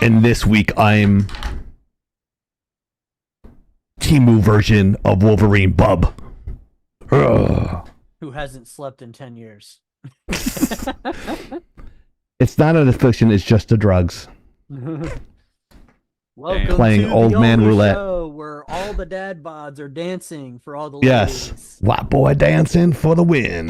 And this week I'm Timu version of Wolverine Bub. Ugh. Who hasn't slept in 10 years. It's not an affliction, it's just the drugs. Welcome Playing to old the man only roulette. show where all the dad bods are dancing for all the Yes. ladies. White boy dancing for the win.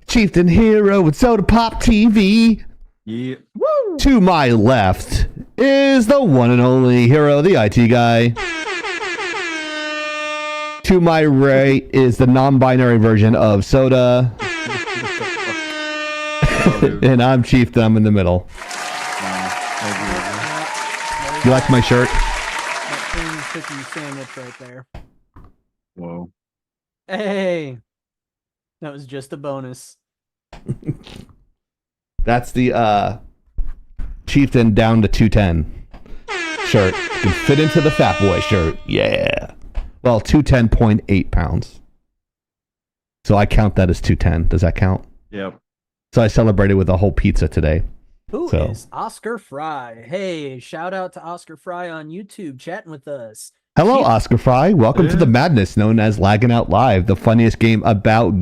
Chieftain Hero with Soda Pop TV. Yeah. Woo! To my left is the one and only Hero, the IT guy. To my right is the non-binary version of Soda. And I'm Chieftain, I'm in the middle. You like my shirt? That cream cookie sandwich right there. Whoa. Hey! That was just a bonus. That's the Chieftain down to 210 shirt. You can fit into the Fat Boy shirt. Yeah. Well, 210.8 pounds. So I count that as 210. Does that count? Yep. So I celebrated with a whole pizza today. Who is Oscar Fry? Hey, shout out to Oscar Fry on YouTube chatting with us. Hello, Oscar Fry. Welcome to the madness known as Lagging Out Live, the funniest game about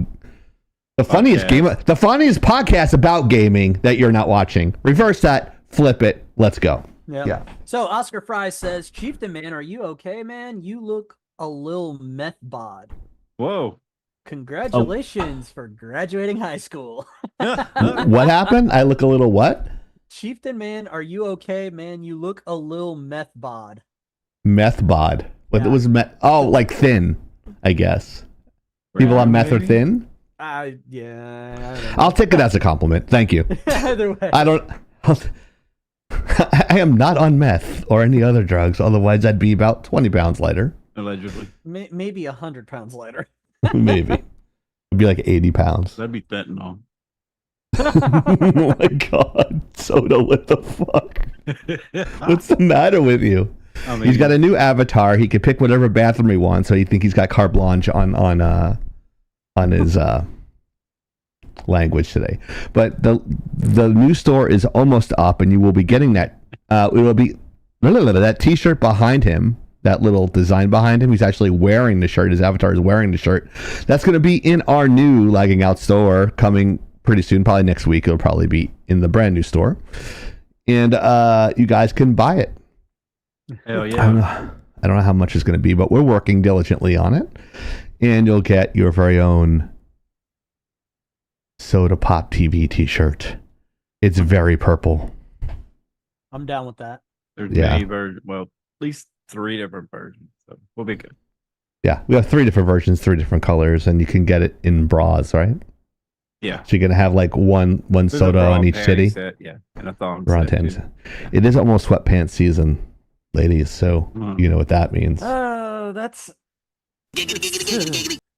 the funniest podcast about gaming that you're not watching. Reverse that, flip it, let's go. Yep. Yeah. So Oscar Fry says, Chieftain man, are you okay, man? You look a little meth bod. Whoa. Congratulations for graduating high school. What happened? I look a little what? Chieftain man, are you okay, man? You look a little meth bod. Meth bod. What Yeah. was meth? Oh, like thin, I guess. People on meth are Maybe? thin? Yeah. I don't know. I'll take it as a compliment. Thank you. Either way. I don't... I am not on meth or any other drugs. Otherwise, I'd be about 20 pounds lighter. Allegedly. Maybe 100 pounds lighter. Maybe. It'd be like 80 pounds. That'd be fentanyl. Oh my god. Soda, what the fuck? What's the matter with you? I mean, He's got a new avatar. He can pick whatever bathroom he wants, so you think he's got carte blanche on his language today. But the new store is almost up, and you will be getting that. It will be that T-shirt behind him. That little design behind him. He's actually wearing the shirt. His avatar is wearing the shirt. That's going to be in our new Lagging Out store coming pretty soon. Probably next week. It'll probably be in the brand new store, and you guys can buy it. Hell yeah. I don't know how much it's going to be, but we're working diligently on it. And you'll get your very own Soda Pop TV t-shirt. It's very purple. I'm down with that. There's Yeah. many versions. Well, at least 3 different versions. So we'll be good. Yeah, we have 3 different versions, 3 different colors, and you can get it in bras, right? Yeah. So you're going to have like one There's a soda bra on each panty city. Set, yeah. And a thong Bra and set, panties. too. It is almost sweatpants season, ladies, so you know what that means. Oh, that's...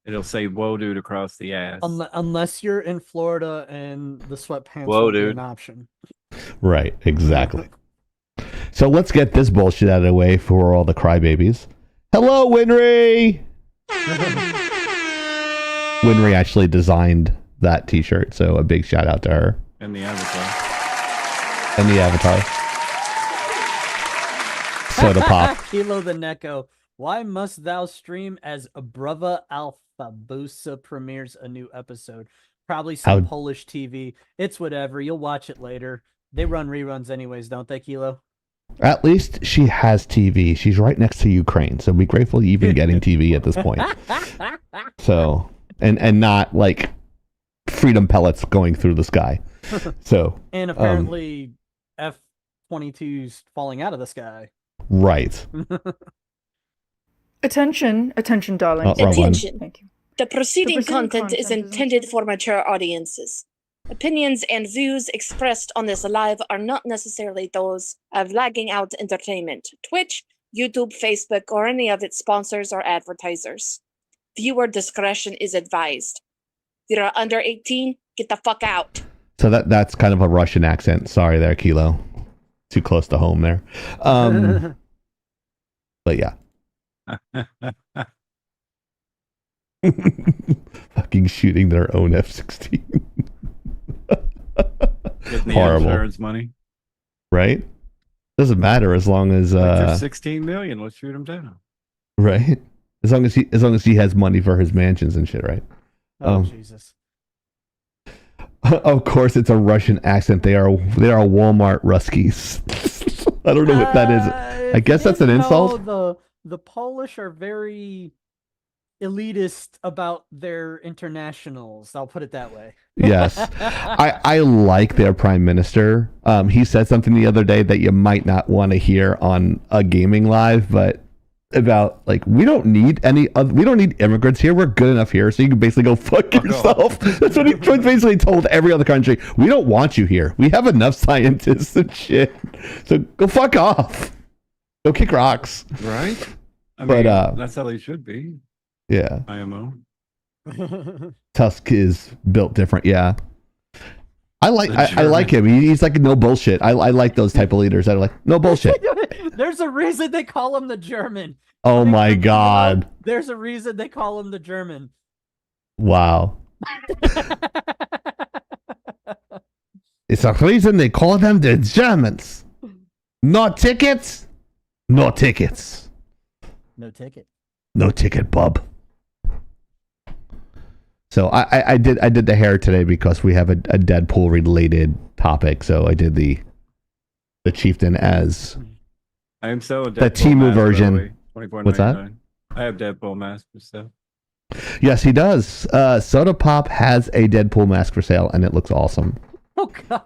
It'll say "whoa, dude" across the ass. Unless you're in Florida and the sweatpants Whoa, won't be dude. an option. Right, exactly. So let's get this bullshit out of the way for all the crybabies. Hello, Winry! Winry actually designed that t-shirt, so a big shout out to her. And the avatar. And the avatar. Soda Pop. Kilo the Neko. Why must thou stream as Brava Alphabusa premieres a new episode? Probably some How- Polish TV. It's whatever. You'll watch it later. They run reruns anyways, don't they, Kilo? At least she has TV. She's right next to Ukraine, so be grateful you're even getting TV at this point. So, and not like freedom pellets going through the sky. So, And apparently F-22's falling out of the sky. right. Attention, darling. Oh, wrong one. Attention. Thank you. The preceding The preceding content is content is intended for mature audiences. Opinions and views expressed on this live are not necessarily those of Lagging Out Entertainment, Twitch, YouTube, Facebook, or any of its sponsors or advertisers. Viewer discretion is advised. If you're under 18, get the fuck out. So that's kind of a Russian accent. Sorry there, Kilo. Too close to home there. But yeah. Fucking shooting their own F-16. Getting the Horrible. insurance money. Right? Doesn't matter as long as There's 16 million. Let's shoot him down. right? As long as he has money for his mansions and shit, right? Oh Jesus. Of course, it's a Russian accent. They are Walmart Ruskies. I don't know what that is. I guess that's an insult. The Polish are very elitist about their internationals. I'll put it that way. Yes, I like their prime minister. He said something the other day that you might not want to hear on a gaming live, but about like we don't need immigrants here. We're good enough here, so you can basically go fuck yourself. That's what he basically told every other country. We don't want you here. We have enough scientists and shit. So go fuck off. Go kick rocks. Right? I But, mean, that's how they should be. Yeah, IMO. Tusk is built different. Yeah, I like him. He's like no bullshit. I like those type of leaders that are like no bullshit. There's a reason they call him the German. Oh my god. There's a reason they call him the German. Wow. It's a reason they call them the Germans. No tickets. No tickets. No ticket. No ticket, bub. So I did the hair today because we have a Deadpool related topic. So I did the chieftain as I am so the Temu version. What's that? I have Deadpool mask for sale. Yes, he does. Soda Pop has a Deadpool mask for sale, and it looks awesome. Oh god.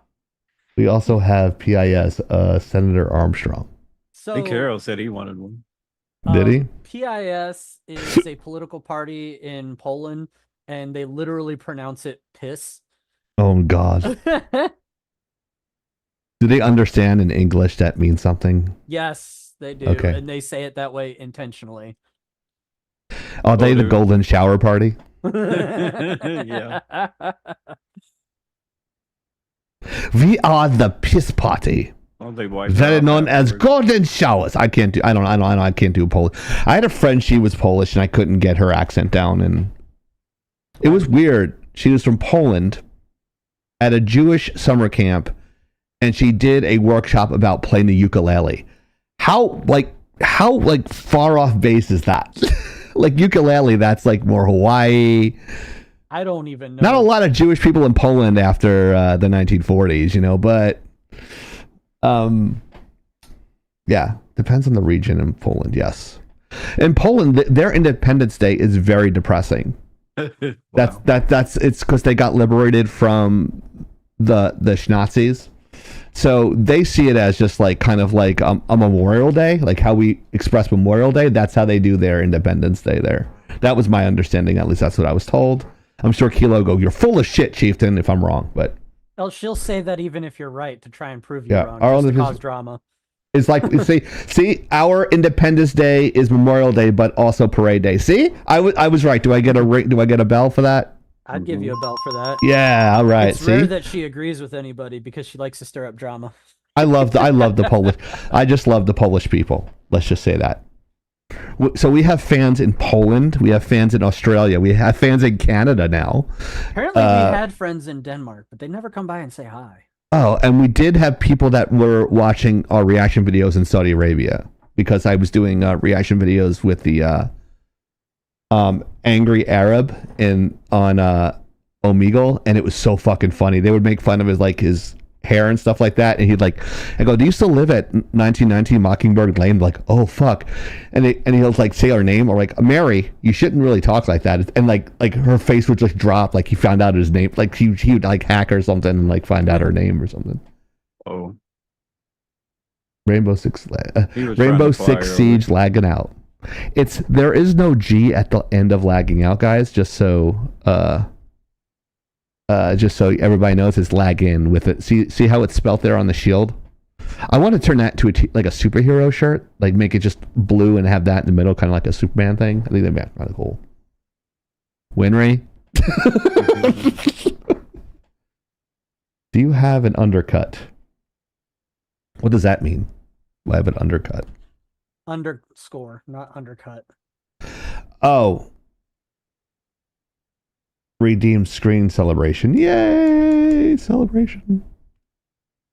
We also have PIS Senator Armstrong. So I think Carol said he wanted one. Did he? PIS is a political party in Poland, and they literally pronounce it piss. Oh God. Do they understand in English that means something? Yes, they do. Okay. And they say it that way intentionally. Are they the golden shower party? Yeah. We are the piss party. Well, they wiped Very off known as afterwards. golden showers. I can't do Polish. I had a friend, she was Polish, and I couldn't get her accent down, and it was weird. She was from Poland at a Jewish summer camp, and she did a workshop about playing the ukulele. How far off base is that? Like ukulele, that's like more Hawaii. I don't even know. Not a lot of Jewish people in Poland after the 1940s, but yeah, depends on the region in Poland. Yes, in Poland, their Independence Day is very depressing. Wow. That's it's because they got liberated from the Nazis. So they see it as just like kind of like a Memorial Day, like how we express Memorial Day. That's how they do their Independence Day there. That was my understanding. At least that's what I was told. I'm sure Kilo go, you're full of shit, chieftain, if I'm wrong. But she'll say that even if you're right to try and prove you're wrong. Our Just to cause drama. It's like see, our Independence Day is Memorial Day, but also Parade Day. See, I was right. Do I get a ring? Do I get a bell for that? I'd give you a belt for that. Yeah, all right. It's rare that she agrees with anybody because she likes to stir up drama. I love the Polish. I just love the Polish people. Let's just say that. So we have fans in Poland. We have fans in Australia. We have fans in Canada now. Apparently, we had friends in Denmark, but they never come by and say hi. Oh, and we did have people that were watching our reaction videos in Saudi Arabia because I was doing reaction videos with the Angry Arab on Omegle, and it was so fucking funny. They would make fun of his hair and stuff like that, and I go, do you still live at 1919 Mockingbird Lane? Like, oh fuck, and he'll like say our name or like, Mary, you shouldn't really talk like that, and like her face would just drop, like he found out his name, like he would like hack or something and like find out her name or something. Oh, Rainbow Six Siege Siege lagging out. There is no G at the end of lagging out, guys, just so everybody knows, it's lag in with it. See how it's spelt there on the shield? I want to turn that to like a superhero shirt, like make it just blue and have that in the middle, kind of like a Superman thing. I think that'd be kind of cool. Winry? Do you have an undercut? What does that mean? Do I have an undercut? Underscore, not undercut. Oh. Redeemed screen celebration. Yay! Celebration.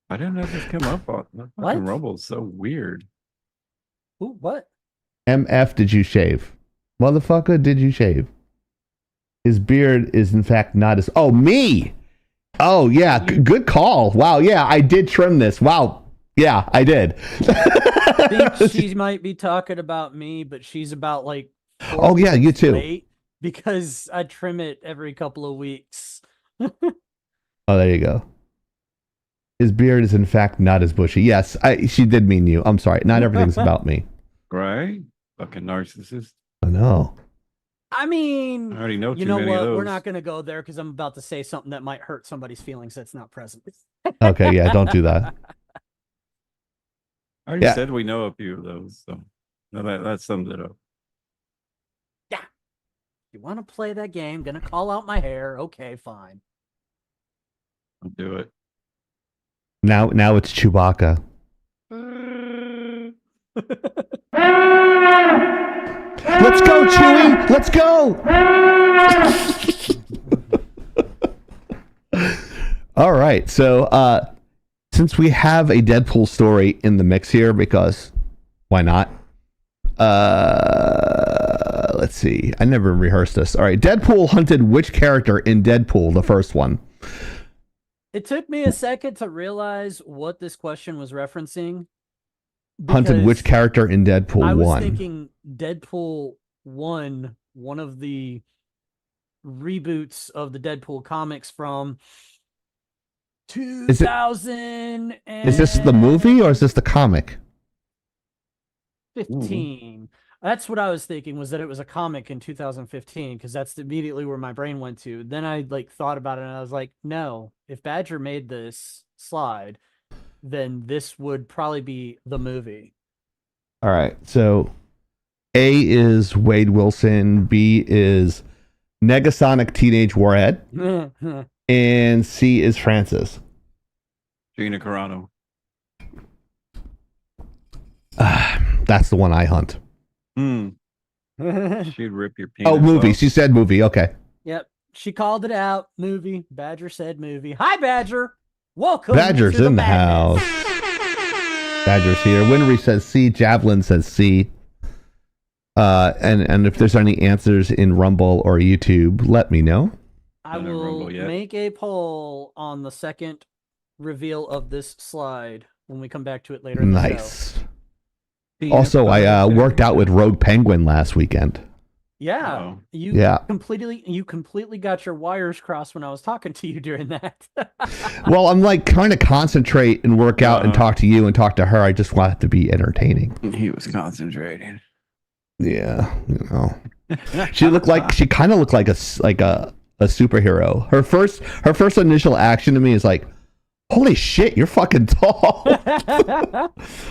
I didn't know this come up on the What? fucking Rumble's so weird. Ooh, what? MF, did you shave? Motherfucker, did you shave? His beard is in fact not as... Oh, me! Oh, yeah, good call. Wow, yeah, I did trim this. Wow. Yeah, I did. I think she might be talking about me, but she's about like 4 Oh, yeah, you weeks too. late because I trim it every couple of weeks. Oh, there you go. His beard is in fact not as bushy. Yes, she did mean you. I'm sorry. Not everything's about me. Right? Fucking narcissist. I know. I mean, I already know you too know many of what? those. We're not going to go there because I'm about to say something that might hurt somebody's feelings that's not present. Okay, yeah, don't do that. I already Yeah. said we know a few of those, so no, that sums it up. You want to play that game? Gonna call out my hair? Okay, fine. I'll do it. Now it's Chewbacca. Let's go, Chewie! Let's go! All right, so since we have a Deadpool story in the mix here, because why not? Let's see. I never rehearsed this. All right, Deadpool hunted which character in Deadpool, the first one? It took me a second to realize what this question was referencing. Hunted which because character in Deadpool I was 1? thinking Deadpool 1, one of the reboots of the Deadpool comics from 2015. Is this the movie or is this the comic? That's what I was thinking, was that it was a comic in 2015, because that's immediately where my brain went to. Then I thought about it and I was like, no, if Badger made this slide, then this would probably be the movie. All right, so A is Wade Wilson, B is Negasonic Teenage Warhead, and C is Francis. Gina Carano. That's the one I hunt. She'd rip your penis Oh, movie. off. She said movie. Okay. Yep. She called it out. Movie. Badger said movie. Hi, Badger. Welcome. Badger's to in the madness. house. Badger's here. Winry says C. Javelin says C. And if there's any answers in Rumble or YouTube, let me know. I Not in will Rumble yet. make a poll on the second reveal of this slide when we come back to it later in the show. Nice. Also, I worked out with Rogue Penguin last weekend. Yeah. Uh-oh. You completely got your wires crossed when I was talking to you during that. Well, I'm trying to concentrate and work out and talk to you and talk to her. I just want it to be entertaining. He was concentrating. Yeah, she kind of looked like a superhero. Her first initial action to me is like, holy shit, you're fucking tall.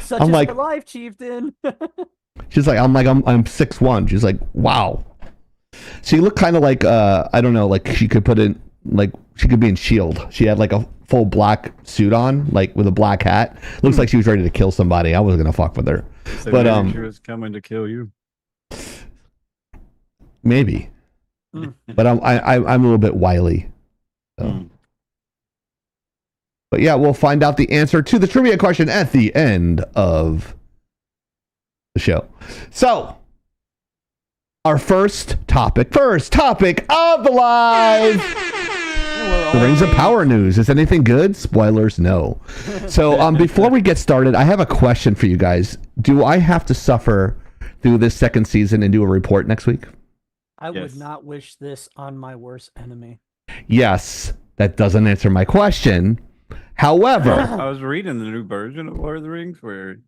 Such I'm is like- the life, chieftain. She's like, I'm 6'1". She's like, wow. She looked kind of like I don't know, like she could put in, like she could be in S.H.I.E.L.D. She had like a full black suit on, like with a black hat. Looks like she was ready to kill somebody. I wasn't gonna fuck with her, So but maybe she was coming to kill you. maybe. Mm. But I'm a little bit wily. So. Mm. But yeah, we'll find out the answer to the trivia question at the end of the show. So, our first topic of the live. The Rings of Power news. Is anything good? Spoilers, no. So, before we get started, I have a question for you guys. Do I have to suffer through this second season and do a report next week? I Yes. would not wish this on my worst enemy. Yes. That doesn't answer my question. However, I was reading the new version of Lord of the Rings where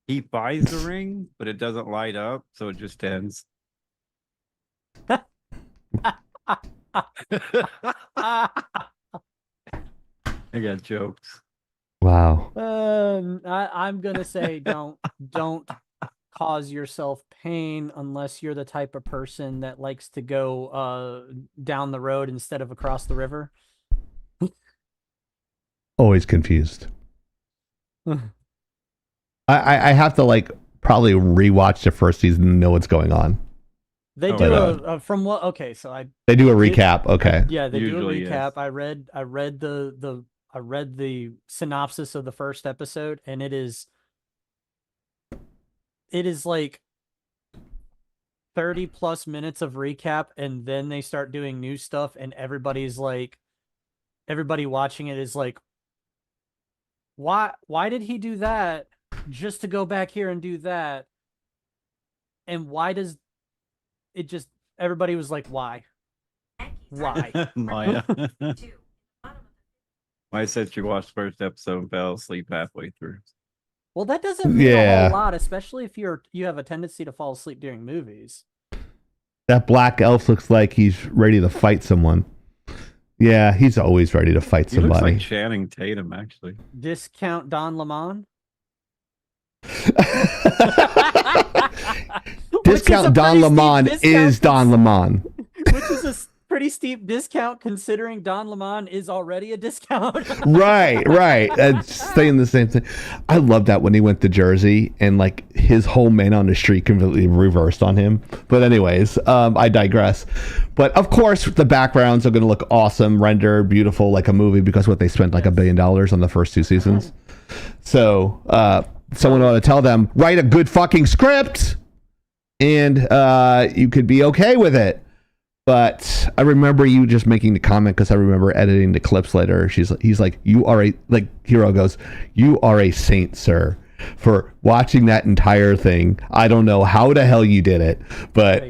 he buys the ring, but it doesn't light up, so it just ends. I got jokes. wow. I'm gonna say don't cause yourself pain unless you're the type of person that likes to go down the road instead of across the river. Always confused. I have to probably rewatch the first season and know what's going on. They Oh, do yeah. from what? Okay, so They do a recap. Okay. yeah, they Usually, do a recap. yes. I read the read the synopsis of the first episode, and it is like 30 plus minutes of recap, and then they start doing new stuff, and everybody watching it is like, why did he do that just to go back here and do that? And why does it just, everybody was like, why? Maya. Maya said she watched the first episode and fell asleep halfway through. Well, that doesn't mean a Yeah. whole lot, especially if you have a tendency to fall asleep during movies. That black elf looks like he's ready to fight someone. Yeah, he's always ready to fight He looks somebody. like Channing Tatum, actually. Discount Don Lemon. Discount Don Lemon is Don Lemon. Which is a pretty steep discount considering Don Lemon is already a discount. Right. Saying the same thing. I love that when he went to Jersey and like his whole man on the street completely reversed on him. But anyways, I digress. But of course, the backgrounds are going to look awesome, rendered, beautiful, like a movie because what they spent like $1 billion on the first 2 seasons. So someone ought to tell them, write a good fucking script, and you could be okay with it. But I remember you just making the comment because I remember editing the clips later. He's like, you are a, like, Hero goes, you are a saint, sir, for watching that entire thing. I don't know how the hell you did it, but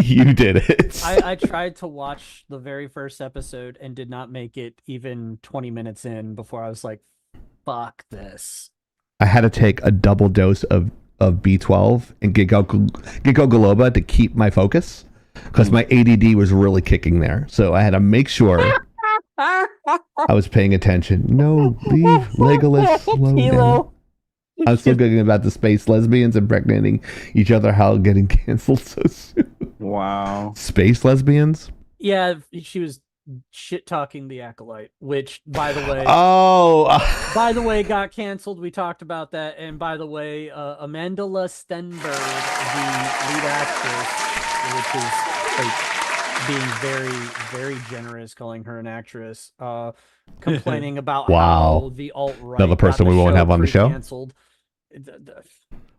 you did it. I tried to watch the very first episode and did not make it even 20 minutes in before I was like, fuck this. I had to take a double dose of B12 and ginkgo biloba to keep my focus because my ADD was really kicking there. So I had to make sure I was paying attention. No, leave Legolas alone. Kilo. I'm still thinking about the space lesbians impregnating each other, how getting canceled so soon. Wow. Space lesbians? Yeah, she was shit talking the Acolyte, which, by the way, got canceled. We talked about that, and by the way, Amanda Stenberg, the lead actress, which is like being very, very generous, calling her an actress, complaining about how the alt-right, another person we won't have on the show. Canceled.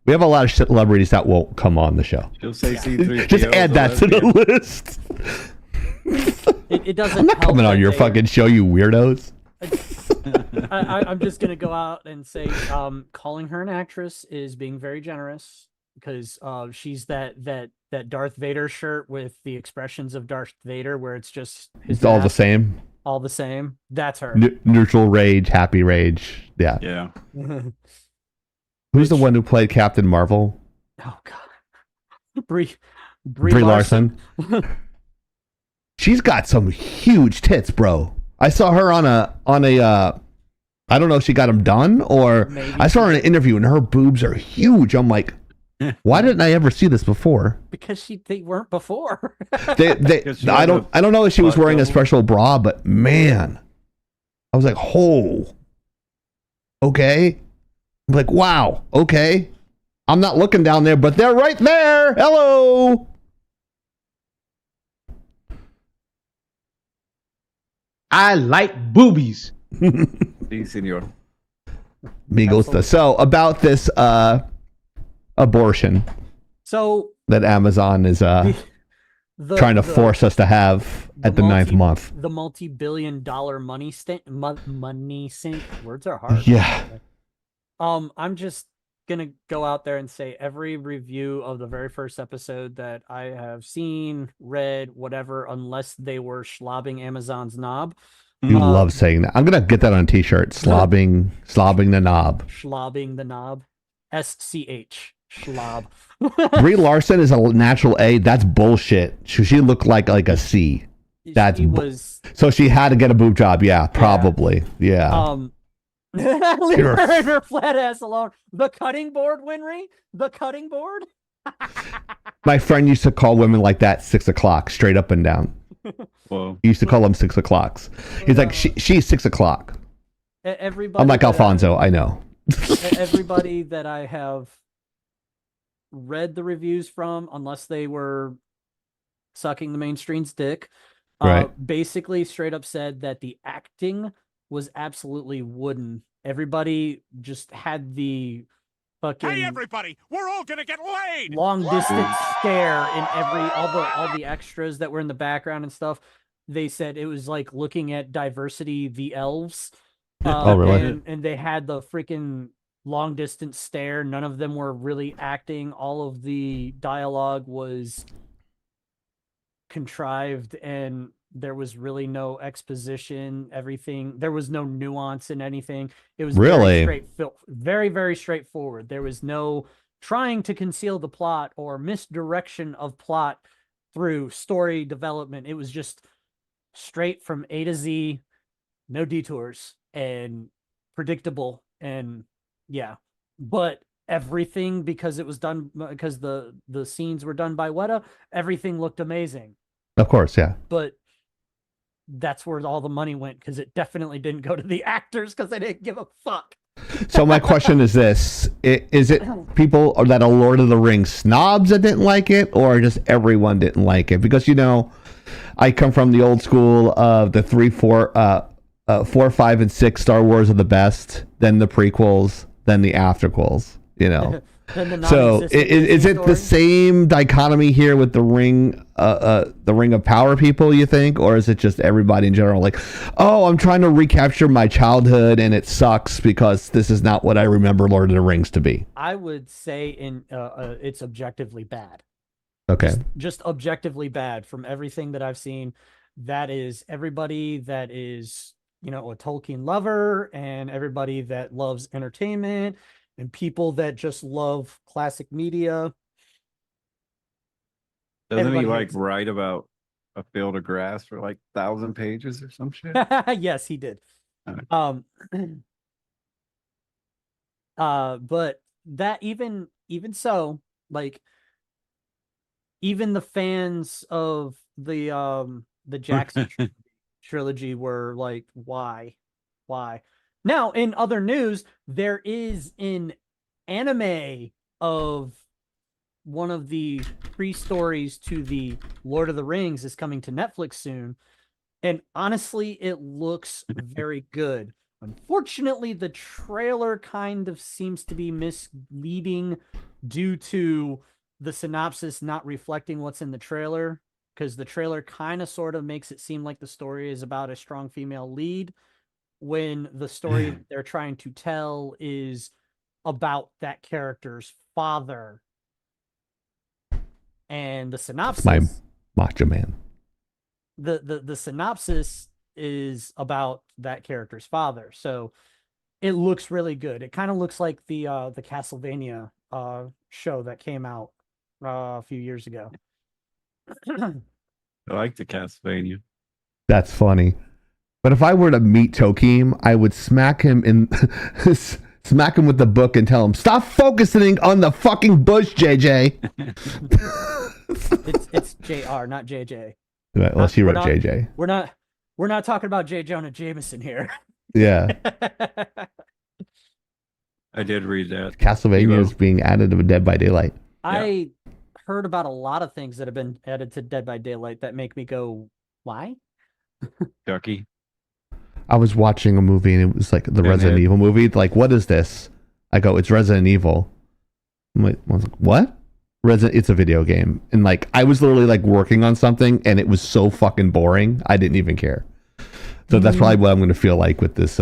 We have a lot of celebrities that won't come on the show. She'll say C3PO. Just add that to the list. It doesn't. I'm not help coming on that your they- fucking show, you weirdos. I'm just gonna go out and say, calling her an actress is being very generous because she's that Darth Vader shirt with the expressions of Darth Vader, where it's just It's all the same. all the same. That's her. Neutral rage, happy rage. Yeah. Yeah. Who's the one who played Captain Marvel? Oh God, Brie Larson. She's got some huge tits, bro. I saw her on a I don't know if she got them done or Maybe. I saw her in an interview and her boobs are huge. I'm like, why didn't I ever see this before? Because they weren't before. I don't know if she was wearing a special bra, but man, I was like, oh, okay. I'm like, wow, okay. I'm not looking down there, but they're right there. Hello. I like boobies. Sí, senor. Me gusta. So about this abortion So that Amazon is trying to force us to have at the 9th month. The multi-billion-dollar money sink. Words are hard. Yeah. I'm just gonna go out there and say every review of the very first episode that I have seen, read, whatever, unless they were schlobbing Amazon's knob. You love saying that. I'm gonna get that on a t-shirt. Slobbing the knob. Schlobbing the knob. SCH. Schlob. Brie Larson is a natural A. That's bullshit. She looked like a C. That's She was. So she had to get a boob job. Yeah, probably. Yeah. Leave her and her flat ass alone. The cutting board, Winry. The cutting board. My friend used to call women like that 6 o'clock, straight up and down. Whoa. He used to call them 6 o'clocks. He's like, she's 6 o'clock. Everybody. I'm like Alfonso. I know. Everybody that I have read the reviews from, unless they were sucking the mainstream's dick, Right. basically straight up said that the acting was absolutely wooden. Everybody just had the fucking Hey, everybody! We're all gonna get laid! long distance stare in all the extras that were in the background and stuff. They said it was like looking at Diversity the Elves. Oh, really? And they had the freaking long distance stare. None of them were really acting. All of the dialogue was contrived, and there was really no exposition. Everything, there was no nuance in anything. It was Really? very, very straightforward. There was no trying to conceal the plot or misdirection of plot through story development. It was just straight from A to Z, no detours, and predictable. And yeah, but everything, because it was done, because the scenes were done by Weta, everything looked amazing. Of course, yeah. But that's where all the money went, because it definitely didn't go to the actors, because they didn't give a fuck. So my question is this: is it people that are Lord of the Rings snobs that didn't like it, or just everyone didn't like it? Because I come from the old school of the 4, 5, and 6 Star Wars are the best, then the prequels, then the afterquels. So is it the same dichotomy here with the Ring of Power people, you think, or is it just everybody in general? Like, oh, I'm trying to recapture my childhood and it sucks because this is not what I remember Lord of the Rings to be. I would say it's objectively bad. Okay. Just objectively bad from everything that I've seen. That is everybody that is, a Tolkien lover, and everybody that loves entertainment, and people that just love classic media. Doesn't he write about a field of grass for 1,000 pages or some shit? Yes, he did. Okay. But that even so, even the fans of the Jackson trilogy were like, why? Now, in other news, there is an anime of one of the pre-stories to the Lord of the Rings is coming to Netflix soon. And honestly, it looks very good. Unfortunately, the trailer kind of seems to be misleading due to the synopsis not reflecting what's in the trailer, because the trailer kind of sort of makes it seem like the story is about a strong female lead, when the story they're trying to tell is about that character's father. And the synopsis, My Macho Man. The synopsis is about that character's father. So it looks really good. It kind of looks like the Castlevania show that came out a few years ago. I like the Castlevania. That's funny. But if I were to meet Tokeem, I would smack him smack him with the book and tell him, stop focusing on the fucking bush, JJ. It's JR, not JJ. Well, she wrote JJ. We're not talking about J. Jonah Jameson here. Yeah. I did read that. Castlevania is being added to Dead by Daylight. I heard about a lot of things that have been added to Dead by Daylight that make me go, why? Ducky. I was watching a movie and it was like the Resident Evil movie. Like, what is this? I go, it's Resident Evil. I was like, what? It's a video game. And I was literally working on something and it was so fucking boring. I didn't even care. So that's probably what I'm going to feel like with this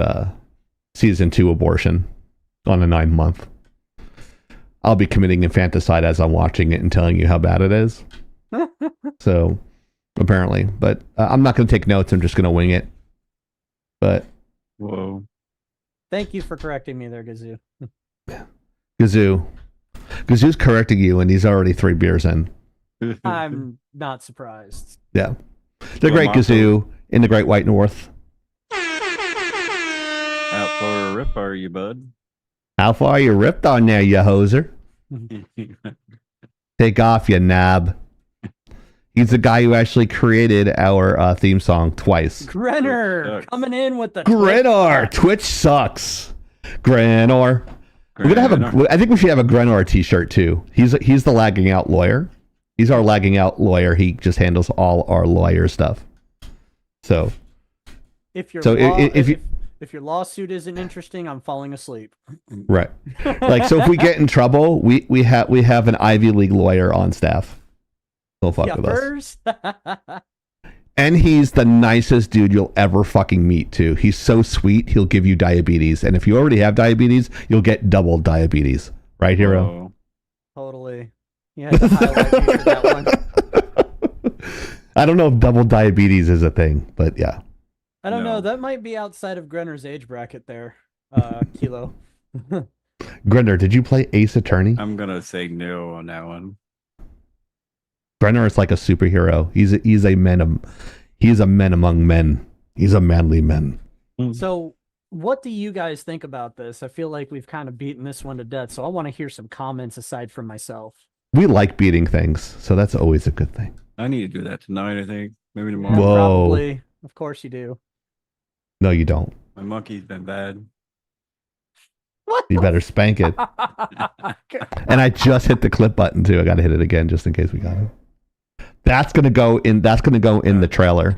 season 2 abortion on a 9-month. I'll be committing infanticide as I'm watching it and telling you how bad it is. So apparently, but I'm not going to take notes. I'm just going to wing it. But whoa. Thank you for correcting me there, Gazoo. Gazoo's correcting you and he's already 3 beers in. I'm not surprised. Yeah. The Great Gazoo in the Great White North. Out for a rip, are you, bud? How far you ripped on there, you hoser? Take off, you knob. He's the guy who actually created our theme song twice. Grenor coming in with the Grenor. Twitch sucks. Grenor. We're gonna have I think we should have a Grenor t-shirt too. He's the lagging out lawyer. He's our lagging out lawyer. He just handles all our lawyer stuff. So if If your lawsuit isn't interesting, I'm falling asleep. Right. Like, so if we get in trouble, we have an Ivy League lawyer on staff. He'll fuck with us. Yuppers. And he's the nicest dude you'll ever fucking meet too. He's so sweet, he'll give you diabetes. And if you already have diabetes, you'll get double diabetes. Right, hero? Totally. You had to highlight me for that one. I don't know if double diabetes is a thing, but yeah. I don't No. know. That might be outside of Grenner's age bracket there, Kilo. Grenner, did you play Ace Attorney? I'm gonna say no on that one. Grenner is like a superhero. He's a man among men. He's a manly man. So, what do you guys think about this? I feel like we've kind of beaten this one to death, so I want to hear some comments aside from myself. We like beating things, so that's always a good thing. I need to do that tonight. I think maybe Yeah, tomorrow. Whoa. probably. Of course you do. No, you don't. My monkey's been bad. What? You better spank it. And I just hit the clip button too. I got to hit it again just in case we got it. That's gonna go in the trailer.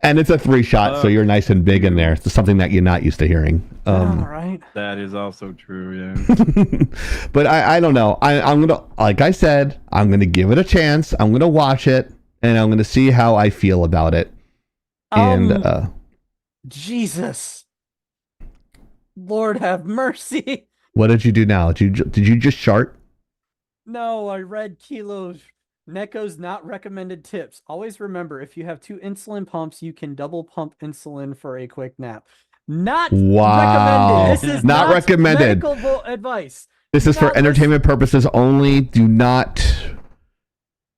And it's a 3-shot, so you're nice and big in there. It's something that you're not used to hearing. All right. That is also true. Yeah. But I don't know. I'm gonna, like I said, I'm gonna give it a chance. I'm gonna watch it, and I'm gonna see how I feel about it. And Jesus, Lord have mercy. what did you do now? Did you just shart? No, I read Kilo's Neko's not recommended tips. Always remember, if you have 2 insulin pumps, you can double pump insulin for a quick nap. Not Wow. recommended. This is Not recommended. medical advice. This is for Not entertainment purposes only. Do not.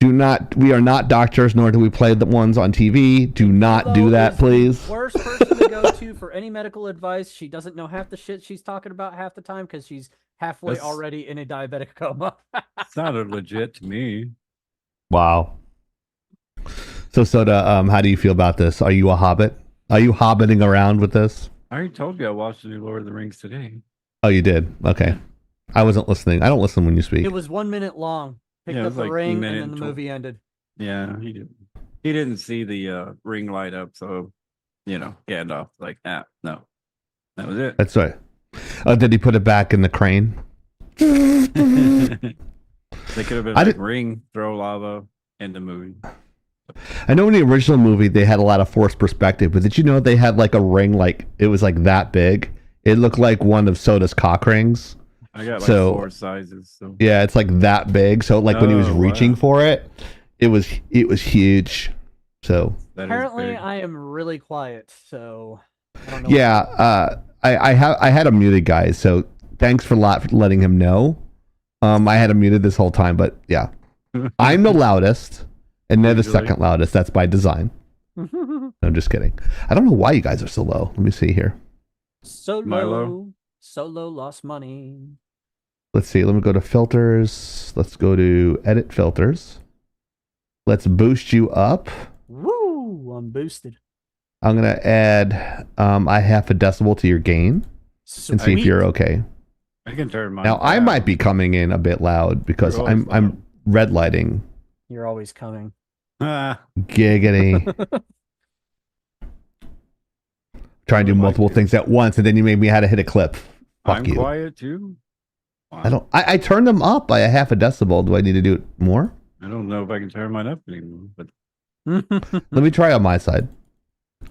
We are not doctors, nor do we play the ones on TV. Do not do Kilo that, is the please. Worst person to go to for any medical advice. She doesn't know half the shit she's talking about half the time because she's halfway That's- already in a diabetic coma. Sounded legit to me. Wow. So Soda, how do you feel about this? Are you a hobbit? Are you hobbiting around with this? I already told you I watched the new Lord of the Rings today. Oh, you did? Okay. I wasn't listening. I don't listen when you speak. It was 1 minute long. Picked Yeah, it up was the like ring, and minute then the and movie ended. Yeah, he didn't. He didn't see the ring light up, so Gandalf like, no, that was it. That's right. Did he put it back in the crane? They could have been I like did- ring, throw lava, end the movie. I know in the original movie they had a lot of forced perspective, but did you know they had like a ring, like it was like that big? It looked like one of Soda's cock rings. I got like So- 4 sizes. So Yeah, it's like that big. So like when he was Oh, reaching wow. for it, it was huge. So that is Apparently, big. I am really quiet, so I don't know. yeah, I had him muted, guys. So thanks for letting him know. I had him muted this whole time, but yeah, I'm the loudest, and they're the Usually. second loudest. That's by design. No, I'm just kidding. I don't know why you guys are so low. Let me see here. Milo? Solo lost money. Let's see. Let me go to filters. Let's go to edit filters. Let's boost you up. Woo! I'm boosted. I'm gonna add a half a decibel to your gain and see if Sweet. you're okay. I can turn mine. Now I down. might be coming in a bit loud because You're always I'm red lighting. You're always coming. Ah, Giggity. Trying to do I like multiple it. things at once, and then you made me have to hit a clip. Fuck I'm you. quiet too. Wow. I don't. I turned them up by a half a decibel. Do I need to do it more? I don't know if I can turn mine up anymore. But Let me try on my side.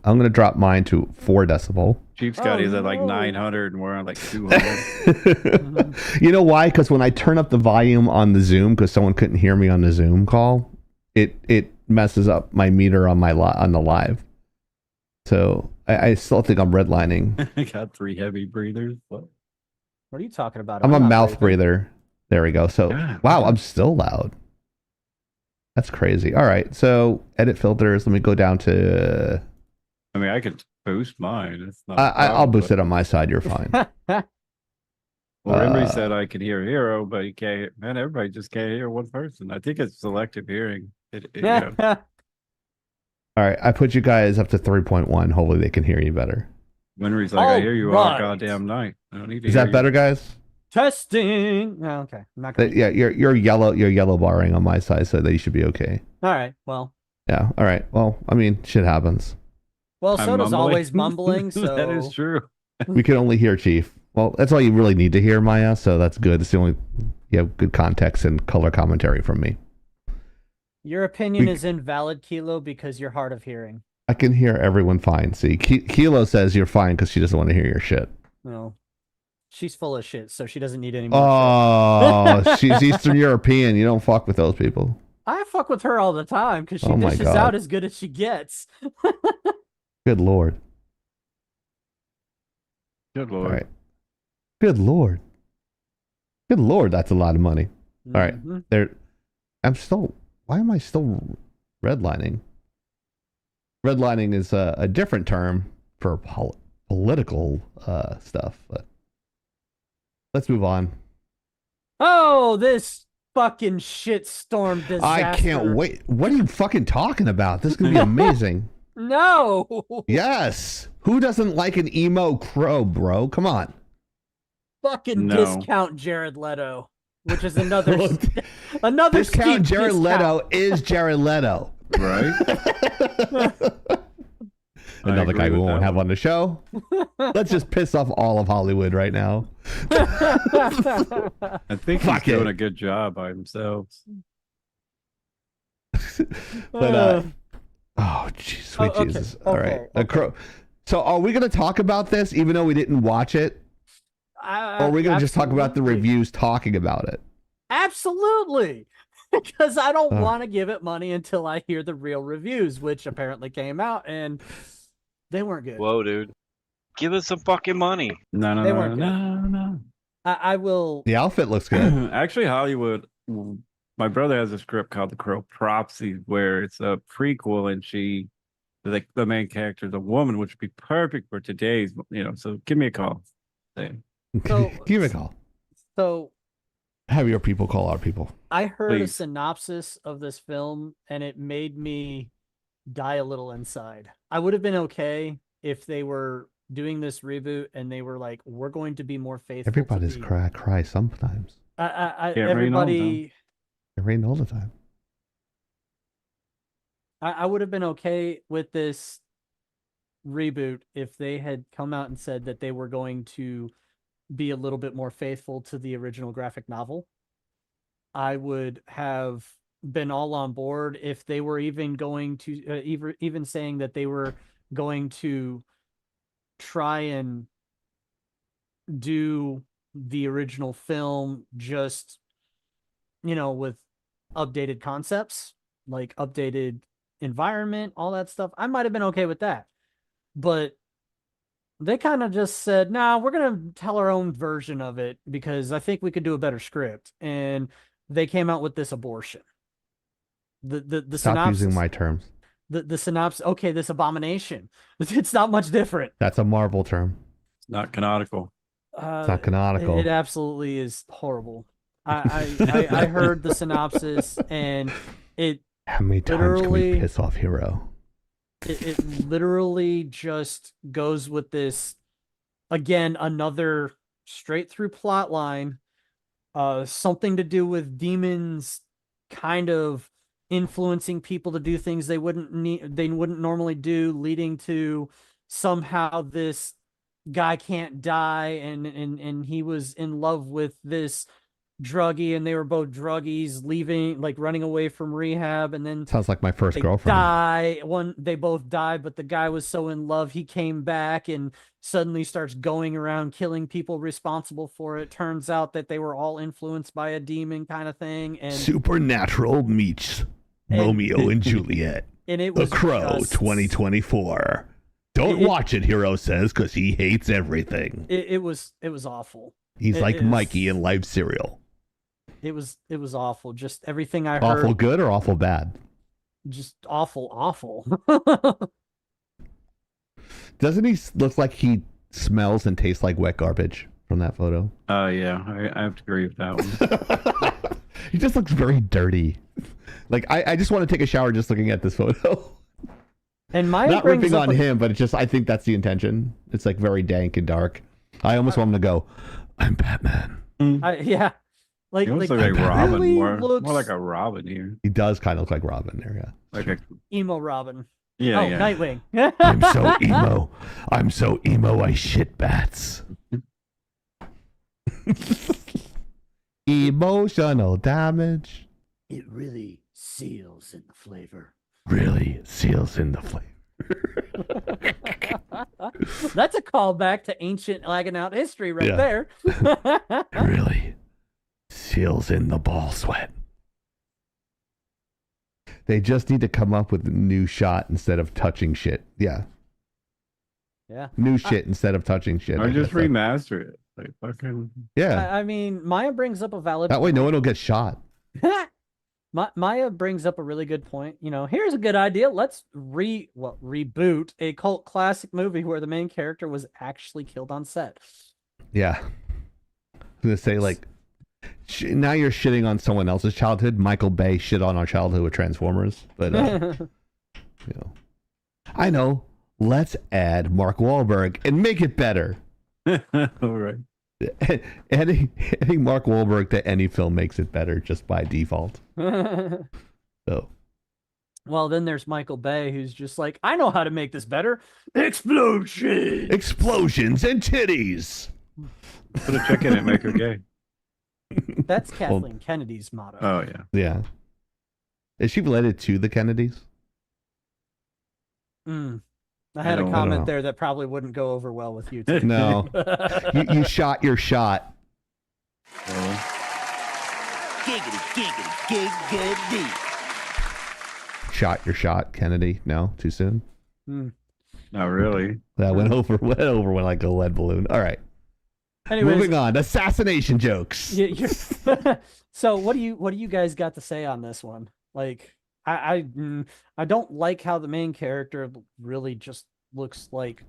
I'm gonna drop mine to 4 decibel. Chief Scotty's at like no. 900 and we're on like 200. You know why? Because when I turn up the volume on the Zoom, because someone couldn't hear me on the Zoom call, it messes up my meter on my on the live. So I still think I'm redlining. I got 3 heavy breathers. What? What are you talking about? I'm a not mouth breathing. breather. There we go. So God, wow, wow. I'm still loud. That's crazy. All right, so edit filters. Let me go down to. I mean, I could boost mine. It's not. I'll boost it on my side. You're fine. Well, everybody Uh, said I could hear Hero, but you can't. Man, everybody just can't hear one person. I think it's selective hearing. Yeah. All right, I put you guys up to 3.1. Hopefully, they can hear you better. Winry's like, I hear you all Alright. goddamn night. I don't need to Is hear that better, guys? Testing. Oh, okay. I'm not gonna. Yeah, you're yellow. You're yellow barring on my side, so that you should be okay. All right. Well, Yeah. All right. Well, I mean, shit happens. Well, I'm Soda's mumbling. always mumbling, so That is true. We can only hear Chief. Well, that's all you really need to hear, Maya. So that's good. It's the only you have good context and color commentary from me. Your opinion We- is invalid, Kilo, because you're hard of hearing. I can hear everyone fine. See, Kilo says you're fine because she doesn't want to hear your shit. No. She's full of shit, so she doesn't need any more Oh, she's Eastern European. You don't fuck with those people. shit. I fuck with her all the time because she Oh my dishes God. out as good as she gets. Good Lord. Good All lord. right. Good Lord. Good Lord, that's a lot of money. All right. Mhm. Why am I still redlining? Redlining is a different term for political stuff. But let's move on. Oh, this fucking shitstorm disaster. I can't wait. What are you fucking talking about? This is going to be amazing. No. Yes. Who doesn't like an emo crow, bro? Come on. Fucking No. discount Jared Leto, which is another another Discount steep Jared Leto discount. is Jared Leto. Right? Another guy we with won't that have on the show. Let's just piss off all of Hollywood right now. I think Fuck he's doing it. a good job by himself. But oh, jeez, sweet okay, Jesus! All right, okay, a crow. So, are we going to talk about this, even though we didn't watch it, or are we going to just talk about the Absolutely. reviews talking about it? Absolutely. Because I don't Ugh. want to give it money until I hear the real reviews, which apparently came out and they weren't good. Whoa, dude. Give us some fucking money. No, no, They no, weren't no, no. I will. The outfit looks good. Actually, Hollywood. My brother has a script called The Crow Prophecy, where it's a prequel, and the main character, is a woman, which would be perfect for today's. So give me a call. Say, So- Give it a call. So Have your people call our people. I heard a Please. synopsis of this film and it made me die a little inside. I would have been okay if they were doing this reboot and they were like, we're going to be more faithful. Everybody's to the... cry sometimes. I Can't rain all the everybody. It rain all the time. I would have been okay with this reboot if they had come out and said that they were going to be a little bit more faithful to the original graphic novel. I would have been all on board if they were even going to even saying that they were going to try and do the original film just with updated concepts, like updated environment, all that stuff. I might have been okay with that. But they kind of just said, nah, we're going to tell our own version of it because I think we could do a better script. And they came out with this abortion. The Stop synopsis. using my terms. The synopsis. Okay, this abomination. It's not much different. That's a Marvel term. it's not canonical. It's not canonical. It absolutely is horrible. I heard the synopsis and it How many times can we literally- piss off Hero? it literally just goes with this again, another straight through plot line, something to do with demons kind of influencing people to do things they wouldn't normally do, leading to somehow this guy can't die and he was in love with this druggie and they were both druggies leaving, like running away from rehab, and then Sounds like my first they girlfriend. they both died, but the guy was so in love he came back and suddenly starts going around killing people responsible for it. Turns out that they were all influenced by a demon kind of thing, and Supernatural meets And- Romeo and Juliet. it The was Crow just- 2024. Don't It- watch it, Hero says, because he hates everything. it was awful. He's it like is- Mikey in Life Cereal. It was awful. Just everything I heard, Awful good or awful bad? just awful. Doesn't he look like he smells and tastes like wet garbage from that photo? Yeah, I have to agree with that one. He just looks very dirty. Like, I just want to take a shower just looking at this photo. And Maya Not brings ripping up on him, but it's just, I think that's the intention. It's like very dank and dark. I almost want him to go, I'm Batman. yeah, like He like looks like Robin, really more looks like a Robin here. He does kind of look like Robin there, yeah. Like a emo Robin. Yeah, oh, yeah. Nightwing. I'm so emo. I'm so emo. I shit bats. Emotional damage It really seals in the flavor. really seals in the flavor. That's a callback to ancient lagging out history right Yeah. there. It really seals in the ball sweat. They just need to come up with a new shot instead of touching shit. Yeah. Yeah. New shit instead of touching shit. Or I just guess that- remaster it. Like fucking. Yeah. I mean, Maya brings up a valid That way point. no one will get shot. Maya brings up a really good point. You know, here's a good idea. Let's reboot a cult classic movie where the main character was actually killed on set. Yeah. I'm going to say, like, now you're shitting on someone else's childhood. Michael Bay shit on our childhood with Transformers. But, you know. I know. Let's add Mark Wahlberg and make it better. All right. Adding Mark Wahlberg to any film makes it better just by default. So. Well, then there's Michael Bay, who's just like, I know how to make this better. Explosion! Explosions and titties. Put a chick in it, make her gay. That's Kathleen Kennedy's motto. Oh yeah. Yeah. Is she related to the Kennedys? I had a don't- I don't comment know. there that probably wouldn't go over well with you. Too. No. you shot your shot. Shot your shot, Kennedy. No, too soon. Not really. That went over like a lead balloon. All right. Anyways, Moving on. Assassination jokes. so what do you guys got to say on this one? Like, I don't like how the main character really just looks like,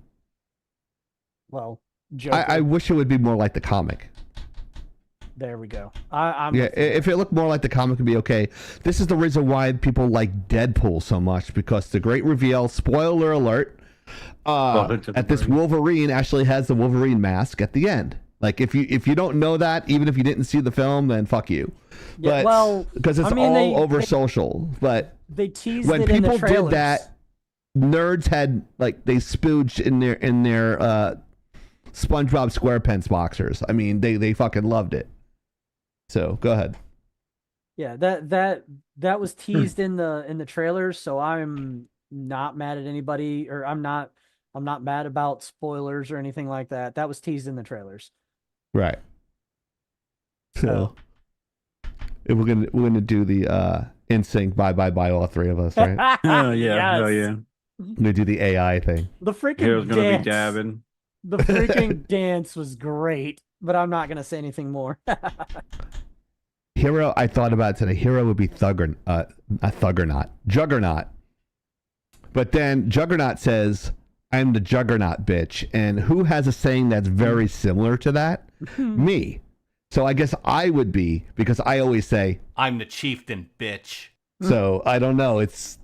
well, Joker. I wish it would be more like the comic. There we go. I'm Yeah, if it looked more like the comic, would be okay. This is the reason why people like Deadpool so much, because the great reveal, spoiler alert, at this Wolverine actually has the Wolverine mask at the end. Like, if you don't know that, even if you didn't see the film, then fuck you. Yeah, But, well, because it's I mean, all over social. But they teased when it in the people did trailers. that, nerds had, like, they spooged in their SpongeBob SquarePants boxers. I mean, they fucking loved it. So go ahead. Yeah, that was teased in the trailers, so I'm not mad at anybody, or I'm not mad about spoilers or anything like that. That was teased in the trailers. Right. So if we're gonna do the NSYNC bye all three of us, right? Oh yeah. Oh Yes. yeah. We're gonna do the AI thing. The freaking Hero's gonna dance. be dabbing. The freaking dance was great, but I'm not gonna say anything more. Hero, I thought about today. Hero would be Juggernaut. But then Juggernaut says, "I'm the Juggernaut, bitch." And who has a saying that's very similar to that? Me. So I guess I would be, because I always say, I'm the chieftain, bitch. so I don't know. It's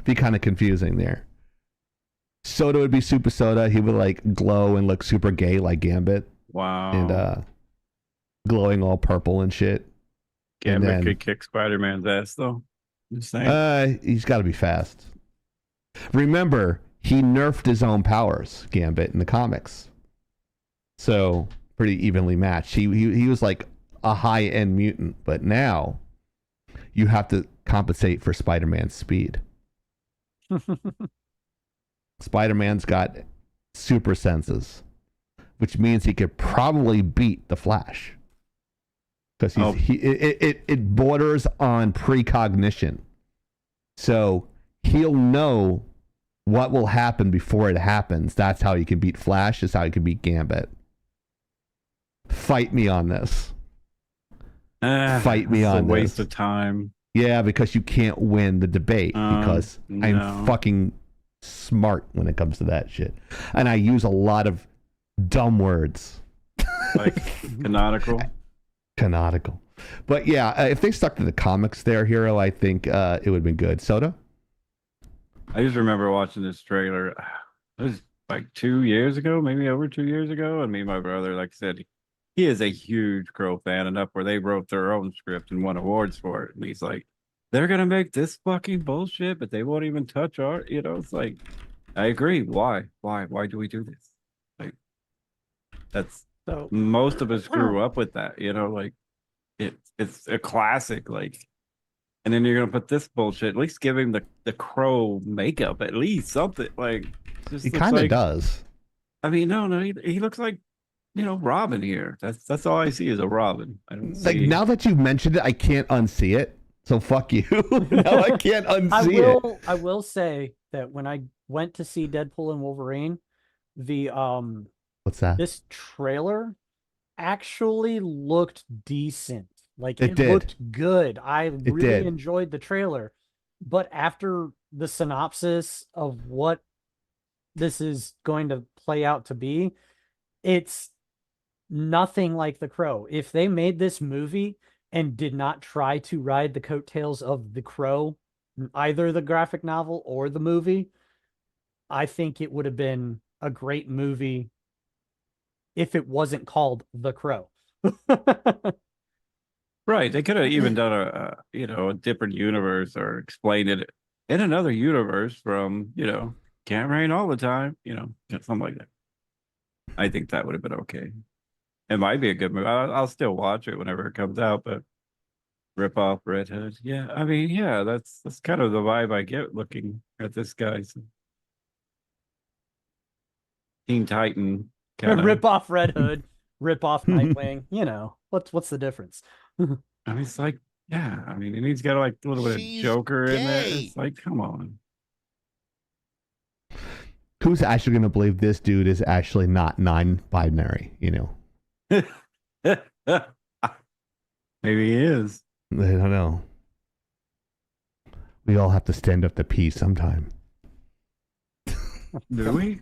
be kind of confusing there. Soda would be Super Soda. He would like glow and look super gay like Gambit, Wow. and glowing all purple and shit. Gambit then- could kick Spider-Man's ass though. Just saying. He's got to be fast. Remember, he nerfed his own powers, Gambit, in the comics. So pretty evenly matched. He was like a high-end mutant, but now you have to compensate for Spider-Man's speed. Spider-Man's got super senses, which means he could probably beat the Flash. Because it borders on precognition. So he'll know what will happen before it happens. That's how you can beat Flash. Is how you can beat Gambit. Fight me on this. Fight me it's on a waste this. of time. Yeah, because you can't win the debate because no. I'm fucking smart when it comes to that shit. And I use a lot of dumb words. Like canonical. Canonical. But yeah, if they stuck to the comics there, Hero, I think it would have been good. Soda? I just remember watching this trailer. It was like 2 years ago, maybe over 2 years ago. And me and my brother, like I said, he is a huge Crow fan, enough where they wrote their own script and won awards for it. And he's like, they're gonna make this fucking bullshit, but they won't even touch our. It's like, I agree. Why do we do this? Like, that's So most of us grew up with that. Like it's a classic. Like, and then you're gonna put this bullshit. At least give him the crow makeup. At least something like. Just He looks kind of like, does. I mean, no, he looks like Robin here. That's all I see is a Robin. I don't Like, see. now that you've mentioned it, I can't unsee it. So fuck you. Now I can't unsee it. I will say that when I went to see Deadpool and Wolverine, the What's that? this trailer actually looked decent. Like It it did. looked good. I really did. enjoyed the trailer. But after the synopsis of what this is going to play out to be, it's nothing like The Crow. If they made this movie and did not try to ride the coattails of The Crow, either the graphic novel or the movie, I think it would have been a great movie if it wasn't called The Crow. Right. They could have even done a different universe or explained it in another universe from, can't rain all the time, something like that. I think that would have been okay. It might be a good movie. I'll still watch it whenever it comes out, but rip off Red Hood. Yeah. I mean, yeah, that's kind of the vibe I get looking at this guy. So. Teen Titan. Kinda. Rip off Red Hood, rip off Nightwing. What's the difference? I mean, it's like, yeah. I mean, and he's got like a little bit of Joker in there. It's like, come on. Who's actually going to believe this dude is actually not non-binary? Maybe he is. I don't know. We all have to stand up to pee sometime. Do we?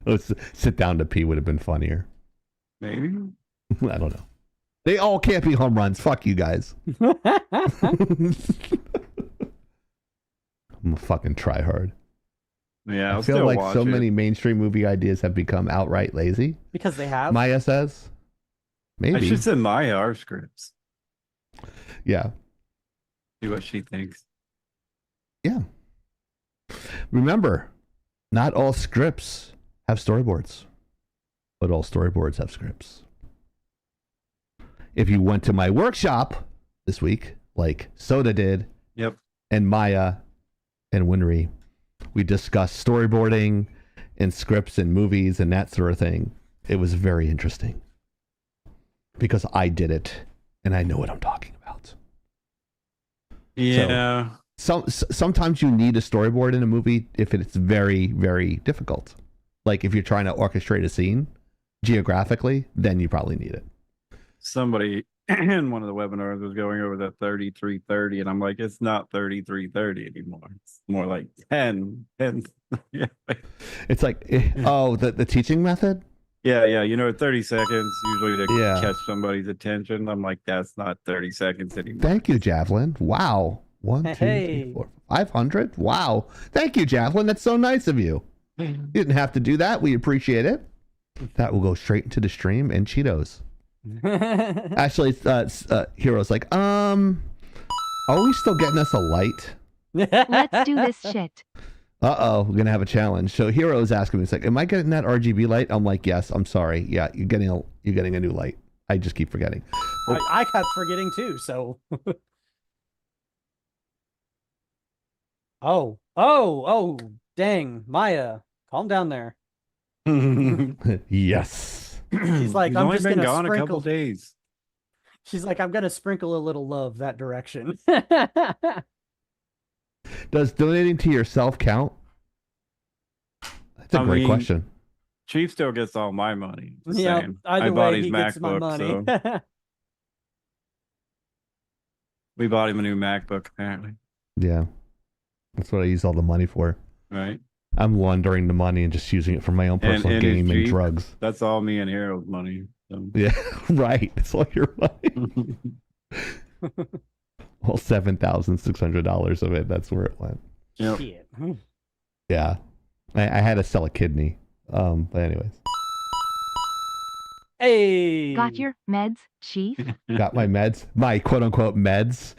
Let's sit down to pee would have been funnier. Maybe. I don't know. They all can't be home runs. Fuck you guys. I'm a fucking tryhard. Yeah, I feel like so many mainstream movie ideas have become outright lazy. Because they have. Maya says. Maybe. I should send Maya our scripts. Yeah. See what she thinks. Yeah. Remember, not all scripts have storyboards, but all storyboards have scripts. If you went to my workshop this week, like Soda did, Yep. and Maya and Winry, we discussed storyboarding and scripts and movies and that sort of thing. It was very interesting because I did it and I know what I'm talking about. Yeah. Sometimes you need a storyboard in a movie if it's very, very difficult. Like if you're trying to orchestrate a scene geographically, then you probably need it. Somebody in one of the webinars was going over that 3330, and I'm like, it's not 3330 anymore. It's more like 10. Yeah. It's like, the teaching method? Yeah. 30 seconds usually to Yeah. catch somebody's attention. I'm like, that's not 30 seconds anymore. Thank you, Javelin. Wow. 1, 2, 3, 4, 500. Wow. Thank you, Javelin. That's so nice of you. You didn't have to do that. We appreciate it. That will go straight into the stream and Cheetos. Actually, Hero's like, are we still getting us a light? Let's do this shit. Uh-oh, we're gonna have a challenge. So Hero's asking me, it's like, am I getting that RGB light? I'm like, yes, I'm sorry. Yeah, you're getting a new light. I just keep forgetting. I kept forgetting too, so Oh, dang, Maya, calm down there. Yes. She's like, He's I'm only just been gonna gone sprinkle. a couple days. She's like, I'm gonna sprinkle a little love that direction. Does donating to yourself count? That's a great question. Chief still gets all my money. Just Yeah, saying. either I bought way, his he gets my MacBook, money. so we bought him a new MacBook apparently. Yeah. That's what I use all the money for. Right. I'm laundering the money and just using it for my own personal and game his and Jeep. drugs. That's all me and Harold's money. So. Yeah, right. It's all your money. Well, $7,600 of it. That's where it went. Yep. Shit. Yeah. I had to sell a kidney. But anyways. Hey. Got your meds, Chief? Got my meds. My quote unquote meds.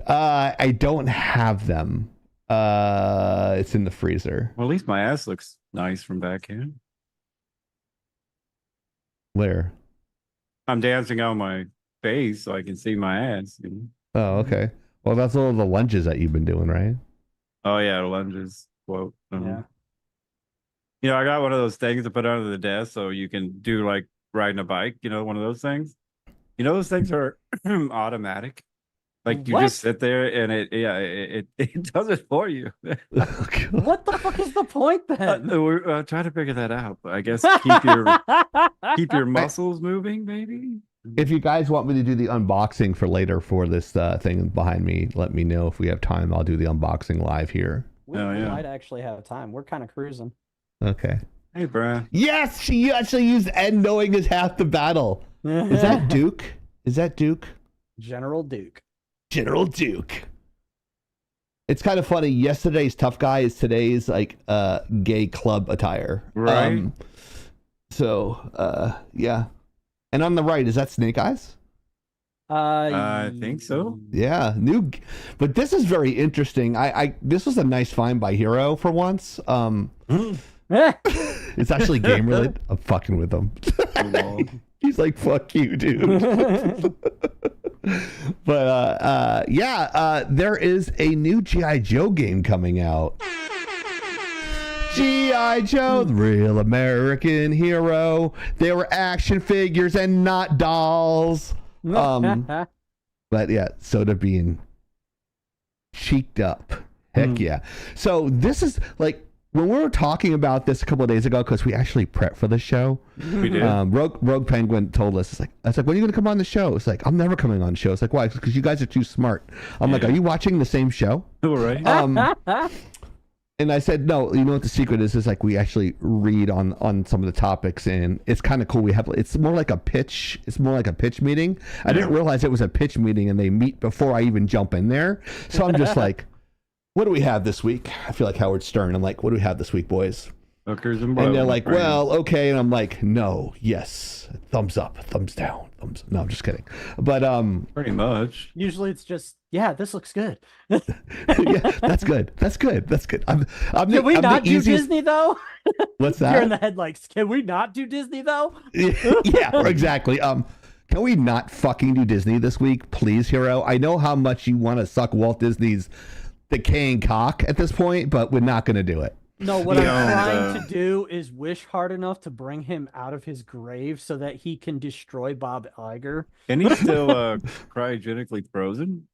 I don't have them. It's in the freezer. Well, at least my ass looks nice from back here. Where? I'm dancing on my face so I can see my ass. You know? Oh, okay. Well, that's all the lunges that you've been doing, right? Oh yeah, lunges. Quote. Yeah. You know, I got one of those things to put under the desk so you can do like riding a bike. You know, one of those things. You know, those things are automatic. Like you What? just sit there and it does it for you. What the fuck is the point then? We're trying to figure that out. But I guess keep your muscles moving, maybe. If you guys want me to do the unboxing for later for this thing behind me, let me know if we have time. I'll do the unboxing live here. We might actually have time. We're kind of cruising. Okay. Hey, Brian. Yes, she actually used "and knowing is half the battle." Is that Duke? Is that Duke? General Duke. General Duke. It's kind of funny. Yesterday's tough guy is today's like gay club attire. Right. Yeah. And on the right, is that Snake Eyes? I think so. Yeah, but this is very interesting. This was a nice find by Hero for once. It's actually game related. I'm fucking with him. He's like, "Fuck you, dude." But there is a new G.I. Joe game coming out. G.I. Joe, the real American hero. They were action figures and not dolls. But yeah, soda bean cheeked up. Heck yeah. So this is like when we were talking about this a couple of days ago, because we actually prepped for the show. We did. Rogue Penguin told us, I was like, when are you going to come on the show? It's like, I'm never coming on the show. It's like, why? Because you guys are too smart. I'm like, are you watching the same show? All right. And I said, no, you know what the secret is? Is like we actually read on some of the topics, and it's kind of cool. It's more like a pitch. It's more like a pitch meeting. I didn't realize it was a pitch meeting, and they meet before I even jump in there. So I'm just like, what do we have this week? I feel like Howard Stern. I'm like, what do we have this week, boys? Hookers and they're like, well, okay. And I'm like, no, yes, thumbs up, thumbs down, thumbs. No, I'm just kidding. But pretty much. Usually it's just, yeah, this looks good. Yeah, that's good. That's good. That's good. Can we not do Disney though? What's that? You're in the headlights. Can we not do Disney though? Yeah, exactly. Can we not fucking do Disney this week, please, Hero? I know how much you want to suck Walt Disney's decaying cock at this point, but we're not going to do it. No, what I'm trying to do is wish hard enough to bring him out of his grave so that he can destroy Bob Iger. And he's still cryogenically frozen?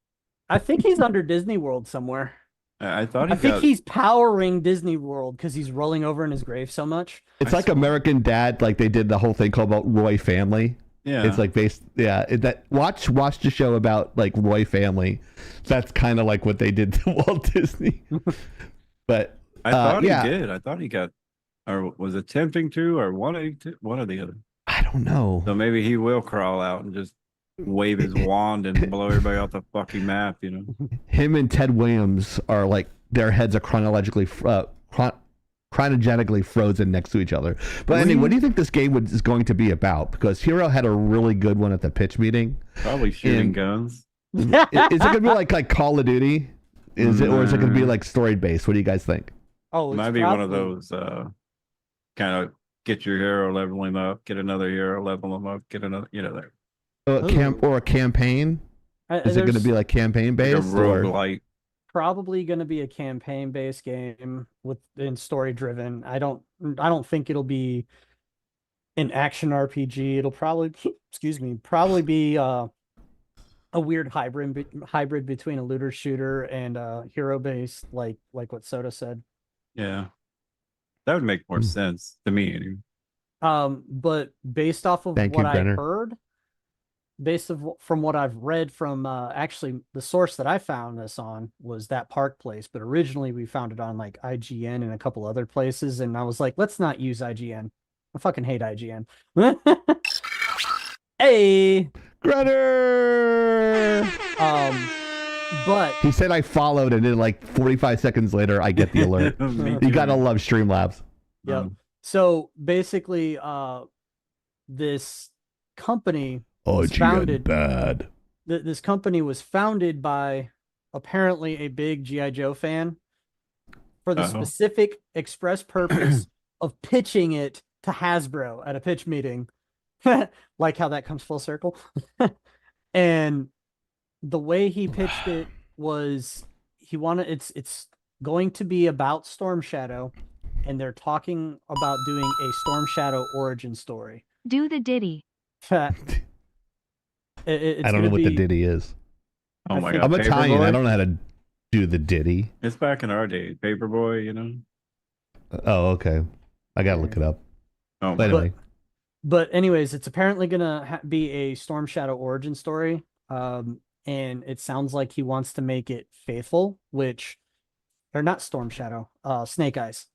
I think he's under Disney World somewhere. I thought I think he's powering Disney World because he's rolling over in his grave so much. It's like American Dad, like they did the whole thing called about Roy Family. Yeah, it's like based. Yeah, watch the show about like Roy Family. That's kind of like what they did to Walt Disney. But I thought he did. I thought he got, or was attempting to, or one or the other. I don't know. So maybe he will crawl out and just wave his wand and blow everybody off the fucking map. You know, him and Ted Williams are like their heads are chronologically frozen next to each other. But anyway, what do you think this game is going to be about? Because Hero had a really good one at the pitch meeting. Probably shooting guns. Is it going to be like Call of Duty? Is it, or is it going to be like story based? What do you guys think? Oh, it might be one of those kind of get your hero, level him up, get another hero, level him up, get another, there. Or a campaign? Is it going to be like campaign based? Like a roguelite? Probably going to be a campaign based game and story driven. I don't think it'll be an action RPG. It'll probably be a weird hybrid between a looter shooter and a hero based, like what Soda said. Yeah, that would make more sense to me anyway. But based off of what I heard, from what I've read from actually the source that I found this on was that Park Place, but originally we found it on like IGN and a couple other places, and I was like, let's not use IGN. I fucking hate IGN. Hey, Grunner! But he said I followed, and then like 45 seconds later, I get the alert. You gotta love Streamlabs. Yep. So basically, this company was founded. Bad. This company was founded by apparently a big G.I. Joe fan for the Uh-oh. specific express purpose of pitching it to Hasbro at a pitch meeting. Like how that comes full circle. And the way he pitched it was he wanted it's going to be about Storm Shadow, and they're talking about doing a Storm Shadow origin story. Do the ditty. I don't know what the ditty is. Oh my think- god. I'm Italian. Paperboy? I don't know how to do the ditty. It's back in our day. Paperboy, you know? Oh, okay. I gotta look it up. Oh But my anyway, But anyways, it's apparently gonna be a Storm Shadow origin story, and it sounds like he wants to make it faithful, which or not Storm Shadow, Snake Eyes.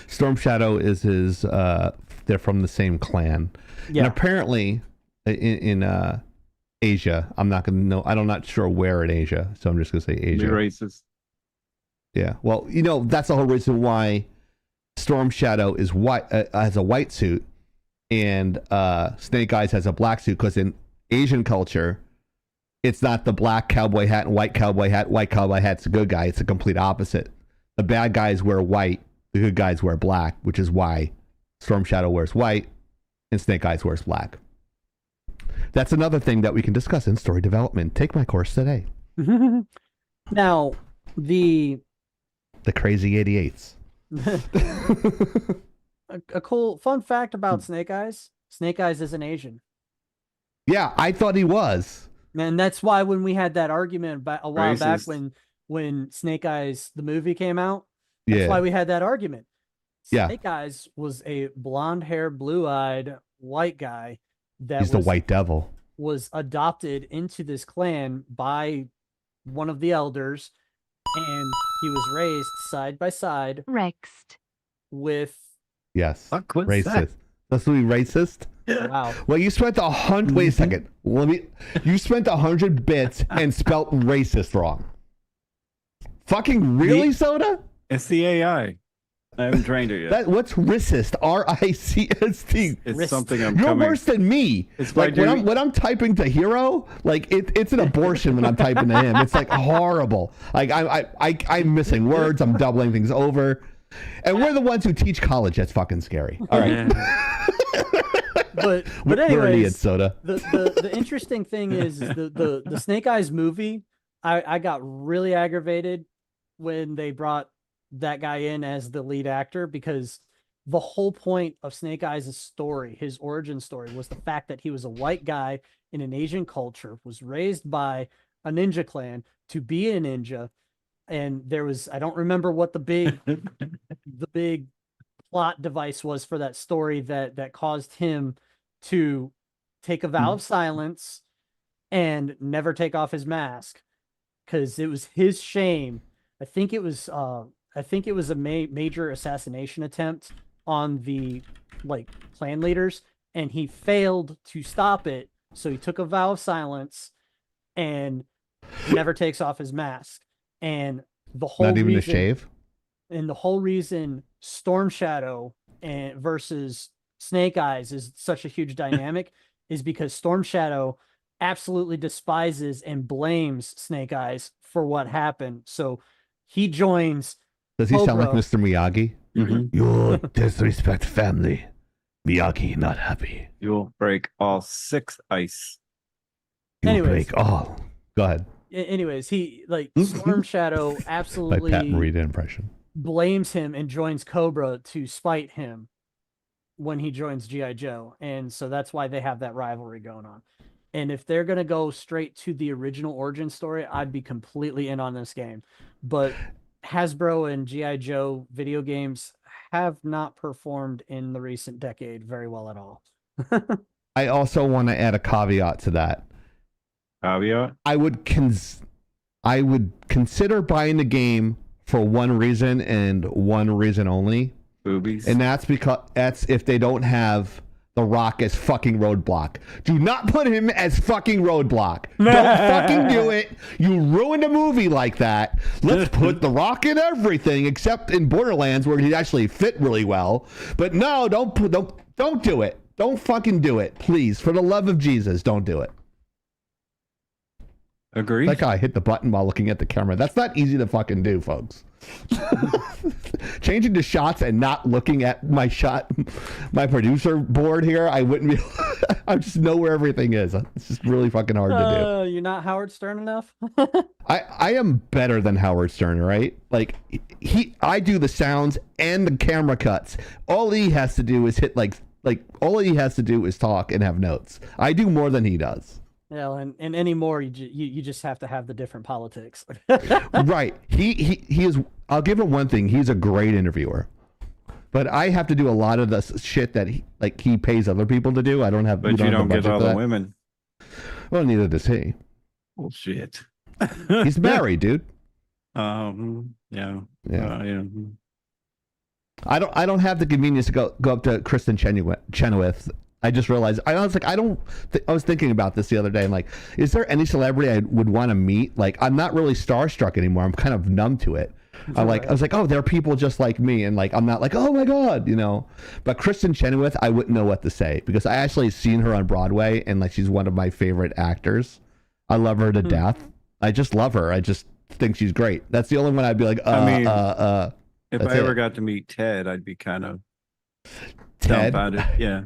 Storm Shadow is his. They're from the same clan, and Yeah, apparently in Asia, I'm not gonna know. I'm not sure where in Asia, so I'm just gonna say Asia. You're racist. Yeah. Well, that's the whole reason why Storm Shadow is white, has a white suit, and Snake Eyes has a black suit, because in Asian culture, it's not the black cowboy hat and white cowboy hat. White cowboy hat's the good guy. It's the complete opposite. The bad guys wear white. The good guys wear black, which is why Storm Shadow wears white and Snake Eyes wears black. That's another thing that we can discuss in story development. Take my course today. now the Crazy 88s. a cool fun fact about Snake Eyes: Snake Eyes is an Asian. Yeah, I thought he was. And that's why when we had that argument a while back Racist. when Snake Eyes the movie came out, that's Yeah. why we had that argument. Yeah. Snake Eyes was a blonde-haired, blue-eyed white guy that He's the White Devil. was adopted into this clan by one of the elders, and he was raised side by side Rexed. with Yes. Fuck, what's Racist. that? That's to be racist? wow. Well, you spent 100. Wait a second. You spent 100 bits and spelt racist wrong. Fucking really, Soda? It's the AI. I haven't trained it yet. What's racist? RICST. It's wrist. something I'm You're coming. worse than me. It's by Like when doing- I'm typing to Hero, like it's an abortion when I'm typing to him. It's like horrible. Like I'm missing words. I'm doubling things over, and we're the ones who teach college. That's fucking scary. All right. Yeah. But We're anyways, idiots, Soda. the interesting thing is the Snake Eyes movie. I got really aggravated when they brought that guy in as the lead actor, because the whole point of Snake Eyes' story, his origin story, was the fact that he was a white guy in an Asian culture, was raised by a ninja clan to be a ninja, and there was, I don't remember what the big plot device was for that story that caused him to take a vow of silence and never take off his mask, because it was his shame. I think it was a major assassination attempt on the clan leaders, and he failed to stop it, so he took a vow of silence and never takes off his mask. And the whole Not even reason, to shave. and the whole reason Storm Shadow and versus Snake Eyes is such a huge dynamic is because Storm Shadow absolutely despises and blames Snake Eyes for what happened. So he joins. Does he sound like Cobra. Mr. Miyagi? Mhm. You disrespect family. Miyagi not happy. You'll break all 6 ice. You Anyways. break all. Go ahead. Anyways, he Storm Shadow My absolutely Pat and Rita impression. blames him and joins Cobra to spite him when he joins G.I. Joe. And so that's why they have that rivalry going on. And if they're going to go straight to the original origin story, I'd be completely in on this game. But Hasbro and G.I. Joe video games have not performed in the recent decade very well at all. I also want to add a caveat to that. Caveat? I would consider buying the game for one reason and one reason only, Boobies. and that's if they don't have The Rock as fucking Roadblock. Do not put him as fucking Roadblock. Don't fucking do it. You ruined a movie like that. Let's put The Rock in everything except in Borderlands where he actually fit really well. But no, don't do it. Don't fucking do it. Please, for the love of Jesus, don't do it. Agree. That guy hit the button while looking at the camera. That's not easy to fucking do, folks. Changing the shots and not looking at my producer board here, I wouldn't be. I just know where everything is. It's just really fucking hard to do. You're not Howard Stern enough. I am better than Howard Stern, right? Like I do the sounds and the camera cuts. All he has to do is hit like all he has to do is talk and have notes. I do more than he does. Yeah, and anymore, you just have to have the different politics. Right. He is. I'll give him one thing. He's a great interviewer, but I have to do a lot of the shit that he pays other people to do. I don't have. But you don't get all the women. Well, neither does he. Bullshit. He's married, dude. Yeah. Yeah. Yeah. I don't have the convenience to go up to Kristen Chenoweth. I just realized I was like I was thinking about this the other day and like, is there any celebrity I would want to meet? Like, I'm not really starstruck anymore. I'm kind of numb to it. I was like, oh, there are people just like me, and like I'm not like, oh my god, you know. But Kristen Chenoweth, I wouldn't know what to say because I actually seen her on Broadway and like she's one of my favorite actors. I love her to death. I just love her. I just think she's great. That's the only one I'd be like, if I ever got to meet Ted, I'd be kind of dumbfounded. Yeah.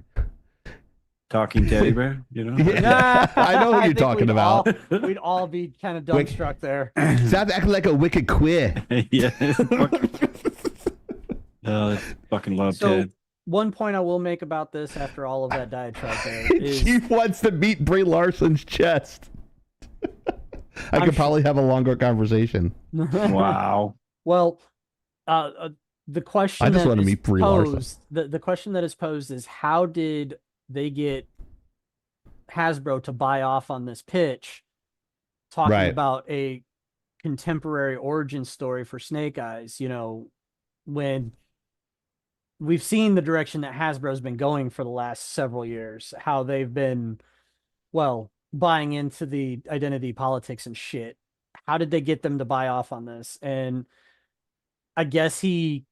Talking teddy bear, you know? Yeah. I know who you're talking about. We'd all be kind of dumbstruck there. Sounds acting like a wicked queer. Yeah. I fucking love Ted. One point I will make about this after all of that diatribe there is... Chief wants to meet Brie Larson's chest. I could probably have a longer conversation. Wow. Well, the question I just want to meet Brie Larson. The question that is posed is how did they get Hasbro to buy off on this pitch, talking about a contemporary origin story for Snake Eyes, you know, when we've seen the direction that Hasbro's been going for the last several years, how they've been, well, buying into the identity politics and shit. How did they get them to buy off on this? And I guess he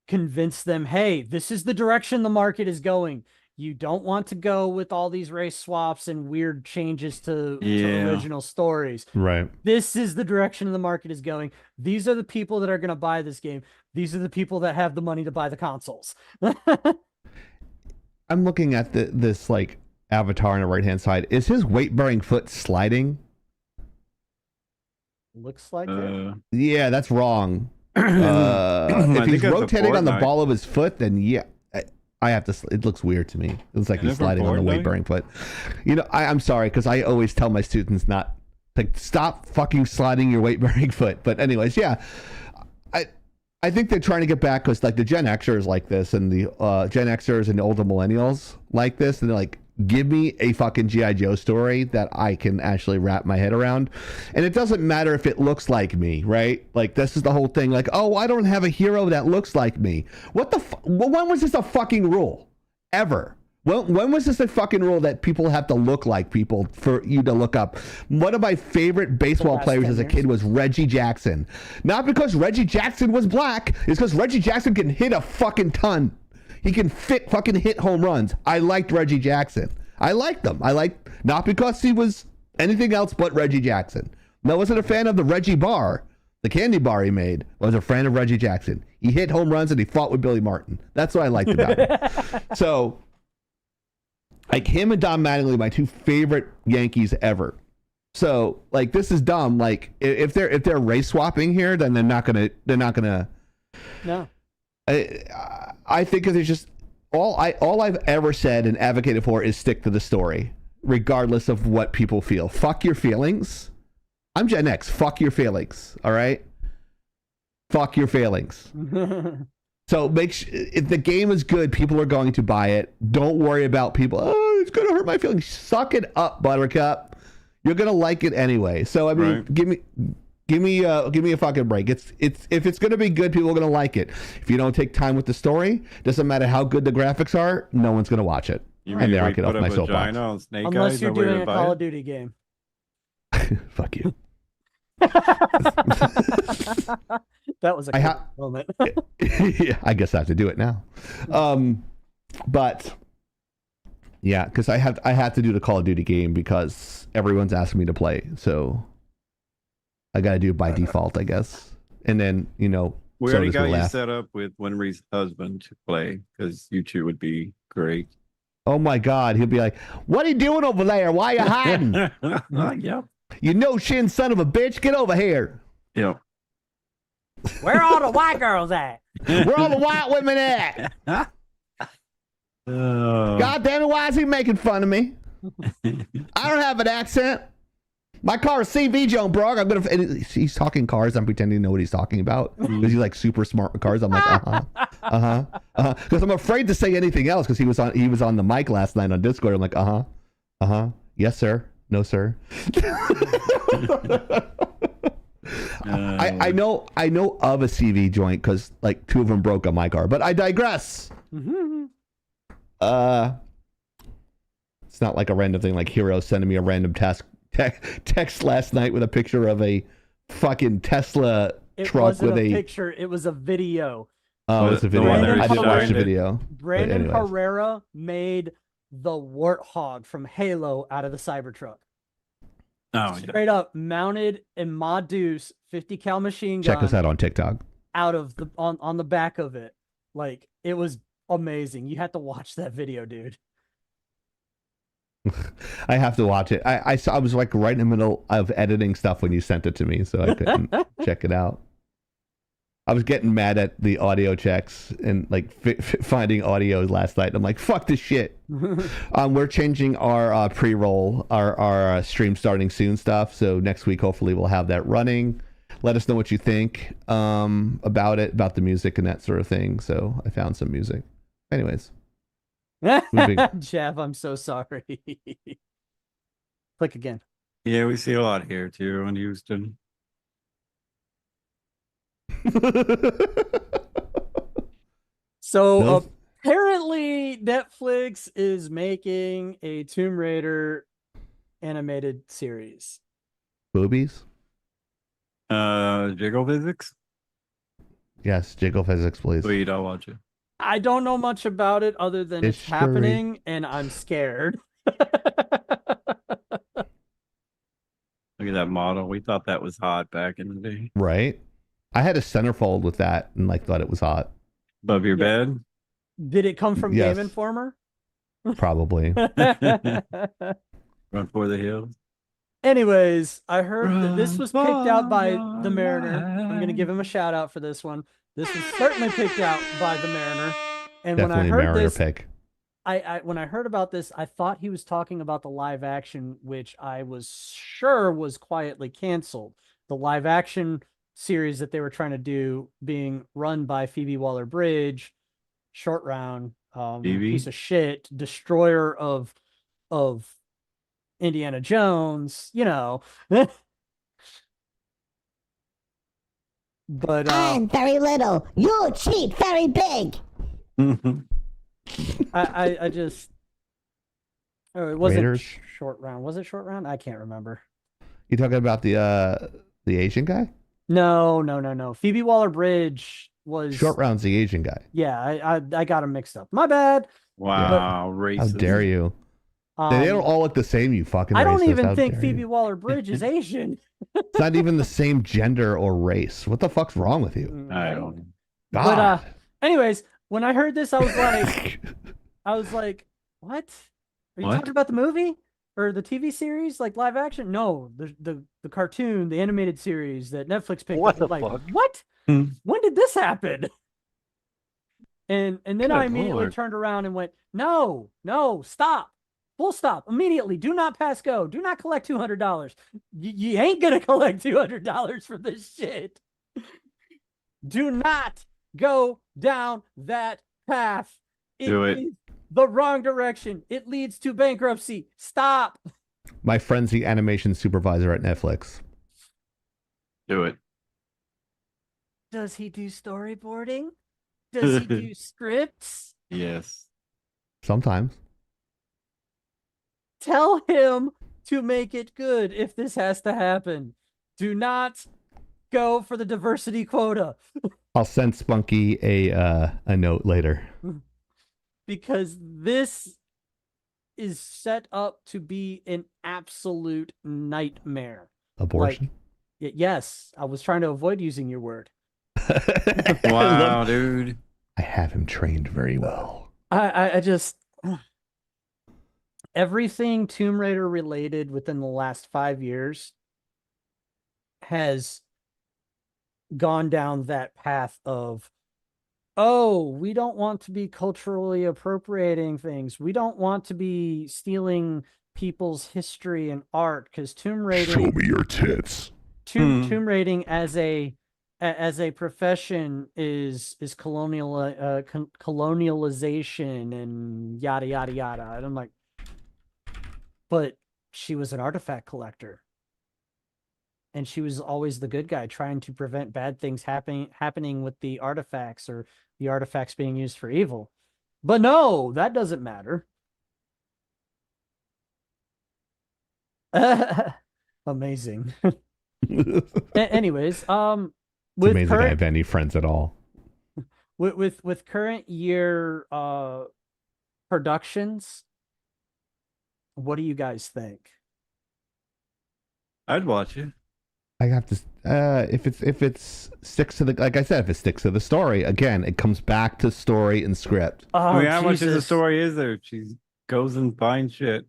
convinced them, hey, this is the direction the market is going. You don't want to go with all these race swaps and weird changes to original stories. Right. This is the direction the market is going. These are the people that are going to buy this game. These are the people that have the money to buy the consoles. I'm looking at this like avatar on the right-hand side. Is his weight-bearing foot sliding? Looks like it. Yeah, that's wrong. If he's rotating on the ball of his foot, then yeah. I have to. It looks weird to me. It looks like he's sliding on the weight-bearing foot. You know, I'm sorry because I always tell my students not to stop fucking sliding your weight-bearing foot. But anyways, yeah, I think they're trying to get back because like the Gen Xers like this and the Gen Xers and the older millennials like this, and they're like, give me a fucking G.I. Joe story that I can actually wrap my head around. And it doesn't matter if it looks like me, right? Like, this is the whole thing. Like, oh, I don't have a hero that looks like me. What the when was this a fucking rule? Ever? When was this a fucking rule that people have to look like people for you to look up? One of my favorite baseball players as a kid was Reggie Jackson. Not because Reggie Jackson was black. It's because Reggie Jackson can hit a fucking ton. He can fucking hit home runs. I liked Reggie Jackson. I liked him. Not because he was anything else but Reggie Jackson. I wasn't a fan of the Reggie bar, the candy bar he made. I was a fan of Reggie Jackson. He hit home runs and he fought with Billy Martin. That's what I liked about him. So, like him and Don Mattingly, my two favorite Yankees ever. So, like, this is dumb. Like, if they're race swapping here, then they're not gonna. No. I think it's just all I've ever said and advocated for is stick to the story, regardless of what people feel. Fuck your feelings. I'm Gen X. Fuck your feelings. All right. Fuck your feelings. So if the game is good, people are going to buy it. Don't worry about people. Oh, it's gonna hurt my feelings. Suck it up, Buttercup. You're gonna like it anyway. So I mean, give me a fucking break. If it's gonna be good, people are gonna like it. If you don't take time with the story, doesn't matter how good the graphics are, no one's gonna watch it. And there I get off my soapbox. Unless you're doing a Call of Duty game. Fuck you. That was a moment. Yeah, I guess I have to do it now. But Yeah, because I had to do the Call of Duty game because everyone's asking me to play, so I got to do it by default, I guess. And then We so already does got the you laugh. set up with Winry's husband to play because you two would be great. Oh my God, he'll be like, "What are you doing over there? Why are you hiding? Yep. You no shin son of a bitch, get over here! Yep. Where all the white girls at? Where all the white women at? God damn it, why is he making fun of me? I don't have an accent. My car is CV Joan Brog. I'm gonna. And he's talking cars. I'm pretending to know what he's talking about because he's like super smart with cars. I'm like, because I'm afraid to say anything else because he was on the mic last night on Discord. I'm like, yes sir, no sir. I know of a CV joint because like 2 of them broke on my car. But I digress. It's not like a random thing like Hero sending me a random text last night with a picture of a fucking Tesla truck wasn't with a picture, it was a video. Oh, it's a video. one I didn't watch the designed it. video. Brandon anyways. Herrera made the Warthog from Halo out of the Cybertruck. Oh, yeah. Straight up mounted a Ma Deuce 50 cal machine gun Check us out on TikTok. out of the on the back of it. Like, it was amazing. You had to watch that video, dude. I have to watch it. I was like right in the middle of editing stuff when you sent it to me, so I couldn't check it out. I was getting mad at the audio checks and like finding audio last night. I'm like, fuck this shit. We're changing our pre-roll, our stream starting soon stuff. So next week, hopefully, we'll have that running. Let us know what you think about it, about the music and that sort of thing. So I found some music. Anyways. Jeff, I'm so sorry. Click again. Yeah, we see a lot here too in Houston. So No. apparently Netflix is making a Tomb Raider animated series. Boobies? Jiggle physics? Yes, jiggle physics, please. Sweet, I'll watch it. I don't know much about it other than it's History. happening and I'm scared. Look at that model. We thought that was hot back in the day. Right? I had a centerfold with that and like thought it was hot. Above your bed? Did it come from Yes. Game Informer? Probably. Run for the hills. Anyways, I heard that this was picked out by the Mariner. I'm going to give him a shout out for this one. This was certainly picked out by the Mariner. And Definitely when I a heard Mariner this, pick. when I heard about this, I thought he was talking about the live action, which I was sure was quietly canceled. The live action series that they were trying to do being run by Phoebe Waller-Bridge, Short Round, piece of shit, destroyer of Indiana Jones, you know. But I'm very little. You cheat very big. I just it wasn't Raiders? Short Round. Was it Short Round? I can't remember. You talking about the Asian guy? No. Phoebe Waller-Bridge was Short Round's the Asian guy. Yeah, I got them mixed up. My bad. Wow, racist. How dare you? They don't all look the same, you fucking I don't racist. even How think dare Phoebe you? Waller-Bridge is Asian. It's not even the same gender or race. What the fuck's wrong with you? I don't know. God. But anyways, when I heard this, I was like, what? Are you What? talking about the movie or the TV series, like live action? No, the cartoon, the animated series that Netflix picked What up. the Like, fuck? what? Hmm. When did this happen? And then I Good immediately Lord. turned around and went, no, stop. Full stop. Immediately. Do not pass go. Do not collect $200. You ain't going to collect $200 for this shit. Do not go down that path. Do it. Is the wrong direction. It leads to bankruptcy. Stop. My friend's the animation supervisor at Netflix. Do it. Does he do storyboarding? Does he do scripts? Yes. Sometimes. Tell him to make it good if this has to happen. Do not go for the diversity quota. I'll send Spunky a note later. Because this is set up to be an absolute nightmare. Abortion. Yes, I was trying to avoid using your word. Wow, dude. I have him trained very well. I just everything Tomb Raider related within the last 5 years has gone down that path of, oh, we don't want to be culturally appropriating things. We don't want to be stealing people's history and art, because tomb raiding. Show me your tits. Tomb raiding as a profession is colonialization and yada yada yada. And I'm like, but she was an artifact collector. And she was always the good guy, trying to prevent bad things happening with the artifacts, or the artifacts being used for evil. But no, that doesn't matter. Amazing. Anyways, It's amazing I have any friends at all. With current year productions, what do you guys think? I'd watch it. I have to if it's sticks to the, like I said, if it sticks to the story, again, it comes back to story and script. Oh, I mean, how much of the Jesus. story is there? She goes and finds shit.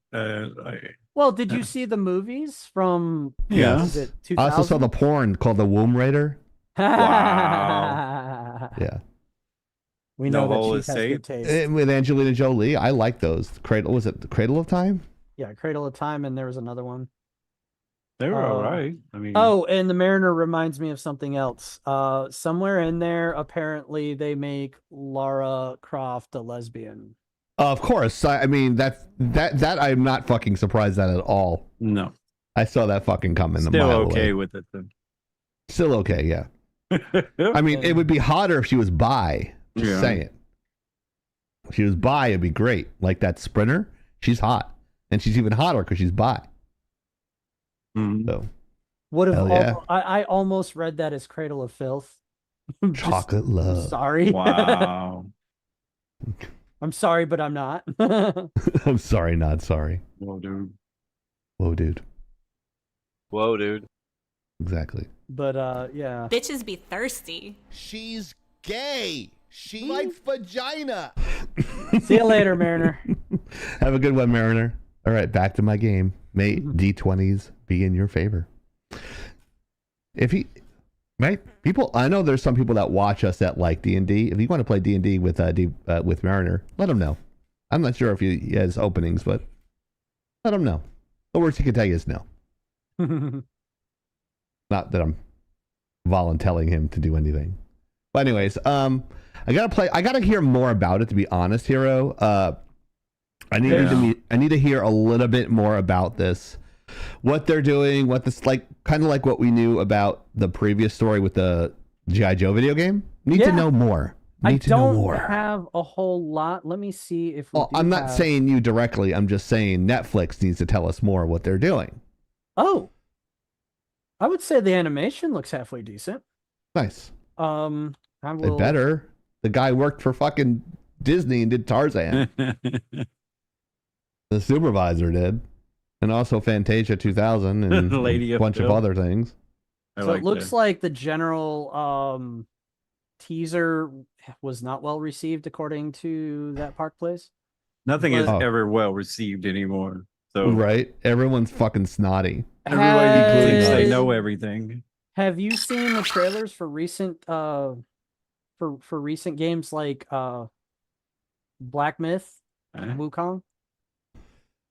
Well, did you see the movies from? Yeah. Was it I also saw 2000? the porn called The Womb Raider. Wow. Yeah. We know No hole that is she has safe. good taste. With Angelina Jolie. I like those. Was it the Cradle of Time? Yeah, Cradle of Time, and there was another one. They were Oh. all right. I mean, Oh, and the Mariner reminds me of something else. Somewhere in there, apparently, they make Lara Croft a lesbian. Of course. I mean, that I'm not fucking surprised at all. no. I saw that fucking coming. a Still mile okay away. with it then. Still okay, yeah. I mean, it would be hotter if she was bi. Just Yeah. saying. If she was bi, it'd be great. Like that sprinter, she's hot. And she's even hotter because she's bi. Mhm. So, Would have Hell yeah. I almost read that as Cradle of Filth. Just- chocolate love. Sorry. Wow. I'm sorry, but I'm not. I'm sorry, not sorry. Well, dude. Whoa, dude. Whoa, dude. Exactly. But yeah. Bitches be thirsty. She's gay. She likes vagina. See you later, Mariner. Have a good one, Mariner. All right, back to my game. May D20s be in your favor. People, I know there's some people that watch us that like D&D. If you want to play D&D with Mariner, let him know. I'm not sure if he has openings, but let him know. The worst he can tell you is no. Not that I'm volunteering him to do anything. But anyways, I gotta hear more about it, to be honest, Hero. I need to hear a little bit more about this. What they're doing, what this like, kind of like what we knew about the previous story with the G.I. Joe video game. Need to know more. I don't have a whole lot. Let me see if we I'm not saying you directly. I'm just saying Netflix needs to tell us more what they're doing. Oh. I would say the animation looks halfway decent. Nice. I It will better. The guy worked for fucking Disney and did Tarzan. The supervisor did. And also Fantasia 2000 and Lady a of bunch of Bill. other things. So it looks like the general teaser was not well received according to that Park Place. Nothing is Oh. ever well received anymore. So Right? Everyone's fucking snotty. everybody thinks they Has- know everything. Have you seen the trailers for recent for recent games like Black Myth, Wukong?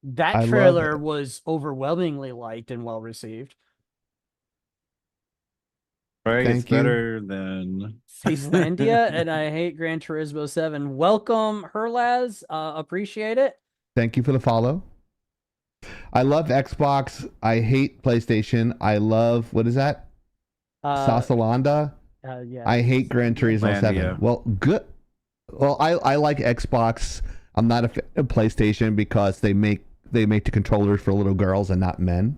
That I love trailer it. was overwhelmingly liked and well received. Right? Thank It's you. better than Zealandia, and I hate Gran Turismo 7. Welcome, Herlaz. Appreciate it. Thank you for the follow. I love Xbox. I hate PlayStation. I love, what is that? Sasalanda. Yeah. I hate Gran Turismo 7. Landia. Well, good. Well, I like Xbox. I'm not a fan of PlayStation because they make the controllers for little girls and not men.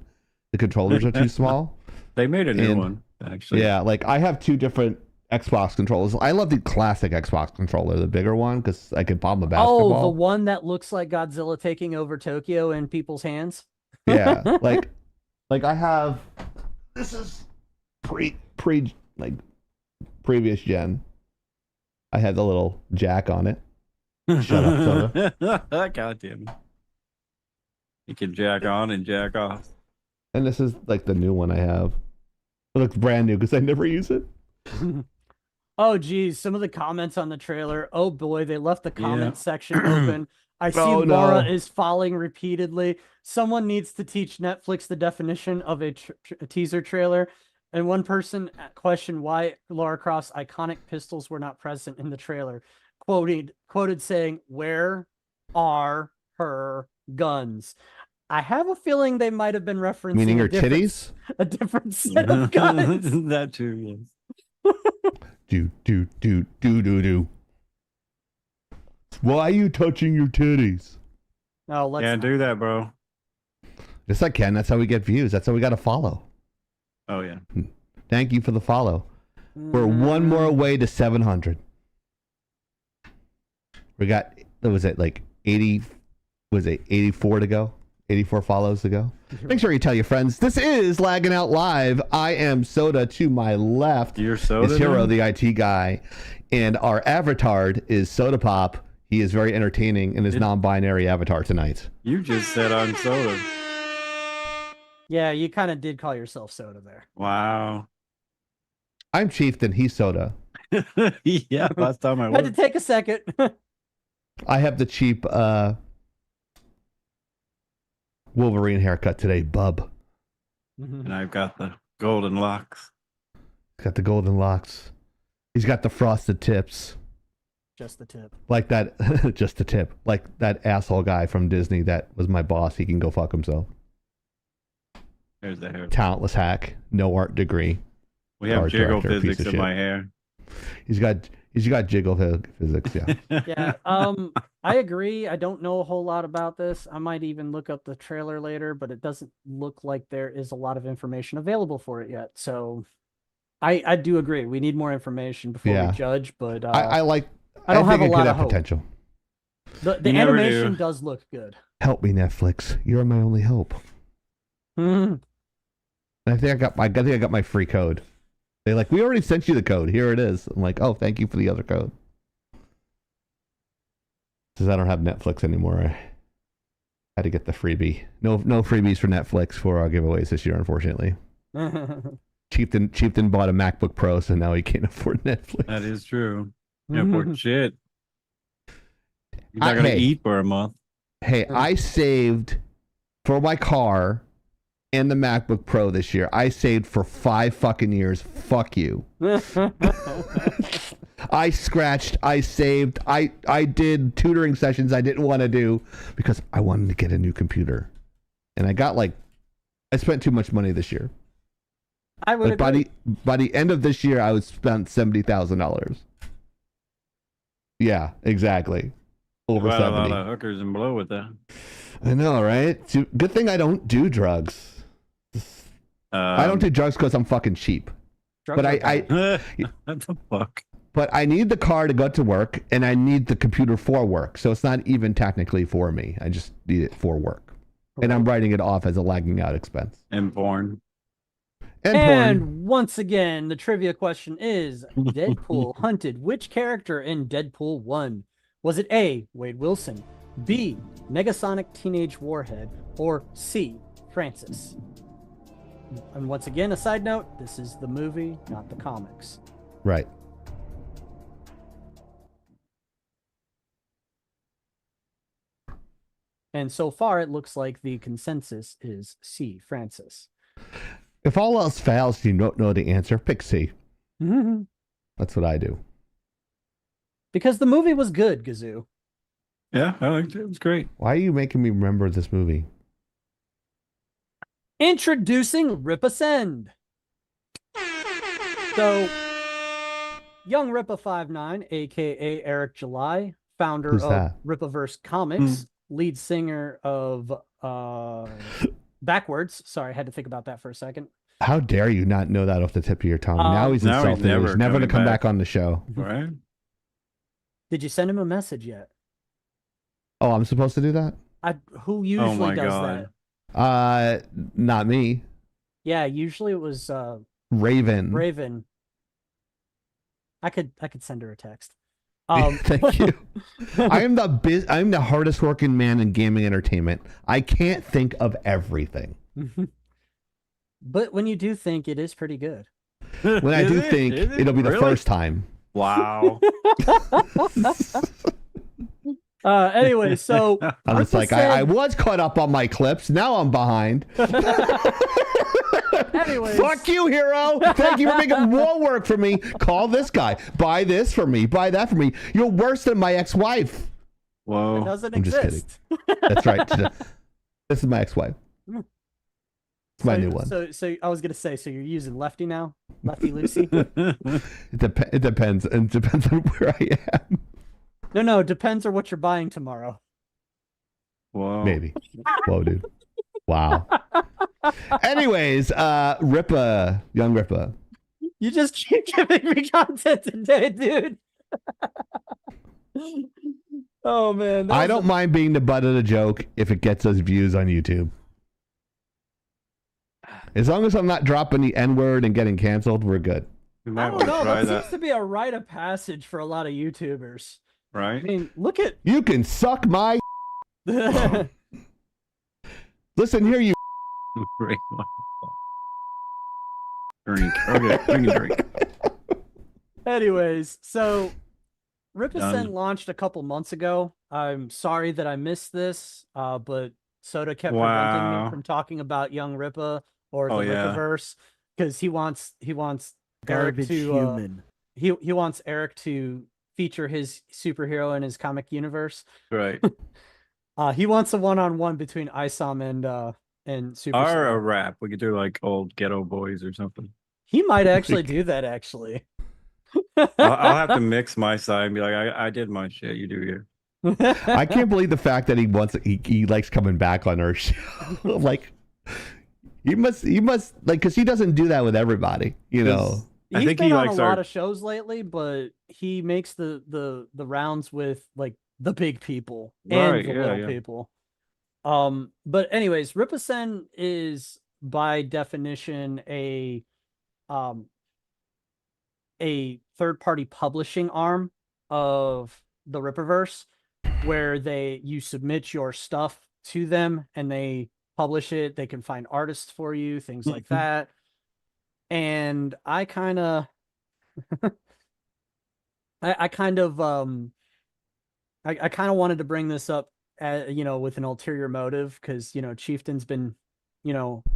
The controllers are too small. they made a new And- one, actually. Yeah, like I have two different Xbox controllers. I love the classic Xbox controller, the bigger one, because I can pop a Oh, basketball. the one that looks like Godzilla taking over Tokyo in people's hands. Yeah, like I have. This is like previous gen. I had the little jack on it. Shut up, Soda. God damn it. You can jack on and jack off. And this is like the new one I have. It looks brand new because I never use it. Oh, geez. Some of the comments on the trailer. Oh, boy. They left the comment section open. I see Laura is falling repeatedly. Someone needs to teach Netflix the definition of a teaser trailer. And one person questioned why Lara Croft's iconic pistols were not present in the trailer. Quoted saying, "Where are her guns?" I have a feeling they might have been referencing Meaning her titties? A different set of guns. That too, yes. Do. Why are you touching your titties? No, let's Can't do that, bro. Yes, I can. That's how we get views. That's how we got to follow. Oh, yeah. Thank you for the follow. We're one more away to 700. We got, what was it, like 80, was it 84 to go? 84 follows to go. Make sure you tell your friends. This is Lagging Out Live. I am Soda. To my left You're Soda, is Hero, dude? the IT guy. And our avatar is Soda Pop. He is very entertaining in his non-binary avatar tonight. You just said I'm Soda. Yeah, you kind of did call yourself Soda there. Wow. I'm Chieftain. He's Soda. Yeah, last time I Had to was. take a second. I have the cheap Wolverine haircut today, bub. And I've got the golden locks. Got the golden locks. He's got the frosted tips. Just the tip. Like that, just the tip. Like that asshole guy from Disney that was my boss. He can go fuck himself. There's the hair. Talentless hack, no art degree. We have Art jiggle director, piece physics of in shit. my hair. He's got jiggle physics, yeah. Yeah. I agree. I don't know a whole lot about this. I might even look up the trailer later, but it doesn't look like there is a lot of information available for it yet. So I do agree. We need more information before Yeah. we judge, but I don't think have a it could lot have of hope. potential. The You never animation do. does look good. Help me, Netflix. You're my only hope. Mhm. I think I got my free code. They like, we already sent you the code. Here it is. I'm like, oh, thank you for the other code. Since I don't have Netflix anymore, I had to get the freebie. No freebies for Netflix for our giveaways this year, unfortunately. Chieftain bought a MacBook Pro, so now he can't afford Netflix. That is true. Yeah, poor shit. You're not Hey. gonna eat for a month. Hey, I saved for my car and the MacBook Pro this year. I saved for 5 fucking years. Fuck you. I scratched, I saved, I did tutoring sessions I didn't want to do because I wanted to get a new computer. And I spent too much money this year. I would Like agree. by the end of this year, I would spent $70,000. Yeah, exacay. Over Got a 70. lot of hookers and blow with that. I know, right? Good thing I don't do drugs. I don't do drugs because I'm fucking cheap. Drugs But are bad. What the fuck? But I need the car to go to work, and I need the computer for work. So it's not even technically for me. I just need it for work. And I'm writing it off as a lagging out expense. And porn. And And porn. once again, the trivia question is Deadpool hunted which character in Deadpool 1? Was it A, Wade Wilson, B, Negasonic Teenage Warhead, or C, Francis? And once again, a side note, this is the movie, not the comics. Right. And so far, it looks like the consensus is C, Francis. If all else fails, you don't know the answer, pick C. That's what I do. Because the movie was good, Gazoo. Yeah, I liked it. It was great. Why are you making me remember this movie? Introducing Rip Ascend. So, young Rippa59, aka Eric July, founder Who's of that? Rippaverse Comics, lead singer of Backwards. Sorry, I had to think about that for a second. How dare you not know that off the tip of your tongue? Now he's Now he's insulting. never He's never going to come coming back on the show. Right? Did you send him a message yet? Oh, I'm supposed to do that? Who usually my does God. that? Not me. Yeah, usually it was Raven. Raven. I could send her a text. Thank you. I'm the hardest working man in gaming entertainment. I can't think of everything. But when you do think, it is pretty good. When I do think, it'll be the Really? first time. Wow. Anyway, so I'm just like, I was caught up on my clips. Now I'm behind. Anyways. Fuck you, hero. Thank you for making more work for me. Call this guy. Buy this for me. Buy that for me. You're worse than my ex-wife. It Whoa. doesn't I'm just exist. That's right. This is my ex-wife. It's my new one. So I was gonna say, so you're using Lefty now, Lefty Lucy? It depends. It depends on where I am. No, it depends on what you're buying tomorrow. Whoa. Maybe. Whoa, dude. Wow. Anyways, Rippa, young Rippa. You just keep giving me content today, dude. Oh man, I don't mind being the butt of the joke if it gets us views on YouTube. As long as I'm not dropping the N-word and getting canceled, we're good. You I might don't want to know. try That that. seems to be a rite of passage for a lot of YouTubers. I Right? mean, look at. You can suck my. Listen here, you. Drink. Okay, drink and drink. Anyways, so Ripascent Done. launched a couple months ago. I'm sorry that I missed this, but Soda kept preventing me Wow. from talking about Young Rippa or the Oh, yeah. Rippaverse because he wants Garbage Eric to human. he wants Eric to feature his superhero in his comic universe. Right. He wants a one-on-one between Isom and Super. Or Saiyan. a rap. We could do like old ghetto boys or something. He might actually do that. Actually, I'll have to mix my side and be like, I did my shit. You do you. I can't believe the fact that he likes coming back on our show. Like, he must like, because he doesn't do that with everybody, you know. I He's think been he on likes a lot our. of shows lately, but he makes the rounds with like the big people and Right, the yeah, little yeah. people. But anyways, Rippasen is by definition a third-party publishing arm of the Rippaverse, where you submit your stuff to them and they publish it. They can find artists for you, things like that. And I kind of I kind of wanted to bring this up with an ulterior motive because Chieftain's been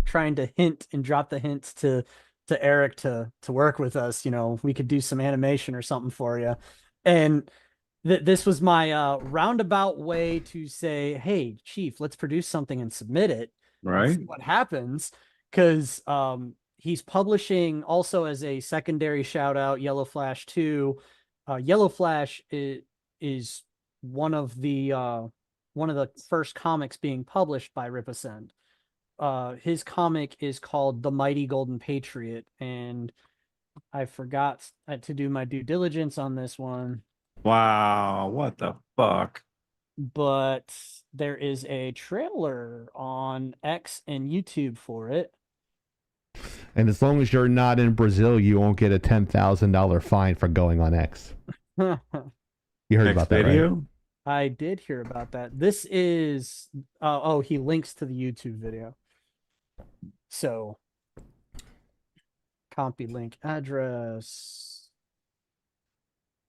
trying to hint and drop the hints to Eric to work with us. We could do some animation or something for you. And this was my roundabout way to say, hey, Chief, let's produce something and submit it. Right. See what happens. Because he's publishing also as a secondary shout out Yellow Flash 2. Yellow Flash is one of the first comics being published by Ripascent. His comic is called The Mighty Golden Patriot, and I forgot to do my due diligence on this one. Wow. What the fuck? But there is a trailer on X and YouTube for it. And as long as you're not in Brazil, you won't get a $10,000 fine for going on X. You heard about that, right? I did hear about that. This is he links to the YouTube video. So copy link address.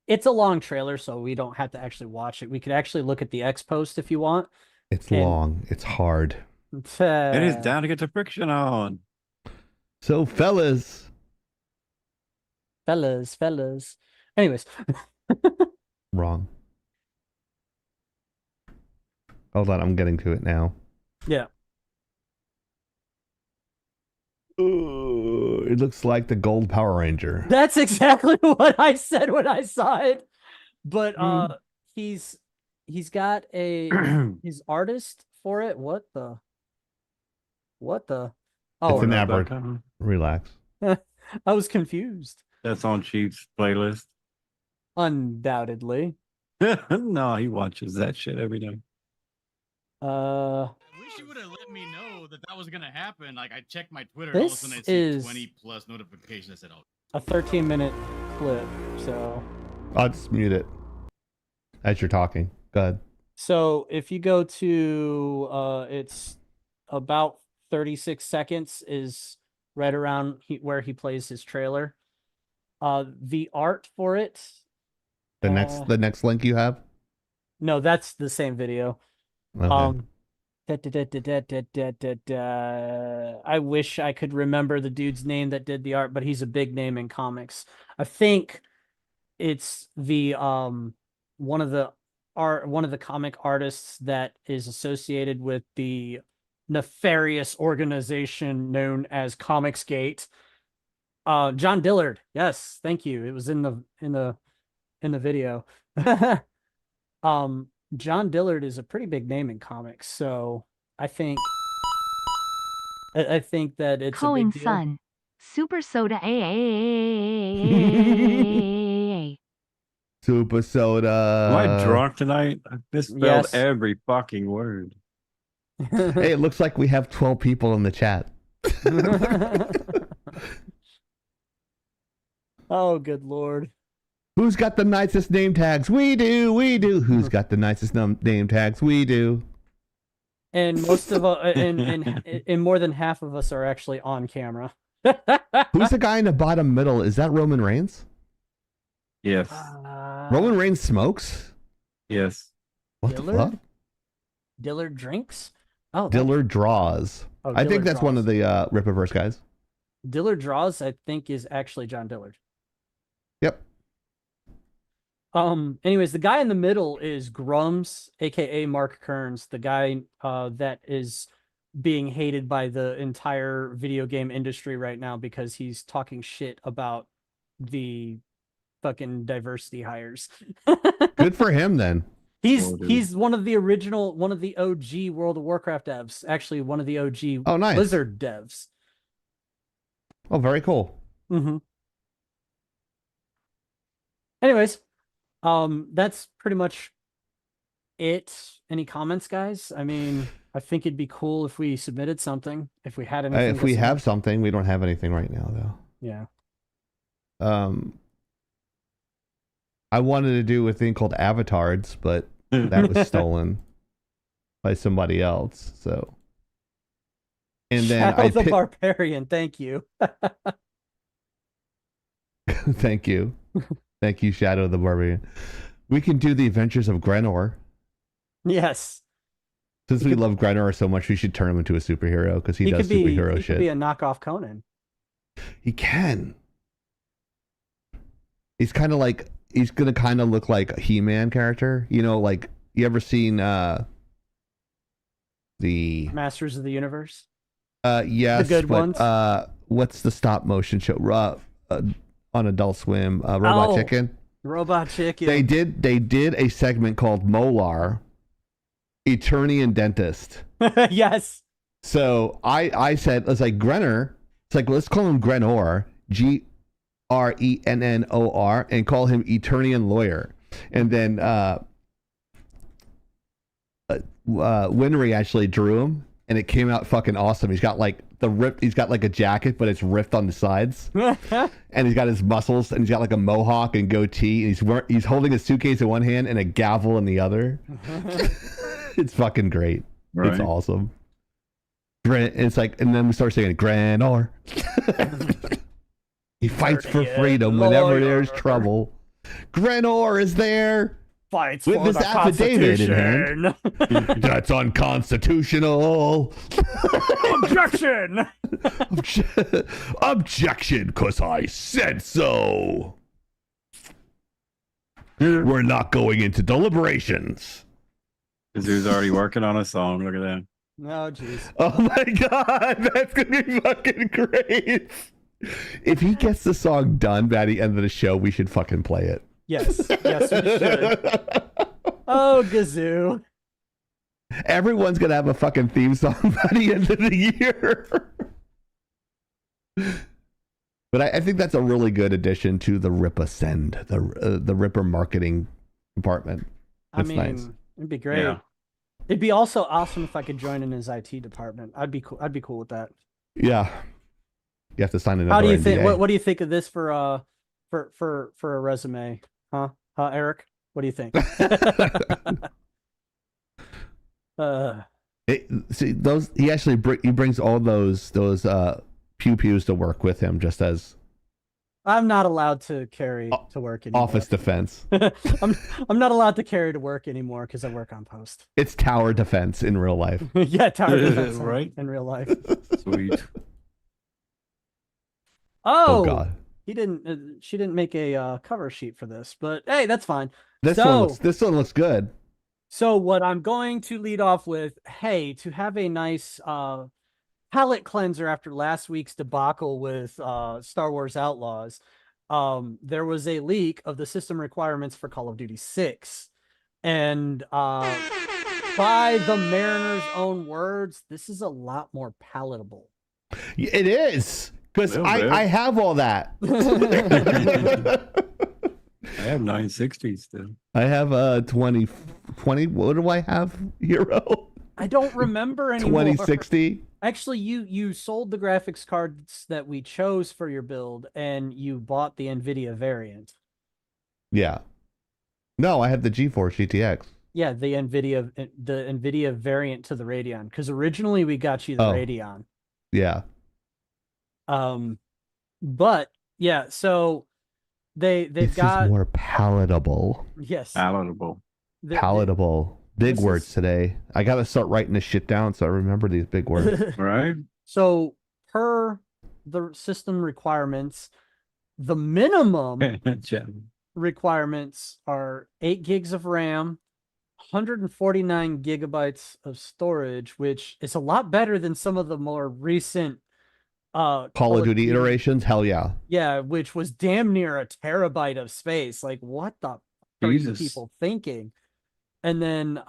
It's a long trailer, so we don't have to actually watch it. We could actually look at the X post if you want. It's long. It's hard. It is down to get the friction on. So, fellas. Anyways. Wrong. Hold on, I'm getting to it now. Yeah. Ooh, it looks like the Gold Power Ranger. That's exactly what I said when I saw it. But he's got his artist for it. What the Oh, It's an app. Pornhub.com. Relax. I was confused. That's on Chief's playlist. Undoubtedly. No, he watches that shit every day. Uh, I wish you would have let me know that was gonna happen. Like I checked my Twitter, and and all of a sudden I see 20 plus notifications. I said, "Oh." A 13-minute clip. So. I'll just mute it as you're talking. Go ahead. So if you go to it's about 36 seconds is right around where he plays his trailer. The art for it. The next link you have. No, that's the same video. Okay. I wish I could remember the dude's name that did the art, but he's a big name in comics. I think it's the one of the comic artists that is associated with the nefarious organization known as Comicsgate. John Dillard. Yes, thank you. It was in the video. John Dillard is a pretty big name in comics, so I think that it's Going a big deal. Sun. Super Soda Super Soda. Am I drunk tonight? I misspelled every fucking word. Hey, it looks like we have 12 people in the chat. Oh, good lord. Who's got the nicest name tags? We do. Who's got the nicest name tags? We do. And most of and more than half of us are actually on camera. Who's the guy in the bottom middle? Is that Roman Reigns? Yes. Roman Reigns smokes? Yes. What Dillard? the fuck? Dillard drinks? Oh, Dillard draws. Oh, I think Dillard that's one of draws. the Rippaverse guys. Dillard draws, I think, is actually John Dillard. Yep. Anyways, the guy in the middle is Grums, aka Mark Kearns, the guy that is being hated by the entire video game industry right now because he's talking shit about the fucking diversity hires. Good for him then. He's one of the OG World of Warcraft devs, actually one of the OG nice. Blizzard devs. Oh, very cool. Mm-hmm. Anyways, that's pretty much it. Any comments, guys? I mean, I think it'd be cool if we submitted something. If we had anything. If we have something, we don't have anything right now, though. Yeah. I wanted to do a thing called Avatars, but that was stolen by somebody else. So, and then Shadow the Barbarian. Thank you. Thank you. Thank you, Shadow the Barbarian. We can do the Adventures of Grenor. Yes. Since we love Grenor so much, we should turn him into a superhero because he does superhero shit. He could be a knockoff Conan. He can. He's kind of like, he's going to kind of look like a He-Man character. You know, like, you ever seen the Masters of the Universe? Yes. The good ones? What's the stop motion show? On Adult Swim, Robot Chicken. Robot Chicken. They did a segment called Molar, Eternian Dentist. Yes. So I said, it's like Grenor. It's like, let's call him Grenor, Grennor, and call him Eternian Lawyer. And then Winry actually drew him, and it came out fucking awesome. He's got like he's got like a jacket, but it's ripped on the sides, and he's got his muscles, and he's got like a mohawk and goatee, and he's holding a suitcase in one hand and a gavel in the other. It's fucking great. Right. It's awesome. It's like, and then we start saying Grenor. He fights for freedom whenever there's trouble. Grenor is there. Fights with for this the affidavit in hand. That's unconstitutional. Objection. Objection, because I said so. We're not going into deliberations. Kazoo's already working on a song. Look at that. No, jeez. Oh my god, that's gonna be fucking great. If he gets the song done by the end of the show, we should fucking play it. Yes, we should. Oh, Gazoo. Everyone's gonna have a fucking theme song by the end of the year. But I think that's a really good addition to the Rip Ascend, the Ripper marketing department. That's nice. It'd be great. Yeah. It'd be also awesome if I could join in his IT department. I'd be cool. I'd be cool with that. Yeah. You have to sign another How do you NDA. think? What do you think of this for a resume? Huh, Eric? What do you think? See those. He actually he brings all those pew pews to work with him, just as I'm not allowed to carry to work anymore. office defense. I'm not allowed to carry to work anymore because I work on post. It's tower defense in real life. Yeah, tower defense Right. in real life. Sweet. Oh God. She didn't make a cover sheet for this, but hey, that's fine. This one looks good. So what I'm going to lead off with, hey, to have a nice palate cleanser after last week's debacle with Star Wars Outlaws, there was a leak of the system requirements for Call of Duty 6. And by the Mariner's own words, this is a lot more palatable. It is. Because I have all that. I have 960 still. I have 20. What do I have, Hero? I don't remember anymore. 2060. Actually, you sold the graphics cards that we chose for your build, and you bought the NVIDIA variant. Yeah. No, I have the GeForce GTX. Yeah, the NVIDIA variant to the Radeon, because originally we got you the Radeon. Yeah. But yeah, so they've got is more palatable. Yes, palatable. Palatable. Big words today. I gotta start writing this shit down so I remember these big words. Right. So per the system requirements, the minimum requirements are 8 gigs of RAM, 149 gigabytes of storage, which is a lot better than some of the more recent Call of Duty iterations. Hell yeah. Yeah, which was damn near a terabyte of space. Like, what the fuck are you people thinking? And then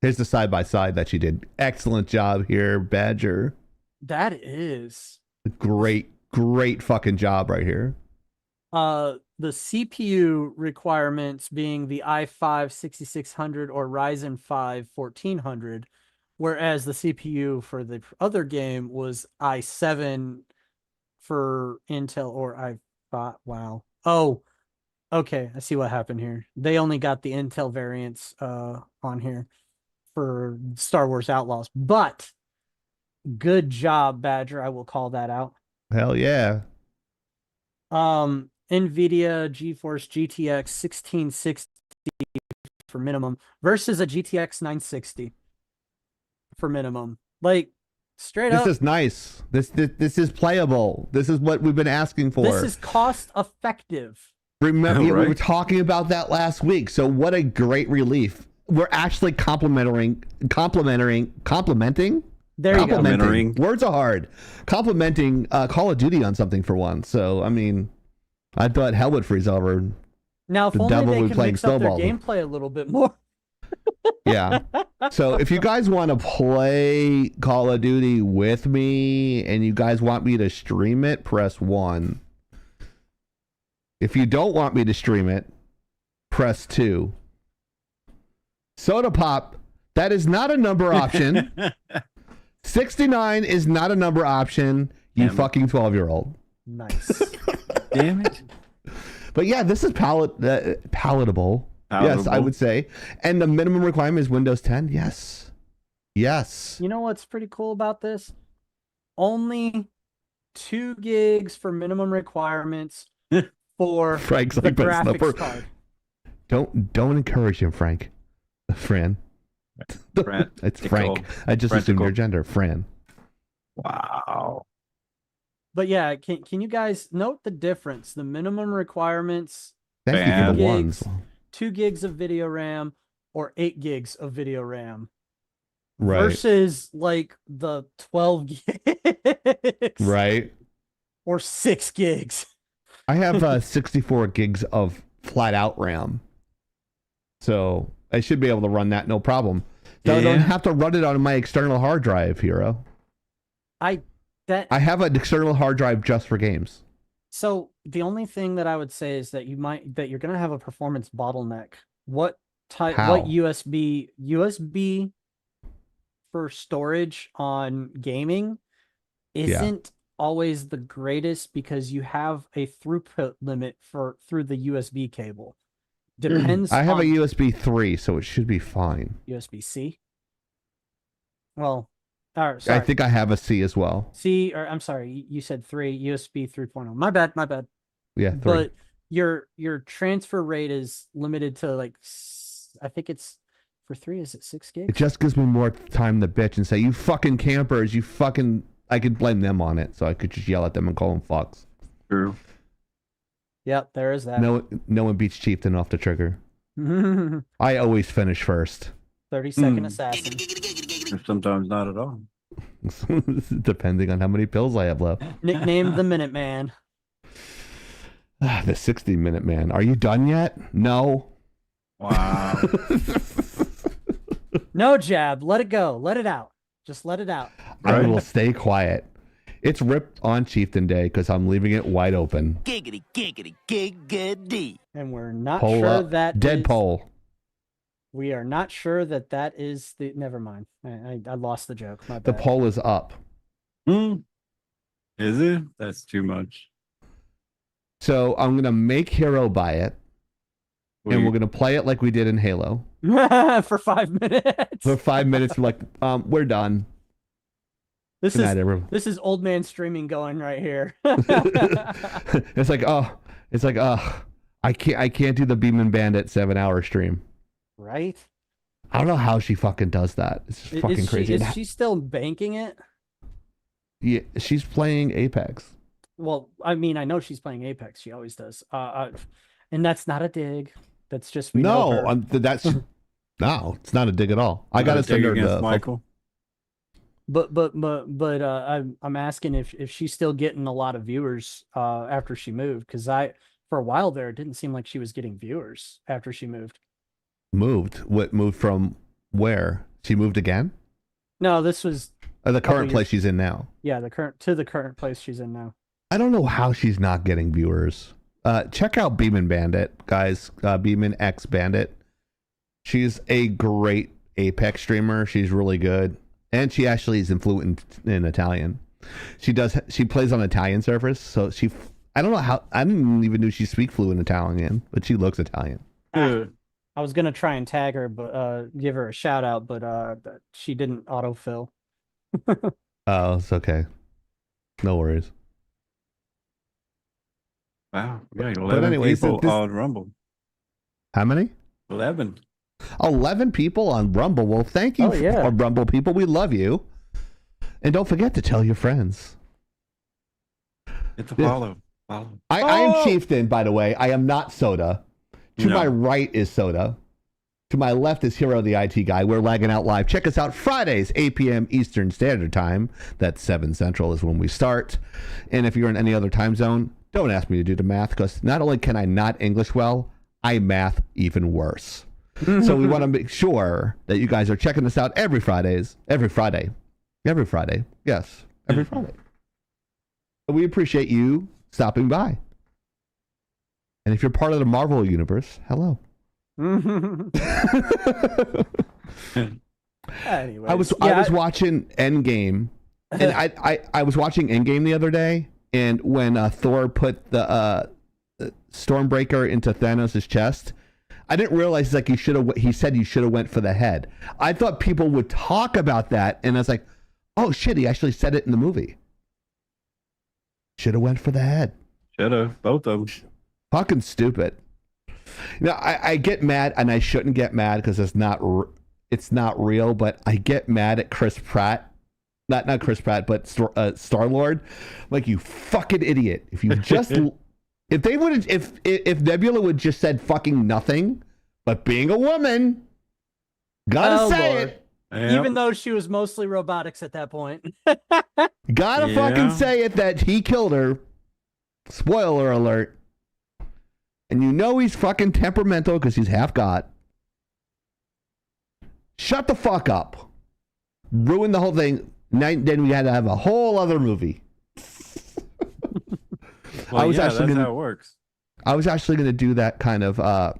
here's the side by side that you did. Excellent job here, Badger. That is great fucking job right here. The CPU requirements being the i5 6600 or Ryzen 5 1400, whereas the CPU for the other game was i7 for Intel or i5. Wow. Oh, okay. I see what happened here. They only got the Intel variants on here for Star Wars Outlaws, but good job, Badger. I will call that out. Hell yeah. NVIDIA GeForce GTX 1660 for minimum versus a GTX 960 for minimum. Like, straight up. This is nice. This is playable. This is what we've been asking for. This is cost effective. Remember, we were talking about that last week. So what a great relief. We're actually complimenting. There you go. Words are hard. Complimenting Call of Duty on something for once. So, I mean, I thought hell would freeze over. Now, if the only devil they would could play mix up their snowball. gameplay a little bit more. Yeah. So if you guys want to play Call of Duty with me and you guys want me to stream it, press 1. If you don't want me to stream it, press 2. Soda Pop, that is not a number option. 69 is not a number option, you fucking 12-year-old. Nice. Damn it. But yeah, this is palatable. Yes, I would say. And the minimum requirement is Windows 10. Yes. Yes. You know what's pretty cool about this? Only 2 gigs for minimum requirements for Frank's the like, graphics card. Don't encourage him, Frank. Fran. It's Frank. I just assumed your gender, Fran. Wow. But yeah, can you guys note the difference? The minimum requirements. Thank you for the ones. 2 gigs of video RAM or 8 gigs of video RAM. Right. Versus like the 12 gigs. Right. Or 6 gigs. I have 64 gigs of flat out RAM. So I should be able to run that no problem. So I don't have to run it on my external hard drive, Hero. I That I have an external hard drive just for games. So the only thing that I would say is that you're gonna have a performance bottleneck. What type? How? What USB for storage on gaming isn't always the greatest because you have a throughput limit through the USB cable. Depends. I have on a USB 3, so it should be fine. USB-C. Well, sorry. I think I have a C as well. C, or I'm sorry, you said 3, USB 3.0. My bad. Yeah, 3. But your transfer rate is limited to like, I think it's for 3. Is it 6 gigs? It just gives me more time to bitch and say, you fucking campers, you fucking... I could blame them on it, so I could just yell at them and call them fucks. True. Yep, there is that. No one beats Chieftain off the trigger. I always finish first. 30-second assassin. Or sometimes not at all. Depending on how many pills I have left. Nicknamed the Minuteman. The 60-minute man. Are you done yet? No. Wow. No jab. Let it go. Let it out. Just let it out. I will stay quiet. It's ripped on Chieftain Day because I'm leaving it wide open. Giggity, giggity, giggity. And we're not Poll sure up. that Dead is- poll. We are not sure that is the... Never mind. I lost the joke. My The bad. poll is up. Is it? That's too much. So I'm going to make Hero buy it. And we're going to play it like we did in Halo. For 5 minutes. For 5 minutes, we're like, we're done. This Good is night, everyone. this is old man streaming going right here. It's like, I can't do the Beeman Bandit 7-hour stream. Right? I don't know how she fucking does that. It's just fucking crazy. Is she still banking it? Yeah, she's playing Apex. Well, I mean, I know she's playing Apex. She always does. And that's not a dig. That's just we know her. That's no, it's not a dig at all. I gotta send her the Michael. But I'm asking if she's still getting a lot of viewers after she moved, because for a while there it didn't seem like she was getting viewers after she moved. Moved. What moved from where? She moved again? No, this was The current place she's in now. Yeah, the current place she's in now. I don't know how she's not getting viewers. Check out Beeman Bandit, guys. Beeman X Bandit. She's a great Apex streamer. She's really good. And she actually is fluent in Italian. She plays on Italian servers, so I don't know how, I didn't even know she speaks fluent Italian, but she looks Italian. I was gonna try and tag her, but give her a shout out, but she didn't autofill. Oh, it's okay. No worries. Wow. Yeah, 11 But anyways, people on Rumble. How many? 11. 11 people on Rumble. Well, thank you, Rumble people. We love you. And don't forget to tell your friends. It's a follow. I'm Chieftain, by the way. I am not Soda. To my right is Soda. To my left is Hero the IT Guy. We're lagging out live. Check us out Fridays, 8 p.m. Eastern Standard Time. That's 7 Central is when we start. And if you're in any other time zone, don't ask me to do the math, because not only can I not English well, I math even worse. So we want to make sure that you guys are checking us out every Friday. Yes, every Friday. We appreciate you stopping by. And if you're part of the Marvel universe, hello. Anyways, I was watching Endgame, and I was watching Endgame the other day, and when Thor put the Stormbreaker into Thanos' chest, I didn't realize he said you should have went for the head. I thought people would talk about that, and I was like, oh shit, he actually said it in the movie. Should have went for the head. Should have, both of them. Fucking stupid. I get mad, and I shouldn't get mad because it's not real. But I get mad at Chris Pratt, not Chris Pratt, but Star-Lord. Like, you fucking idiot! If you just if Nebula would just said fucking nothing, but being a woman, gotta say it. Yep. Even though she was mostly robotics at that point. Gotta fucking say it that he killed her. Spoiler alert. And you know he's fucking temperamental because he's half god. Shut the fuck up. Ruin the whole thing. Then we had to have a whole other movie. Well, I was yeah, actually that's gonna, how it works. I was actually going to do that kind of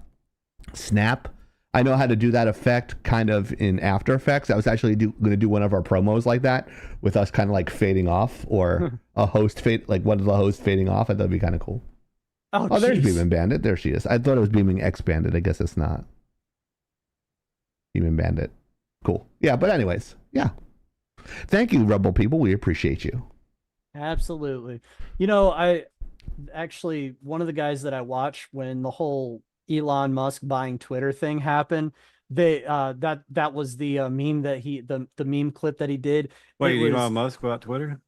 snap. I know how to do that effect kind of in After Effects. I was actually going to do one of our promos like that with us kind of like fading off or a host like one of the hosts fading off. I thought that'd be kind of cool. Oh, there's Beaming Bandit. There she is. I thought it was Beaming X Bandit. I guess it's not. Beaming Bandit. Cool. Yeah, but anyways, yeah. Thank you, Rebel people. We appreciate you. Absolutely. You know, I actually, one of the guys that I watched when the whole Elon Musk buying Twitter thing happened, they that was the meme that the meme clip that he did. Wait, Elon Musk bought Twitter?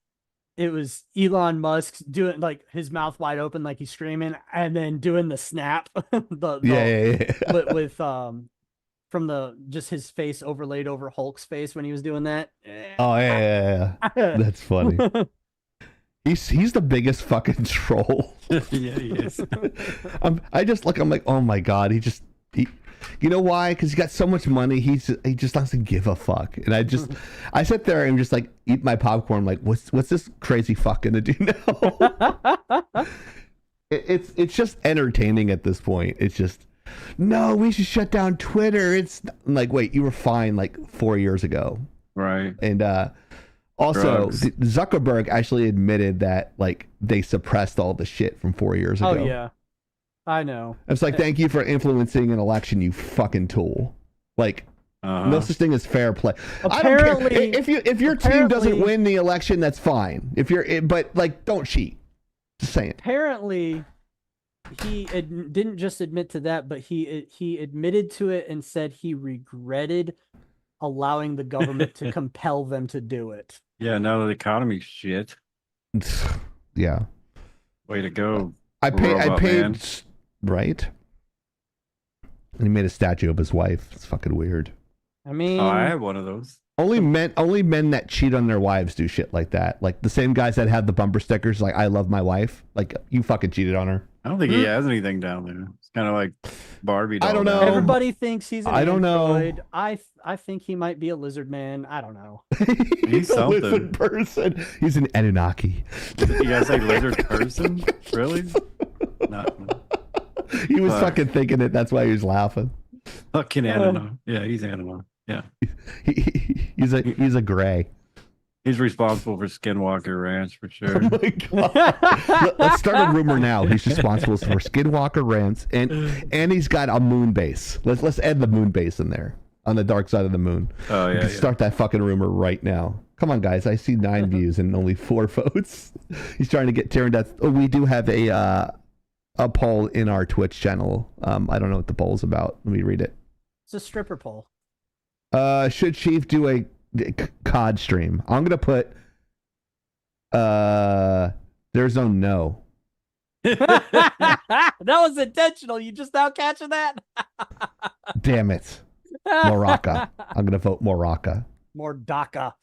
It was Elon Musk doing like his mouth wide open, like he's screaming, and then doing the snap, yeah. with from the just his face overlaid over Hulk's face when he was doing that. Oh yeah. That's funny. He's the biggest fucking troll. Yeah, he is. I just look. I'm like, oh my god. You know why? Because he's got so much money. He just doesn't give a fuck. And I sit there and just like eat my popcorn. Like, what's this crazy fuck gonna do now? It's just entertaining at this point. It's just, no, we should shut down Twitter. I'm like, wait, you were fine like 4 years ago, right? And also, Zuckerberg actually admitted that like they suppressed all the shit from 4 years ago. Oh yeah. I know. It's like, thank you for influencing an election, you fucking tool. Like, no such thing as fair play. Apparently, I don't care. If your team doesn't win the election, that's fine. But like, don't cheat. Just saying. Apparently, he didn't just admit to that, but he admitted to it and said he regretted allowing the government to compel them to do it. Yeah, now the economy's shit. Yeah. Way to go. I paid. Man. Right? And he made a statue of his wife. It's fucking weird. I mean, I have one of those. Only men that cheat on their wives do shit like that. Like the same guys that have the bumper stickers, like "I love my wife." Like, you fucking cheated on her. I don't think he has anything down there. It's kind of like Barbie doll. I don't know. Everybody thinks he's an android. Know. I think he might be a lizard man. I don't know. He's a something. Lizard person. He's an Anunnaki. You guys say lizard person? Really? Not. He was fucking thinking it. That's why he was laughing. Fucking animal. Yeah, he's animal. Yeah. He's a gray. He's responsible for Skinwalker Ranch for sure. Oh my god. Let's start a rumor now. He's responsible for Skinwalker Ranch and he's got a moon base. Let's add the moon base in there on the dark side of the moon. Oh yeah. Start that fucking rumor right now. Come on, guys. I see 9 views and only 4 votes. He's trying to get Tyrion death. Oh, we do have a poll in our Twitch channel. I don't know what the poll's about. Let me read it. It's a stripper poll. Should Chief do a COD stream? I'm gonna put there's no. That was intentional. You just now catching that? Damn it. Moraka. I'm gonna vote Moraka. More DACA.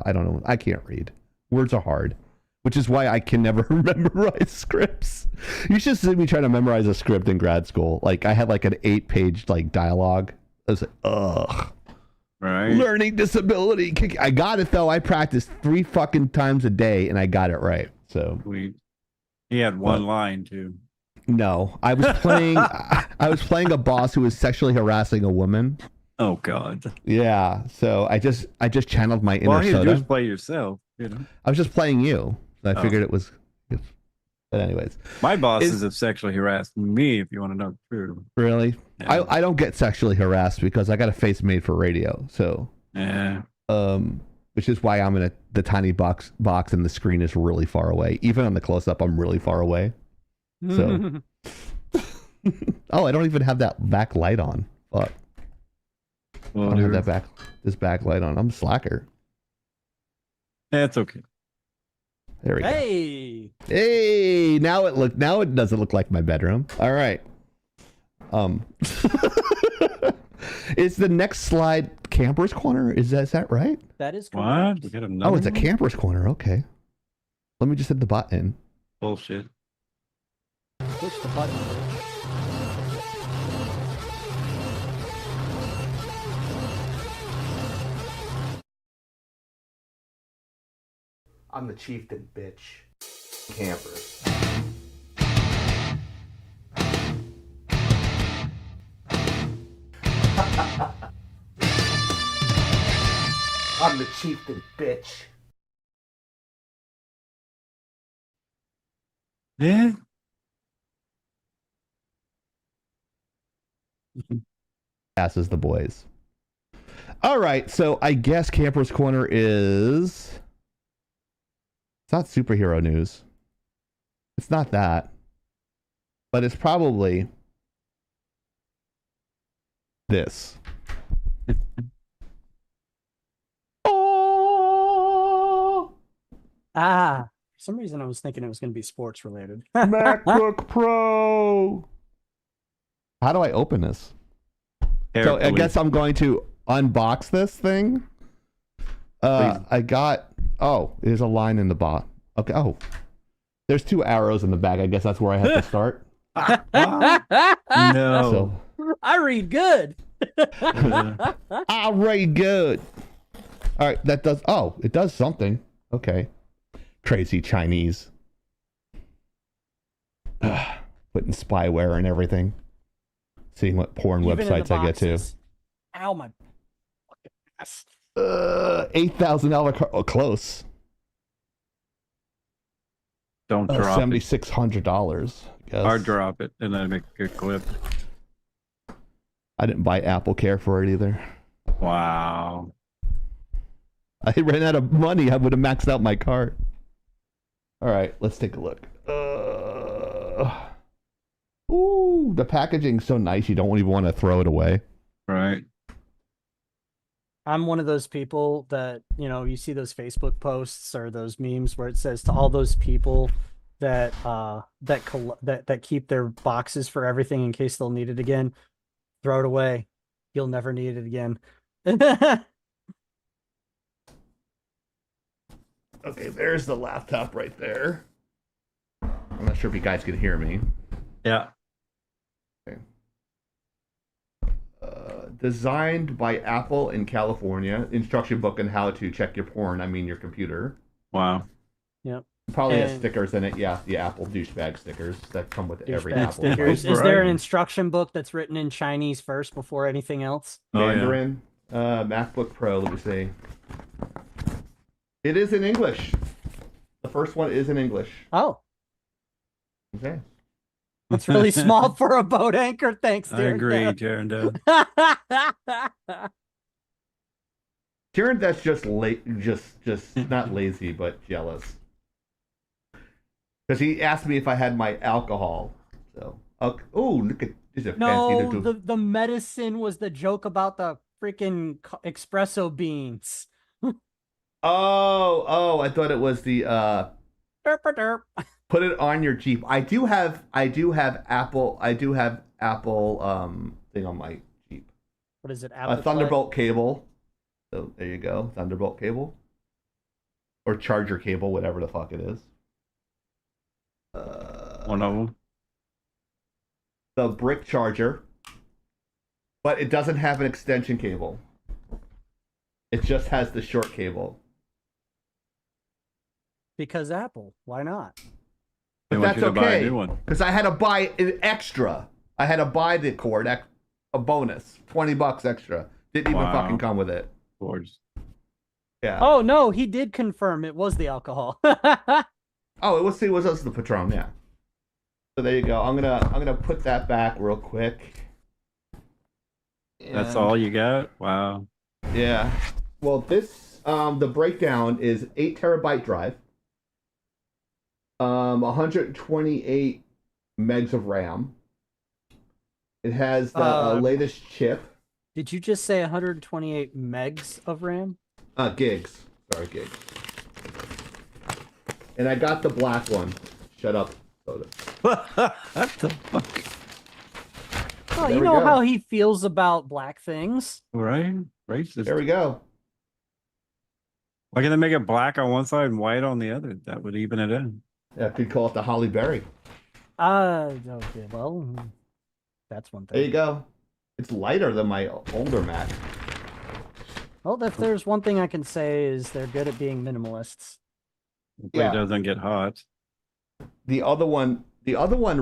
I don't know. I can't read. Words are hard. Which is why I can never memorize scripts. You should see me trying to memorize a script in grad school. Like, I had like an 8-page like dialogue. I was like, ugh. Right. Learning disability. I got it though. I practiced 3 fucking times a day and I got it right. So he had one line too. No, I was playing. I was playing a boss who was sexually harassing a woman. Oh God. Yeah. So I just channeled my inner Well, Soda. Just play yourself. You know. I was just playing you. I figured it was. But anyways, my bosses have sexually harassed me. If you want to know the truth. Really? Yeah. I don't get sexually harassed because I got a face made for radio. So yeah. Which is why I'm in the tiny box and the screen is really far away. Even on the close up, I'm really far away. So. Oh, I don't even have that back light on. Fuck. Well, I don't have this back light on. I'm a slacker. That's okay. There we go. Hey, now it doesn't look like my bedroom. All right. Is the next slide Camper's Corner? Is that right? That is correct. What? We got another it's a one? Camper's Corner. Okay. Let me just hit the button. Bullshit. Push the button. I'm the chieftain, bitch. Campers. I'm the chieftain, bitch. Yeah. Passes the boys. All right, so I guess Camper's Corner is... It's not superhero news. It's not that. But it's probably this. Oh! For some reason I was thinking it was going to be sports related. MacBook Pro. How do I open this? So I guess I'm going to unbox this thing. I got... Oh, there's a line in the bottom. Okay. Oh, there's 2 arrows in the back. I guess that's where I have to start. No. So, I read good. I read good. All right, that does... Oh, it does something. Okay. Crazy Chinese. Putting spyware and everything. Seeing what porn Even in the websites I get to. boxes. Ow, my fucking ass. $8,000 car. Oh, close. Don't drop it. $7,600. Or drop it and then make a good clip. I didn't buy Apple Care for it either. Wow. I ran out of money. I would have maxed out my card. All right, let's take a look. Ooh, the packaging's so nice you don't even want to throw it away. Right. I'm one of those people that, you know, you see those Facebook posts or those memes where it says to all those people that that keep their boxes for everything in case they'll need it again, throw it away. You'll never need it again. Okay, there's the laptop right there. I'm not sure if you guys can hear me. Yeah. Okay. Designed by Apple in California. Instruction book on how to check your porn. I mean your computer. Wow. Yep. Probably has stickers in it. Yeah, the Apple douchebag stickers that come with every Apple stickers. device. Is there an instruction book that's written in Chinese first before anything else? Mandarin. MacBook Pro. Let me see. It is in English. The first one is in English. Oh. Okay. That's really small for a boat anchor. Thanks, I dear. agree, Jaron. Jaron, that's just just not lazy, but jealous. Because he asked me if I had my alcohol. So, okay. Oh, look at this! A No, fancy the medicine was the joke about the freaking espresso beans. Oh, I thought it was the Derp derp. put it on your Jeep. I do have Apple thing on my Jeep. What is it? A Thunderbolt cable. So there you go, Thunderbolt cable. Or charger cable, whatever the fuck it is. One of them. The brick charger. But it doesn't have an extension cable. It just has the short cable. Because Apple. Why not? But that's okay. Because I had to buy an extra. I had to buy the cord, a bonus. $20 extra. Didn't even fucking come with it. Gorgeous. Yeah. Oh no, he did confirm it was the alcohol. Oh, it was the Patron, yeah. So there you go. I'm gonna put that back real quick. That's all you got? Wow. Yeah. Well, this the breakdown is 8 terabyte drive, 128 megs of RAM. It has the latest chip. Did you just say 128 megs of RAM? Gigs. Sorry, gigs. And I got the black one. Shut up, Soda. What the fuck? Oh, you know how he feels about black things. Right? Racist. There we go. Why can't they make it black on one side and white on the other? That would even it in. Yeah, could call it the Holly Berry. Okay, well, that's one thing. There you go. It's lighter than my older Mac. Well, if there's one thing I can say is they're good at being minimalists. Hopefully it doesn't get hot. The other one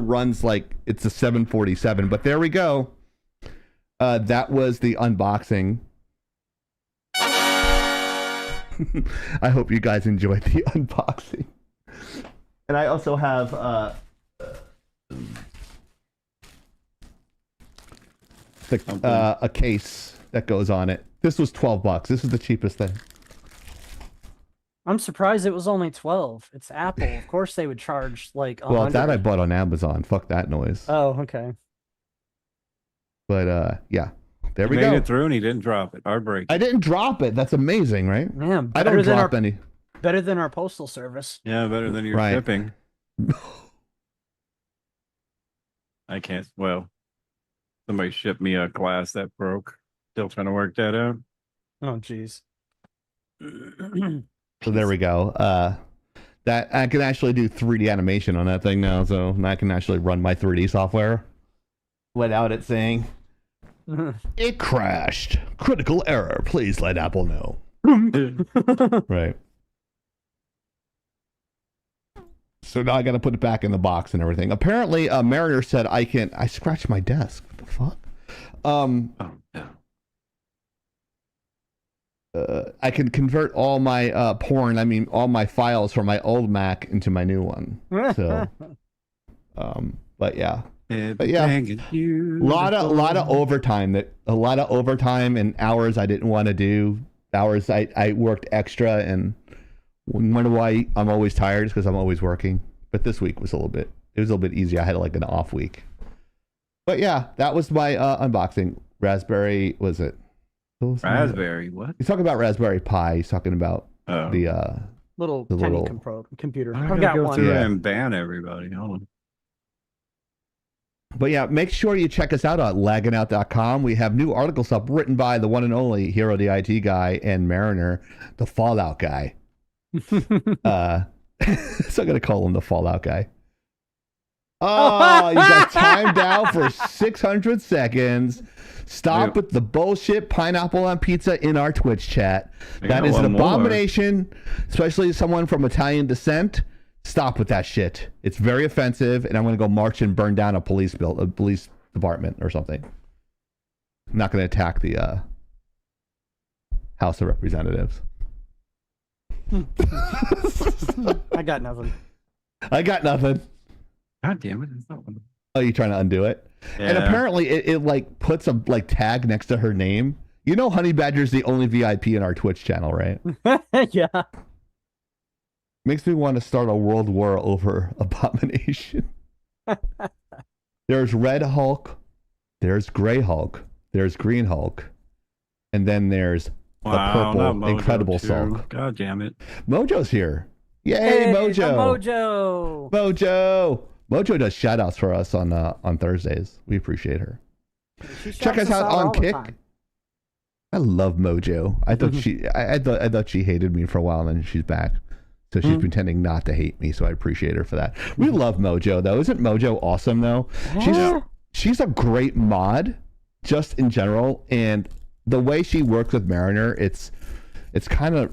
runs like it's a 747, but there we go. That was the unboxing. I hope you guys enjoyed the unboxing. And I also have a case that goes on it. This was $12. This is the cheapest thing. I'm surprised it was only 12. It's Apple. Of course they would charge like 100. Well, that I bought on Amazon. Fuck that noise. Oh, okay. But yeah. There we made go. it through and he didn't drop it. Heartbreak. I didn't drop it. That's amazing, right? Yeah, I don't drop any. Better than our postal service. Yeah, better than your Right. shipping. I can't. Well, somebody shipped me a glass that broke. Still trying to work that out. Oh, jeez. So there we go. That I can actually do 3D animation on that thing now, so I can actually run my 3D software without it saying it crashed. Critical error. Please let Apple know. Right. So now I got to put it back in the box and everything. Apparently, Mariner said I scratched my desk. What the fuck? I can convert all my all my files from my old Mac into my new one. So, but yeah, a lot of overtime and hours I didn't want to do. Hours I worked extra, and wonder why I'm always tired is because I'm always working. But this week was a little bit easier. I had like an off week. But yeah, that was my unboxing. Raspberry, was it? Raspberry, what? He's talking about Raspberry Pi. He's talking about the little computer. I've got go one. through and ban everybody. Hold on. But yeah, make sure you check us out at lagginout.com. We have new articles up written by the one and only Hero the IT guy and Mariner, the Fallout guy. So I'm gonna call him the Fallout guy. Oh, you got timed out for 600 seconds. Stop with the bullshit pineapple on pizza in our Twitch chat. That is an abomination, especially someone from Italian descent. Stop with that shit. It's very offensive, and I'm going to go march and burn down a police department or something. I'm not going to attack the House of Representatives. I got nothing. God damn it. It's not one. Oh, you trying to undo it? Yeah. And apparently it like puts a like tag next to her name. You know Honey Badger's the only VIP in our Twitch channel, right? Yeah. Makes me want to start a world war over Abomination. There's Red Hulk, there's Gray Hulk, there's Green Hulk, and then there's the purple Incredible Hulk. God damn it. Mojo's here. Yay, hey, Mojo! Mojo does shout outs for us on Thursdays. We appreciate her. Check us out on Kick. I love Mojo. I thought I thought she hated me for a while, and then she's back. So she's pretending not to hate me, so I appreciate her for that. We love Mojo though. Isn't Mojo awesome though? She's a great mod, just in general, and the way she works with Mariner, it's a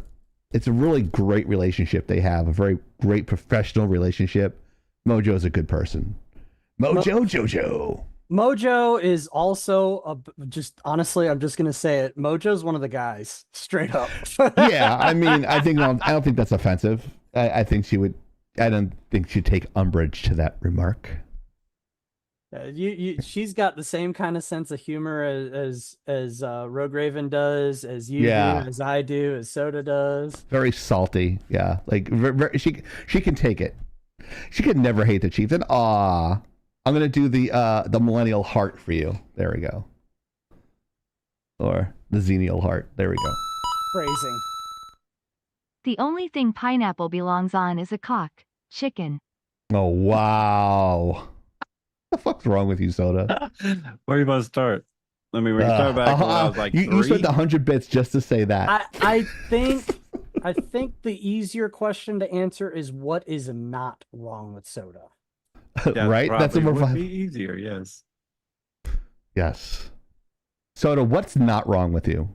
really great relationship they have. A very great professional relationship. Mojo's a good person. Jojo. Mojo is also just honestly, I'm just gonna say it. Mojo's one of the guys, straight up. Yeah, I mean, I don't think that's offensive. I think she would. I don't think she'd take umbrage to that remark. She's got the same kind of sense of humor as Rogue Raven does, as you do, as I do, as Soda does. Very salty, yeah. Like she can take it. She could never hate the Chiefs. And I'm gonna do the millennial heart for you. There we go. Or the Xenial heart. There we go. Phrasing. The only thing pineapple belongs on is a cock. Chicken. Oh wow. What the fuck's wrong with you, Soda? Where are you about to start? Let me start back when I was like you spent 100 bits just to say that. I think the easier question to answer is what is not wrong with Soda. Right? That's a more would be easier, yes. Yes. Soda, what's not wrong with you?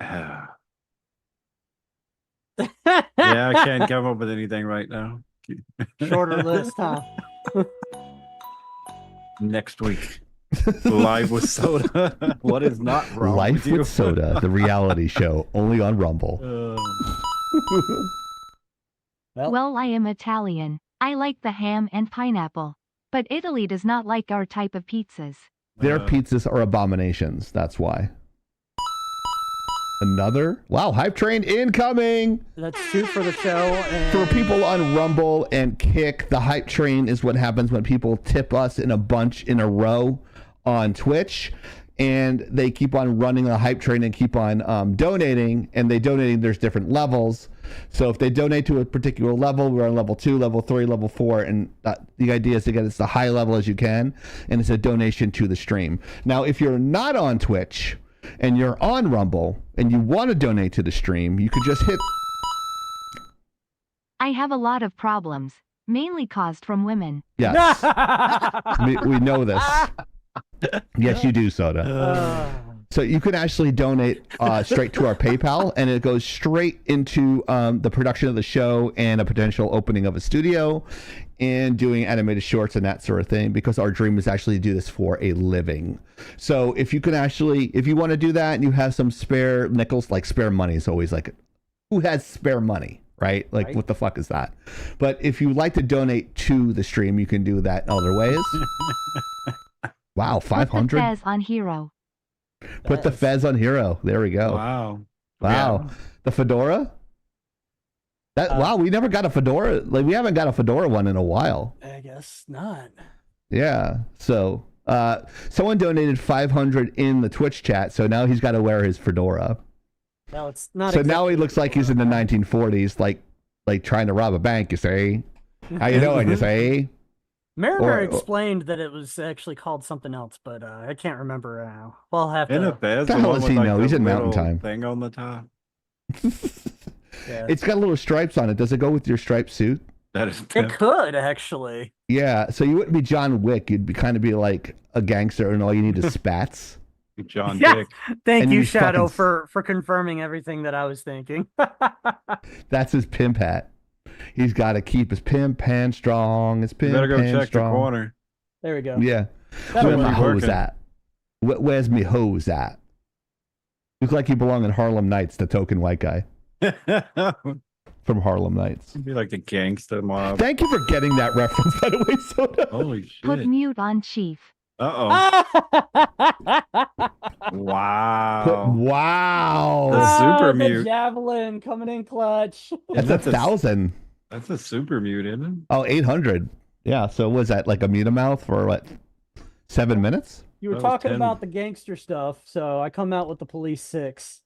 Yeah, Yeah, I can't come up with anything right now. Shorter list, huh? Next week, live with soda. What is not wrong Life with you? with Soda, the reality show, only on Rumble. Well, I am Italian. I like the ham and pineapple. But Italy does not like our type of pizzas. Their pizzas are abominations. That's why. Another? Wow, hype train incoming! That's 2 for the show. And... For people on Rumble and Kick, the hype train is what happens when people tip us in a bunch in a row on Twitch. And they keep on running the hype train and keep on donating. And they donating, there's different levels. So if they donate to a particular level, we're on level 2, level 3, level 4. And the idea is to get it as high level as you can. And it's a donation to the stream. Now, if you're not on Twitch and you're on Rumble and you want to donate to the stream, you could just hit... I have a lot of problems, mainly caused from women. Yes. we know this. Yes, you do, Soda. So you can actually donate straight to our PayPal, and it goes straight into the production of the show and a potential opening of a studio and doing animated shorts and that sort of thing, because our dream is actually to do this for a living. So if you can actually, if you want to do that and you have some spare nickels, like spare money is always like, who has spare money? Right? Like, what the fuck is that? But if you like to donate to the stream, you can do that in other ways. Wow, 500? Put the fez on Hero. Put the fez on Hero. There we go. Wow. Yeah. The fedora? Wow, we never got a fedora. Like, we haven't got a fedora one in a while. I guess not. Yeah. So, someone donated 500 in the Twitch chat, so now he's got to wear his fedora. No, it's not. So now he looks like he's in the 1940s, like trying to rob a bank, you say? How you doing, you say? Mariner explained that it was actually called something else, but I can't remember now. We'll have to. What the hell does he know? He's in Mountain Time. Thing on the top. Yeah. It's got little stripes on it. Does it go with your striped suit? That is. It could actually. Yeah. So you wouldn't be John Wick. You'd kind of be like a gangster, and all you need is spats. John Yeah. Dick. Thank And you, you Shadow, fucking- for confirming everything that I was thinking. That's his pimp hat. He's got to keep his pimp hand strong. His You pimp better go hand check strong. the corner. There we go. Yeah. That'll Where my work. hose working. at? Where's me hose at? Look like you belong in Harlem Nights, the token white guy from Harlem Nights. Be like the gangster mob. Thank you for getting that reference, by the way, Soda. Holy Put shit. mute on Chief. Wow. Wow. The super the mute. javelin coming in clutch. That's 1,000. That's a super mute, isn't it? Oh, 800. Yeah. So was that like a Mutamouth for what? 7 minutes? You were That was talking 10. about the gangster stuff, so I come out with the police 6.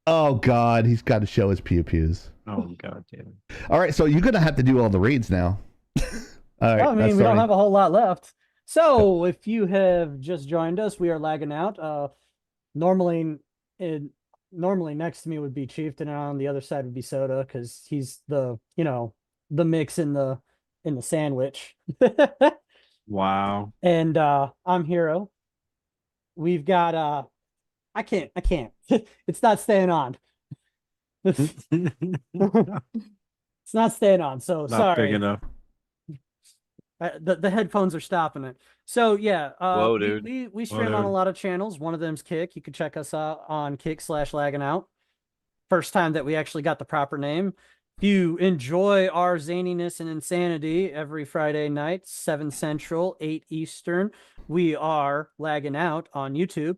Oh God, he's got to show his pew pews. Oh god damn it. All right, so you're gonna have to do all the reads now. All right. Well, I mean, that's we don't sorry. have a whole lot left. So, if you have just joined us, we are lagging out. Normally next to me would be Chieftain, and on the other side would be Soda, because he's the the mix in the sandwich. Wow. And I'm Hero. We've got I can't. It's not staying on. It's not staying on. So Not sorry. big enough. The headphones are stopping it. So yeah, Whoa, dude. we stream on Whatever. a lot of channels. One of them's Kick. You can check us out on Kick/Lagging Out. First time that we actually got the proper name. If you enjoy our zaniness and insanity every Friday night, 7 Central, 8 Eastern, we are Lagging Out on YouTube.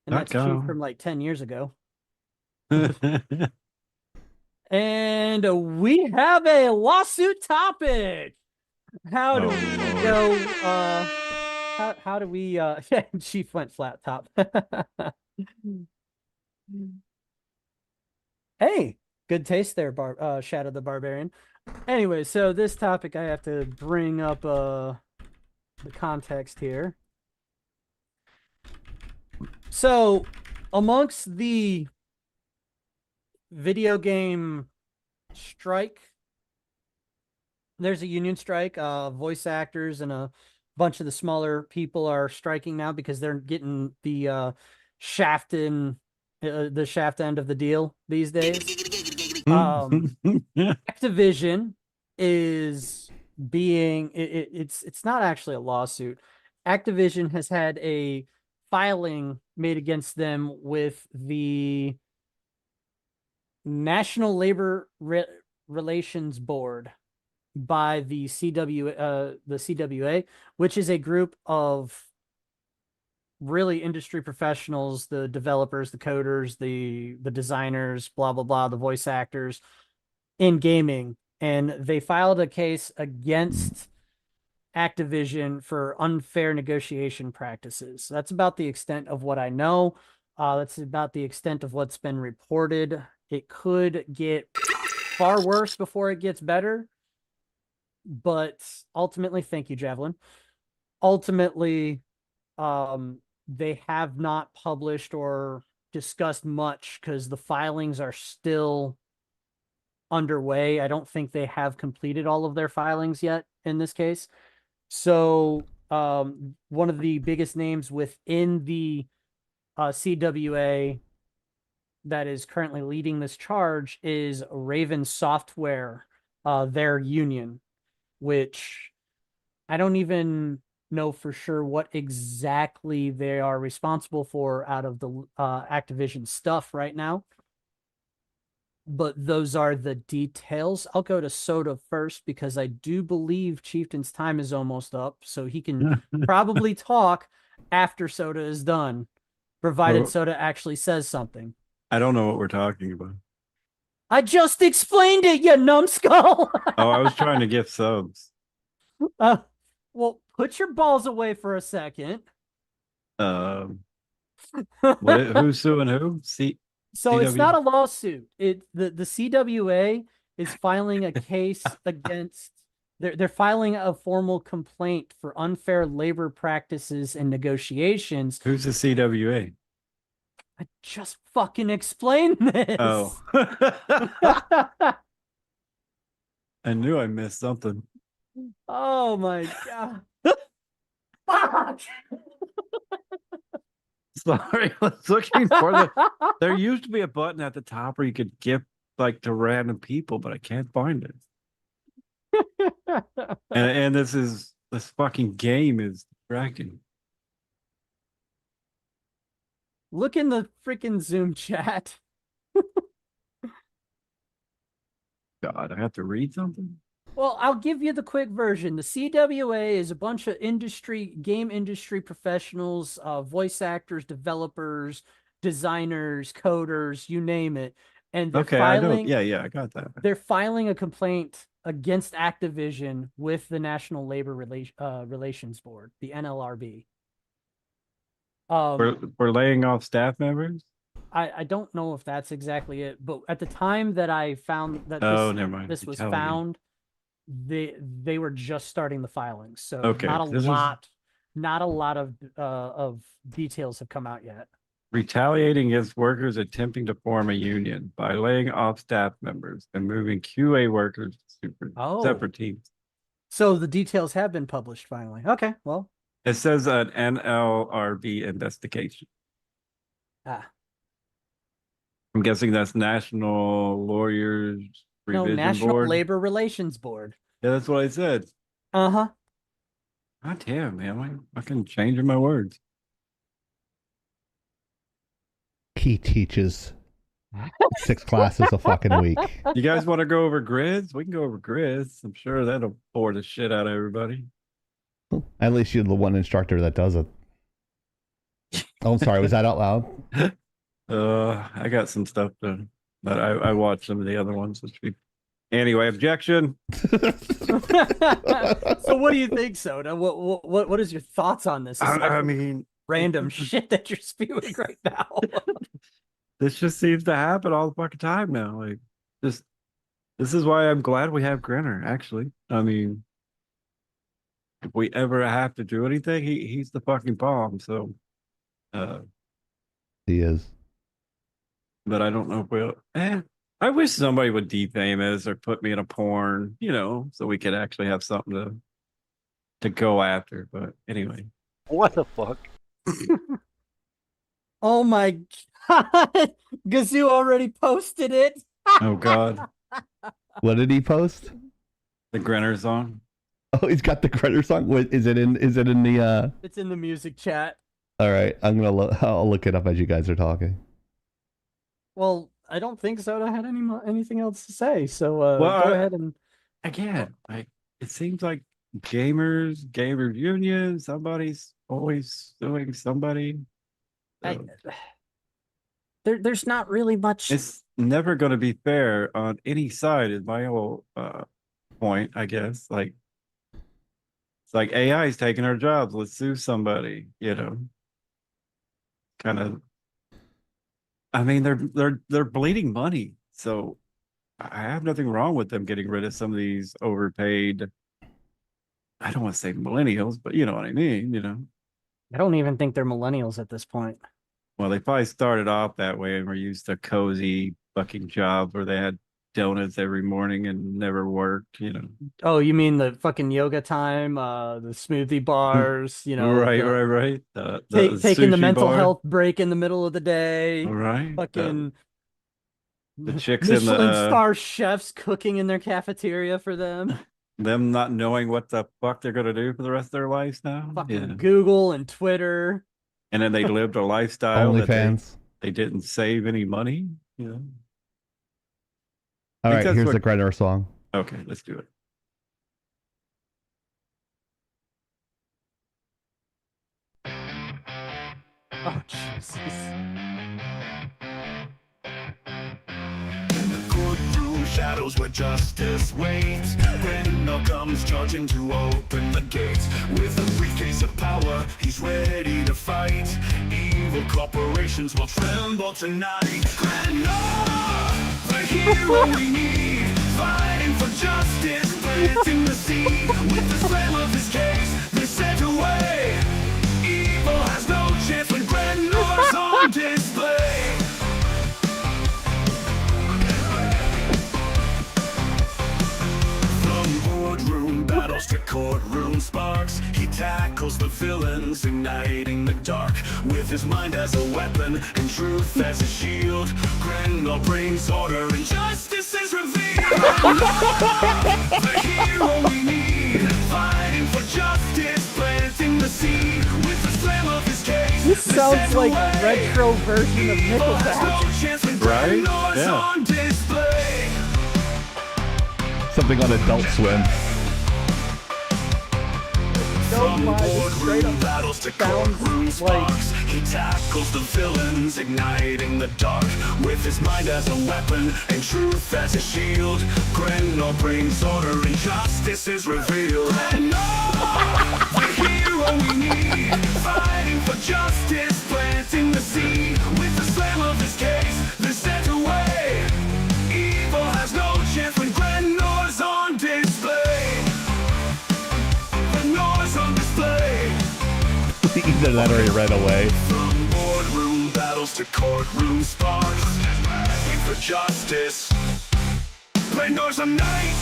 And that's .com. from like 10 years ago. And we have a lawsuit topic. How do Oh, we Lord. go? How do we? Yeah, Chief went flat top. Hey, good taste there, Shadow the Barbarian. Anyway, so this topic I have to bring up the context here. So, amongst the video game strike, there's a union strike. Voice actors and a bunch of the smaller people are striking now because they're getting the shaft end of the deal these days. Activision is being it's not actually a lawsuit. Activision has had a filing made against them with the National Labor Relations Board by the CWA, which is a group of really industry professionals, the developers, the coders, the designers, blah blah blah, the voice actors in gaming, and they filed a case against Activision for unfair negotiation practices. That's about the extent of what I know. That's about the extent of what's been reported. It could get far worse before it gets better, but ultimately, thank you, Javelin. Ultimately, they have not published or discussed much because the filings are still underway. I don't think they have completed all of their filings yet in this case. So one of the biggest names within the CWA that is currently leading this charge is Raven Software, their union, which I don't even know for sure what exactly they are responsible for out of the Activision stuff right now. But those are the details. I'll go to Soda first because I do believe Chieftain's time is almost up, so he can probably talk after Soda is done, provided Soda actually says something. I don't know what we're talking about. I just explained it, you numbskull. Oh, I was trying to get subs. Well, put your balls away for a second. Who's suing who? So it's not a lawsuit. The CWA is filing a case against. They're filing a formal complaint for unfair labor practices and negotiations. Who's the CWA? I just fucking explained this. Oh. I knew I missed something. Oh my god. Fuck. Sorry, I was looking for the. There used to be a button at the top where you could gift like to random people, but I can't find it. and this fucking game is distracting. Look in the freaking Zoom chat. God, I have to read something. Well, I'll give you the quick version. The CWA is a bunch of game industry professionals, voice actors, developers, designers, coders, you name it. And they're filing. Yeah, I got that. They're filing a complaint against Activision with the National Labor Relations Board, the NLRB. We're laying off staff members. I don't know if that's exactly it, but at the time that I found that never mind. this was found, they were just starting the filings, so Okay, not a lot of details have come out yet. Retaliating against workers attempting to form a union by laying off staff members and moving QA workers to separate teams. So the details have been published finally. Okay, well. It says an NLRB investigation. I'm guessing that's National Lawyers Revision National Board. Labor Relations Board. Yeah, that's what I said. Uh-huh. God damn, man. I'm fucking changing my words. He teaches 6 classes a fucking week. You guys want to go over grids? We can go over grids. I'm sure that'll bore the shit out of everybody. At least you're the one instructor that does it. Oh, I'm sorry. Was that out loud? I got some stuff to, but I watched some of the other ones this week. Anyway, objection. So what do you think, Soda? What is your thoughts on this? I mean, random shit that you're spewing right now. This just seems to happen all the fucking time now. Like, this is why I'm glad we have Grinner, actually. I mean, if we ever have to do anything, he's the fucking bomb. So, he is. But I don't know if we'll. I wish somebody would defame us or put me in a porn, so we could actually have something to go after. But anyway, what the fuck? Oh my god! Gazoo already posted it. Oh God, What did he post? the Grinner song. Oh, he's got the credit song. What is it in? Is it in the? It's in the music chat. All right, I'll look it up as you guys are talking. Well, I don't think Soda had anything else to say, so Well, go ahead and. Again, like it seems like gamer union, somebody's always suing somebody. So There's not really much. it's never going to be fair on any side. Is my whole point, I guess. Like it's like AI is taking our jobs. Let's sue somebody. You know, kind of. I mean, they're bleeding money, so I have nothing wrong with them getting rid of some of these overpaid. I don't want to say millennials, but you know what I mean. You know, I don't even think they're millennials at this point. well, they probably started off that way and were used to cozy fucking jobs where they had donuts every morning and never worked. You know. Oh, you mean the fucking yoga time, the smoothie bars, you know, right. Taking the sushi mental bar. health break in the middle of the day. All right. Fucking the chicks in Michelin the star chefs cooking in their cafeteria for them. them not knowing what the fuck they're gonna do for the rest of their lives now. Fucking Google and Twitter. And then they lived a lifestyle that OnlyFans. they didn't save any money. You know. All right, that's here's what- the Grenner song. Okay, let's do it. Oh Jesus. Through shadows where justice waits, Grendel comes charging to open the gates. With a briefcase of power, he's ready to fight. Evil corporations will tremble tonight. Grendel, the hero we need, fighting for justice, planting the seed. With the slam of his case, they set away. Evil has no chance when Grendel's on display. Boardroom battles to courtroom sparks, he tackles the villains, igniting the dark. With his mind as a weapon and truth as a shield, Grendel brings order and justice is revealed. The hero we need, fighting for justice, planting the seed. With the slam of his case, This sounds like retro version of Evil has Nickelback. no chance when Right? Grendel's Yeah. on display. Something on Adult Swim. Don't lie, this straight Boardroom up battles to courtroom sounds like sparks, he tackles the villains, igniting the dark. With his mind as a weapon and truth as a shield, Grendel brings order and justice is revealed. And the hero we need, fighting for justice, planting the seed. With the slam of his case, they're set away. Evil has no chance when Grendel's on display. Grendel's on display. Either that or he ran away. From boardroom battles to courtroom sparks, fighting for justice. Grendel's a knight.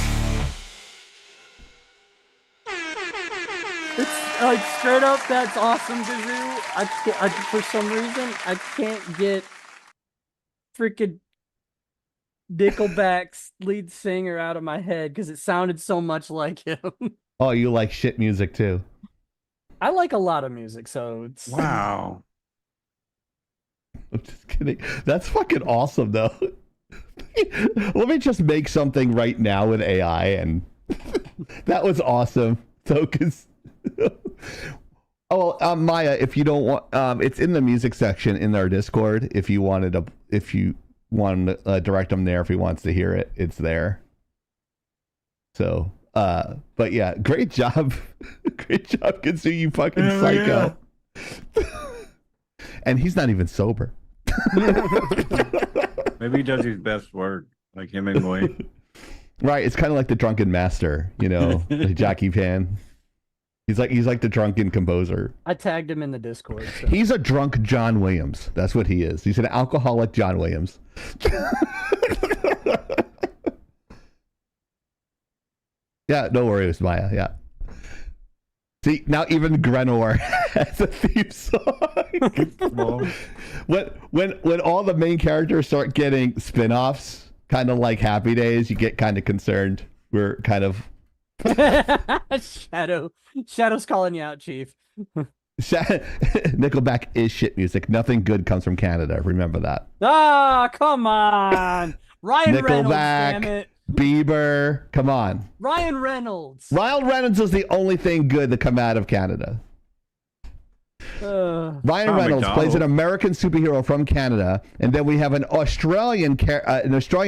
It's like straight up. That's awesome, Gazoo. For some reason, I can't get freaking Nickelback's lead singer out of my head because it sounded so much like him. Oh, you like shit music too. I like a lot of music, so it's Wow. I'm just kidding. That's fucking awesome, though. Let me just make something right now with AI, and that was awesome. So, because Maya, if you don't want, it's in the music section in our Discord. If you want to direct him there, if he wants to hear it, it's there. So, but yeah, great job, great job, Kitsu, you fucking psycho. And he's not even sober. Maybe he does his best work, like Hemingway. Right, it's kind of like the drunken master, you know, like Jackie Pan. He's like the drunken composer. I tagged him in the Discord. So. He's a drunk John Williams. That's what he is. He's an alcoholic John Williams. Yeah, no worries, Maya. Yeah. See, now even Grenor has a theme song. when all the main characters start getting spin-offs, kind of like Happy Days, you get kind of concerned. We're kind of Shadow's calling you out, Chief. Nickelback is shit music. Nothing good comes from Canada. Remember that. Ah, come on. Ryan Reynolds, damn it. Bieber, come on. Ryan Reynolds. Ryan Reynolds is the only thing good that come out of Canada. Ryan Reynolds plays an American superhero from Canada, and then we have an Australian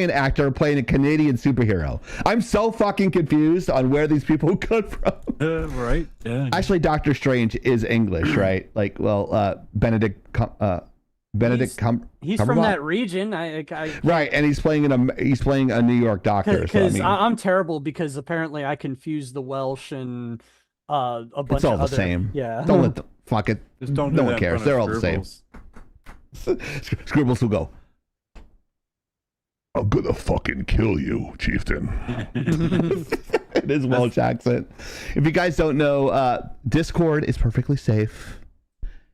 actor playing a Canadian superhero. I'm so fucking confused on where these people come from. Right. Yeah. Actually, Doctor Strange is English, right? Like, well, Benedict He's from that region. Right, and he's playing a New York doctor. Because I'm terrible because apparently I confuse the Welsh and a bunch it's all of the other, same. Yeah. Don't let the fuck it. Just don't. No one cares. They're all the same. Scribbles will go. I'm gonna fucking kill you, chieftain. It is Welsh accent. If you guys don't know, Discord is perfectly safe.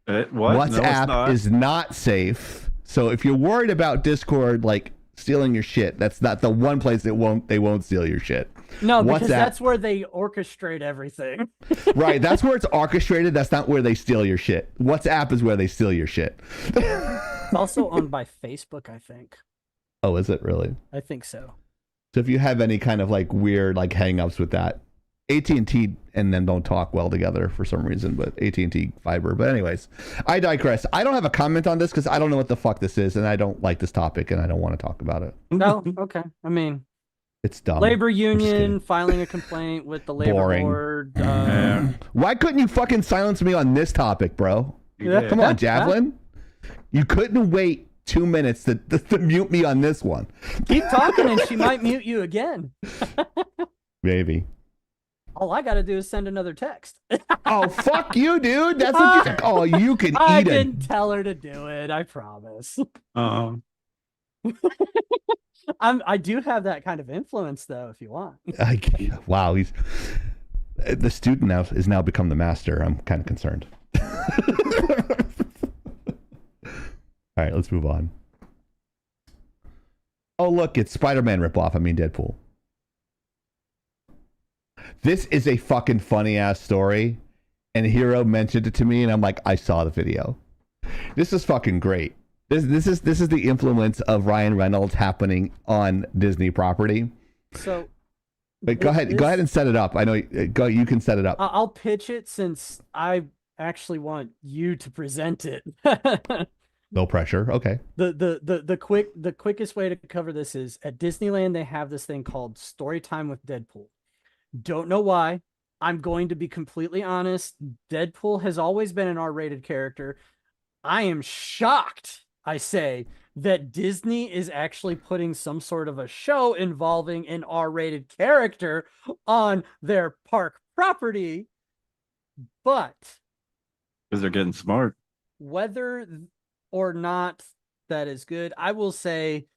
WhatsApp is not safe. So if you're worried about Discord like stealing your shit, that's not the one place they won't steal your shit. No, because that's where they orchestrate everything. Right, that's where it's orchestrated. That's not where they steal your shit. WhatsApp is where they steal your shit. It's also owned by Facebook, I think. Oh, is it really? I think so. So if you have any kind of like weird like hang-ups with that, AT&T and them don't talk well together for some reason, but AT&T fiber. But anyways, I digress. I don't have a comment on this because I don't know what the fuck this is, and I don't like this topic, and I don't want to talk about it. No, okay. I mean, it's dumb. Labor union filing a complaint with the labor board. Why couldn't you fucking silence me on this topic, bro? Come on, Javelin. You couldn't wait 2 minutes to mute me on this one. Keep talking, and she might mute you again. Maybe. All I got to do is send another text. Oh, fuck you, dude. That's what you... Oh, you can eat it. I didn't tell her to do it. I promise. I do have that kind of influence, though, if you want. Wow. The student now is now become the master. I'm kind of concerned. All right, let's move on. Oh, look, it's Spider-Man ripoff. I mean, Deadpool. This is a fucking funny ass story, and Hero mentioned it to me, and I'm like, I saw the video. This is fucking great. This is the influence of Ryan Reynolds happening on Disney property. So, but go ahead and set it up. I know you can set it up. I'll pitch it since I actually want you to present it. No pressure. Okay. The quickest way to cover this is at Disneyland they have this thing called Story Time with Deadpool. Don't know why. I'm going to be completely honest. Deadpool has always been an R-rated character. I am shocked, I say, that Disney is actually putting some sort of a show involving an R-rated character on their park property. But because they're getting smart. Whether or not that is good, I will say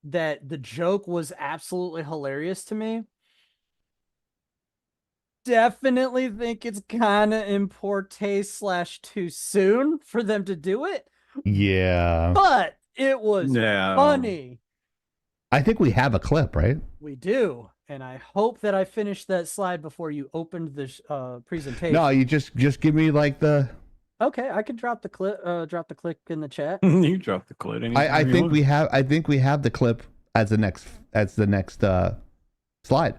that the joke was absolutely hilarious to me. Definitely think it's kind of in poor taste / too soon for them to do it. Yeah. But it was funny. I think we have a clip, right? We do. And I hope that I finished that slide before you opened the presentation. No, you just give me like the... Okay, I can drop the clip in the chat. You drop the clip. I think we have the clip as the next slide.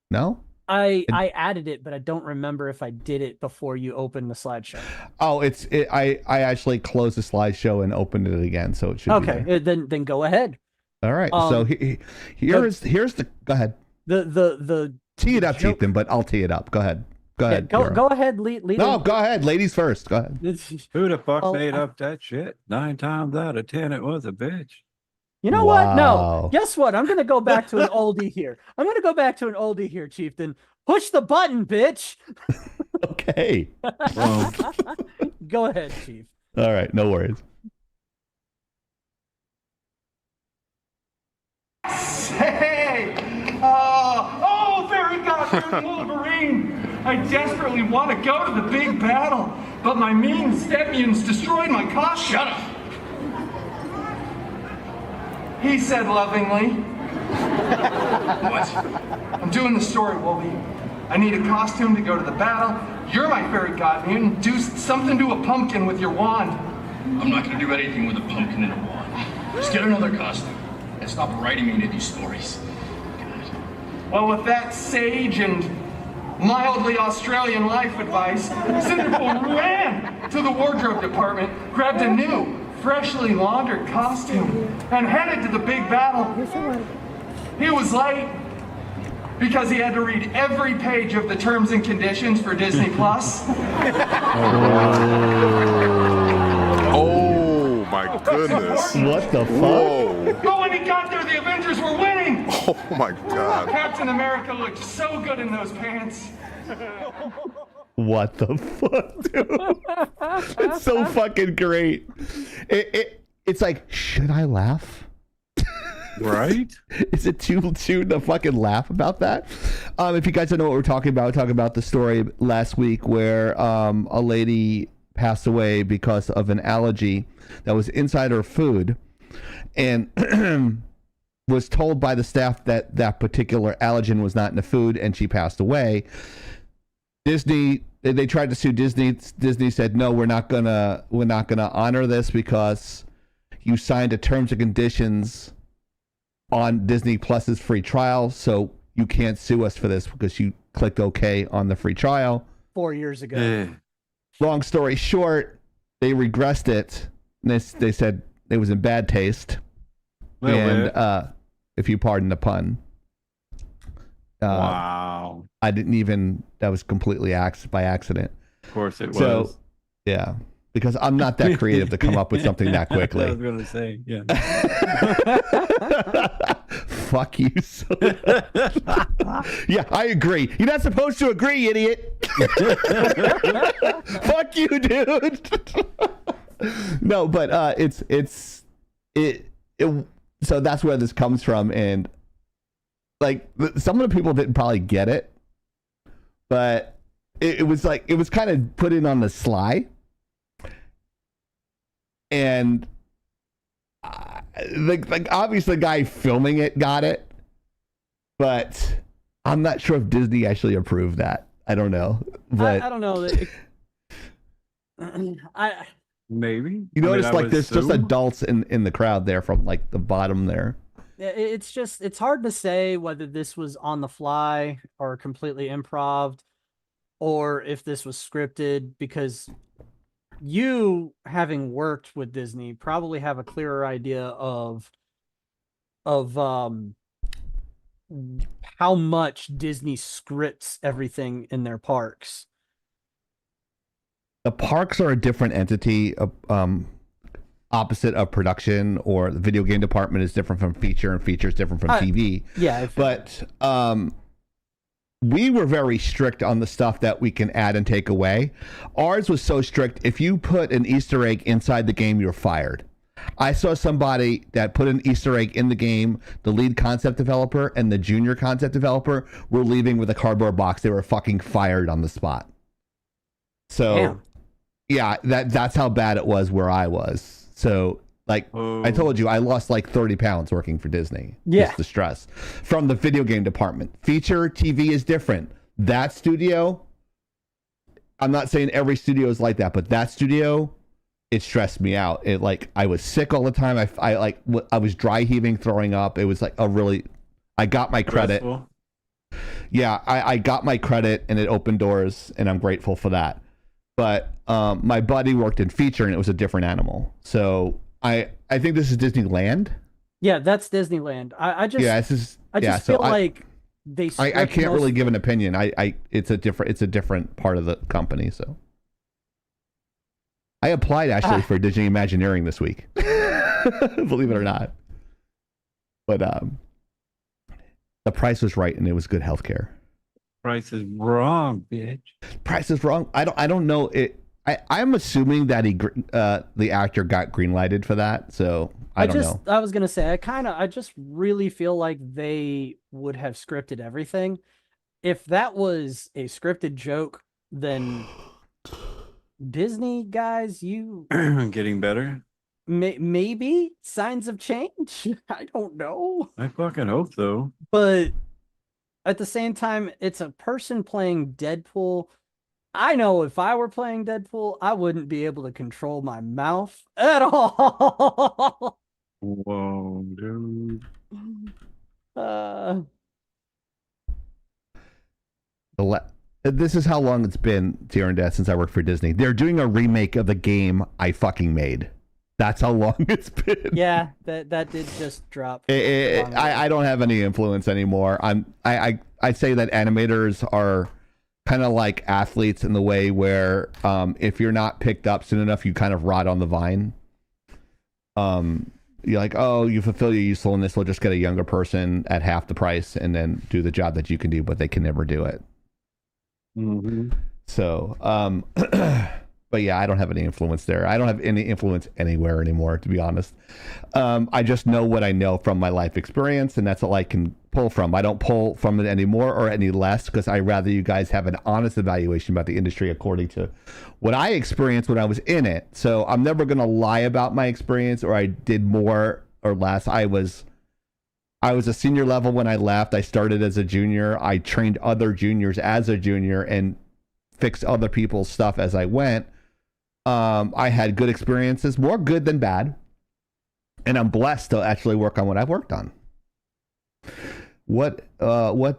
No? I added it, but I don't remember if I did it before you opened the slideshow. Oh, I actually closed the slideshow and opened it again, so it should okay. be there. Then go ahead. All right. So here's the go ahead. The tee it up, Chieftain, but I'll tee it up. Go ahead. Go ahead. Go ahead. Lead. No, go ahead. Ladies first. Go ahead. Who the fuck made up that shit? 9 times out of 10, it was a bitch. You know what? No. Guess what? I'm going to go back to an oldie here. Chieftain. Push the button, bitch. Okay. Go ahead, Chief. All right. No worries. Hey! Very goddamn Wolverine! I desperately want to go to the big battle, but my mean Stepmians destroyed my costume. Shut up! He said lovingly. What? I'm doing the story, Wolby. I need a costume to go to the battle. You're my fairy god mutant. Do something to a pumpkin with your wand. I'm not gonna do anything with a pumpkin and a wand. Just get another costume and stop writing me into these stories. Well, with that sage and mildly Australian life advice, Cinderpool ran to the wardrobe department, grabbed a new, freshly laundered costume, and headed to the big battle. He was late because he had to read every page of the terms and conditions for Disney Plus. Oh my goodness. What the fuck? Whoa. But when he got there, the Avengers were winning. Oh my God. Captain America looked so good in those pants. What the fuck, dude? It's so fucking great. It's like, should I laugh? Right? Is it too soon to fucking laugh about that? If you guys don't know what we're talking about the story last week where a lady passed away because of an allergy that was inside her food, and was told by the staff that that particular allergen was not in the food, and she passed away. Disney, they tried to sue Disney. Disney said, no, we're not gonna honor this because you signed a terms and conditions on Disney Plus's free trial, so you can't sue us for this because you clicked OK on the free trial 4 years ago. Long story short, they regressed it. And they said it was in bad taste. And if you pardon the pun. Wow. I didn't even, that was completely by accident. Of course it was. So, yeah. Because I'm not that creative to come up with something that quickly. I was going to say, yeah. Fuck you. Yeah, I agree. You're not supposed to agree, idiot. Fuck you, dude. No, but so that's where this comes from, and like some of the people didn't probably get it, but it was kind of put in on the sly. And like obviously the guy filming it got it, but I'm not sure if Disney actually approved that. I don't know, but I don't know. Maybe you notice like there's just adults in the crowd there from like the bottom there. It's hard to say whether this was on the fly or completely improv, or if this was scripted, because you, having worked with Disney, probably have a clearer idea of how much Disney scripts everything in their parks. The parks are a different entity, opposite of production, or the video game department is different from feature, and feature is different from TV. Yeah, but we were very strict on the stuff that we can add and take away. Ours was so strict, if you put an Easter egg inside the game, you're fired. I saw somebody that put an Easter egg in the game, the lead concept developer and the junior concept developer were leaving with a cardboard box. They were fucking fired on the spot. So, damn. Yeah, that's how bad it was where I was. So, like, I told you, I lost like 30 pounds working for Disney. Yeah. Just the stress. From the video game department. Feature TV is different. That studio, I'm not saying every studio is like that, but that studio, it stressed me out. It like, I was sick all the time. I was dry heaving, throwing up. It was like I got my credit. Stressful. Yeah, I got my credit and it opened doors, and I'm grateful for that. But my buddy worked in feature and it was a different animal. So I think this is Disneyland. Yeah, that's Disneyland. I just feel like they. I can't really give an opinion. It's a different part of the company. So I applied actually for Disney Imagineering this week. Believe it or not. But the price was right and it was good healthcare. Price is wrong, bitch. Price is wrong. I don't know it. I'm assuming that the actor got greenlighted for that. So I don't know. I was gonna say I just really feel like they would have scripted everything. If that was a scripted joke, then Disney guys, you getting better. maybe signs of change. I don't know. I fucking hope so. But at the same time, it's a person playing Deadpool. I know if I were playing Deadpool, I wouldn't be able to control my mouth at all. Whoa, dude. This is how long it's been, Tear and Death, since I worked for Disney. They're doing a remake of the game I fucking made. That's how long it's been. Yeah, that did just drop. I don't have any influence anymore. I say that animators are kind of like athletes in the way where if you're not picked up soon enough, you kind of rot on the vine. You're like, oh, you fulfill your usefulness. We'll just get a younger person at half the price and then do the job that you can do, but they can never do it. Mm-hmm. So, but yeah, I don't have any influence there. I don't have any influence anywhere anymore, to be honest. I just know what I know from my life experience, and that's all I can pull from. I don't pull from it anymore or any less because I rather you guys have an honest evaluation about the industry according to what I experienced when I was in it. So I'm never going to lie about my experience or I did more or less. I was a senior level when I left. I started as a junior. I trained other juniors as a junior and fixed other people's stuff as I went. I had good experiences, more good than bad. And I'm blessed to actually work on what I've worked on. What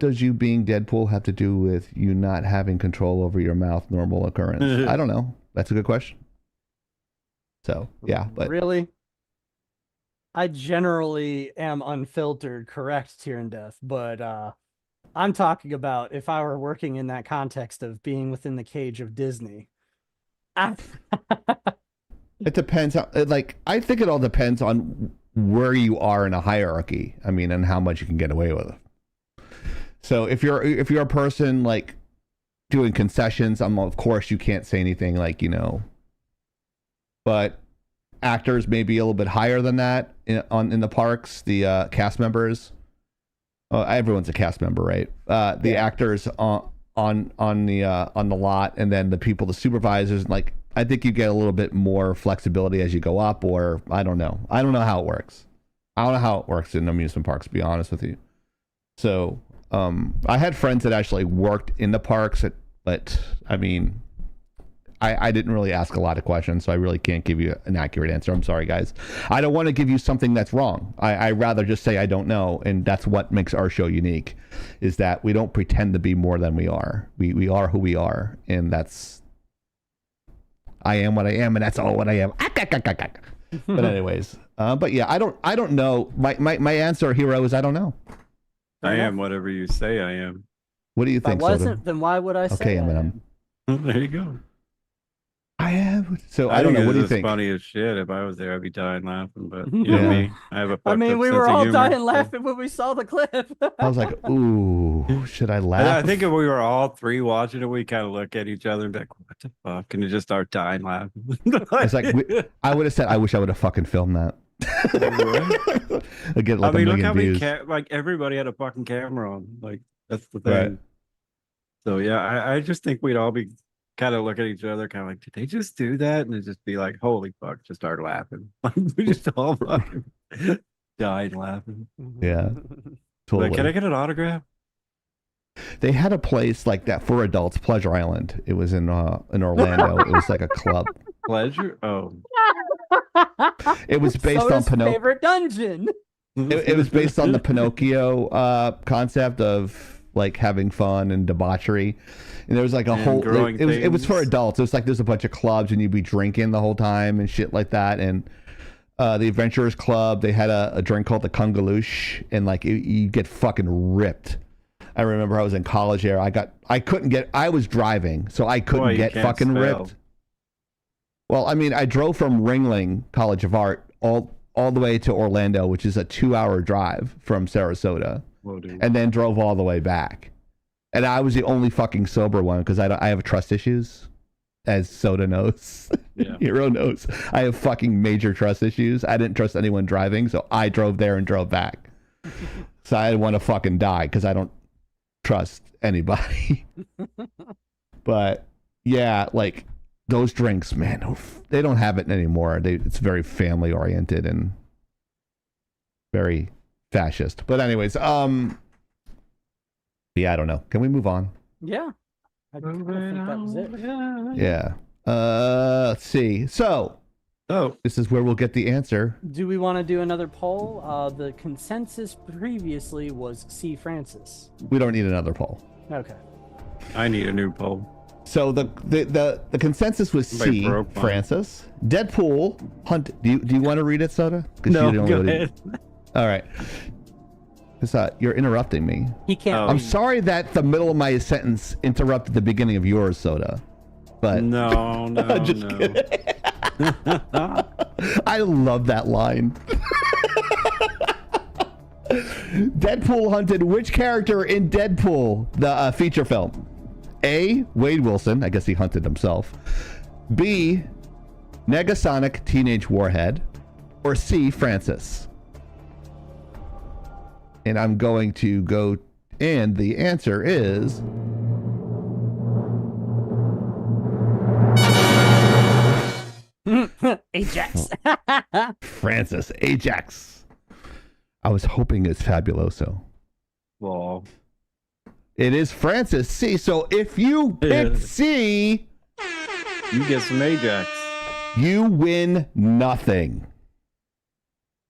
does you being Deadpool have to do with you not having control over your mouth? Normal occurrence. I don't know. That's a good question. So, yeah. But really? I generally am unfiltered, correct, Tear and Death, but I'm talking about if I were working in that context of being within the cage of Disney. It depends on, I think it all depends on where you are in a hierarchy. I mean, and how much you can get away with. So if you're a person like doing concessions, of course you can't say anything but actors may be a little bit higher than that in the parks, the cast members. Everyone's a cast member, right? The actors on the lot, and then the people, the supervisors, I think you get a little bit more flexibility as you go up, or I don't know how it works. I don't know how it works in amusement parks, to be honest with you. So I had friends that actually worked in the parks, but I mean, I didn't really ask a lot of questions, so I really can't give you an accurate answer. I'm sorry, guys. I don't want to give you something that's wrong. I rather just say I don't know, and that's what makes our show unique, is that we don't pretend to be more than we are. We are who we are, and that's... I am what I am, and that's all what I am. But anyways, but yeah, I don't know. My answer, Hero, is I don't know. I am whatever you say I am. What do you think, If I wasn't, Soda? then why would I say Okay, I Eminem. There you go. I am. So I don't know. What do you think? Funny as shit. If I was there, I'd be dying laughing. But you know me, I have a. I mean, we were all dying laughing when we saw the clip. I was like, "Ooh, should I laugh?" I think if we were all three watching it, we kind of look at each other and be like, "What the fuck?" And you just start dying laughing. It's like I would have said, "I wish I would have fucking filmed that." I get like I mean, a look million how views. many everybody had a fucking camera on. Like that's the thing. Right. So yeah, I just think we'd all be kind of look at each other, kind of like, did they just do that? And it'd just be like, holy fuck, just start laughing. We just all fucking died laughing. Yeah, totally. Like, can I get an autograph? They had a place like that for adults, Pleasure Island. It was in Orlando. It was like a club. Pleasure? Oh. It was based on Soda's Pinocchio. favorite dungeon. It was based on the Pinocchio concept of like having fun and debauchery. And there was like a whole it was for adults. It was like there's a bunch of clubs and you'd be drinking the whole time and shit like that. And the Adventurers Club, they had a drink called the Kungaloosh, and like you get fucking ripped. I remember I was in college there. I was driving, so I couldn't get fucking ripped. Well, I mean, I drove from Ringling College of Art all the way to Orlando, which is a 2-hour drive from Sarasota. Whoa, dude. And then drove all the way back. And I was the only fucking sober one because I have trust issues, as Soda knows. Yeah. Hero knows. I have fucking major trust issues. I didn't trust anyone driving, so I drove there and drove back. So I didn't want to fucking die because I don't trust anybody. But yeah, like those drinks, man, they don't have it anymore. It's very family oriented and very fascist. But anyways, yeah, I don't know. Can we move on? Yeah. I think that was it. Yeah. Let's see. So, this is where we'll get the answer. Do we want to do another poll? The consensus previously was C. Francis. We don't need another poll. Okay. I need a new poll. So the consensus was C. Francis. Deadpool Hunt. Do you want to read it, Soda? No, go ahead. All right. Because you're interrupting me. He can't. I'm sorry that the middle of my sentence interrupted the beginning of yours, Soda. But no, just no. kidding. I love that line. Deadpool hunted which character in Deadpool, the feature film? A. Wade Wilson. I guess he hunted himself. B. Negasonic Teenage Warhead. Or C. Francis. And I'm going to go, and the answer is Ajax. Francis Ajax. I was hoping it's Fabuloso. Well, it is Francis C. So if you pick C, you get some Ajax. You win nothing.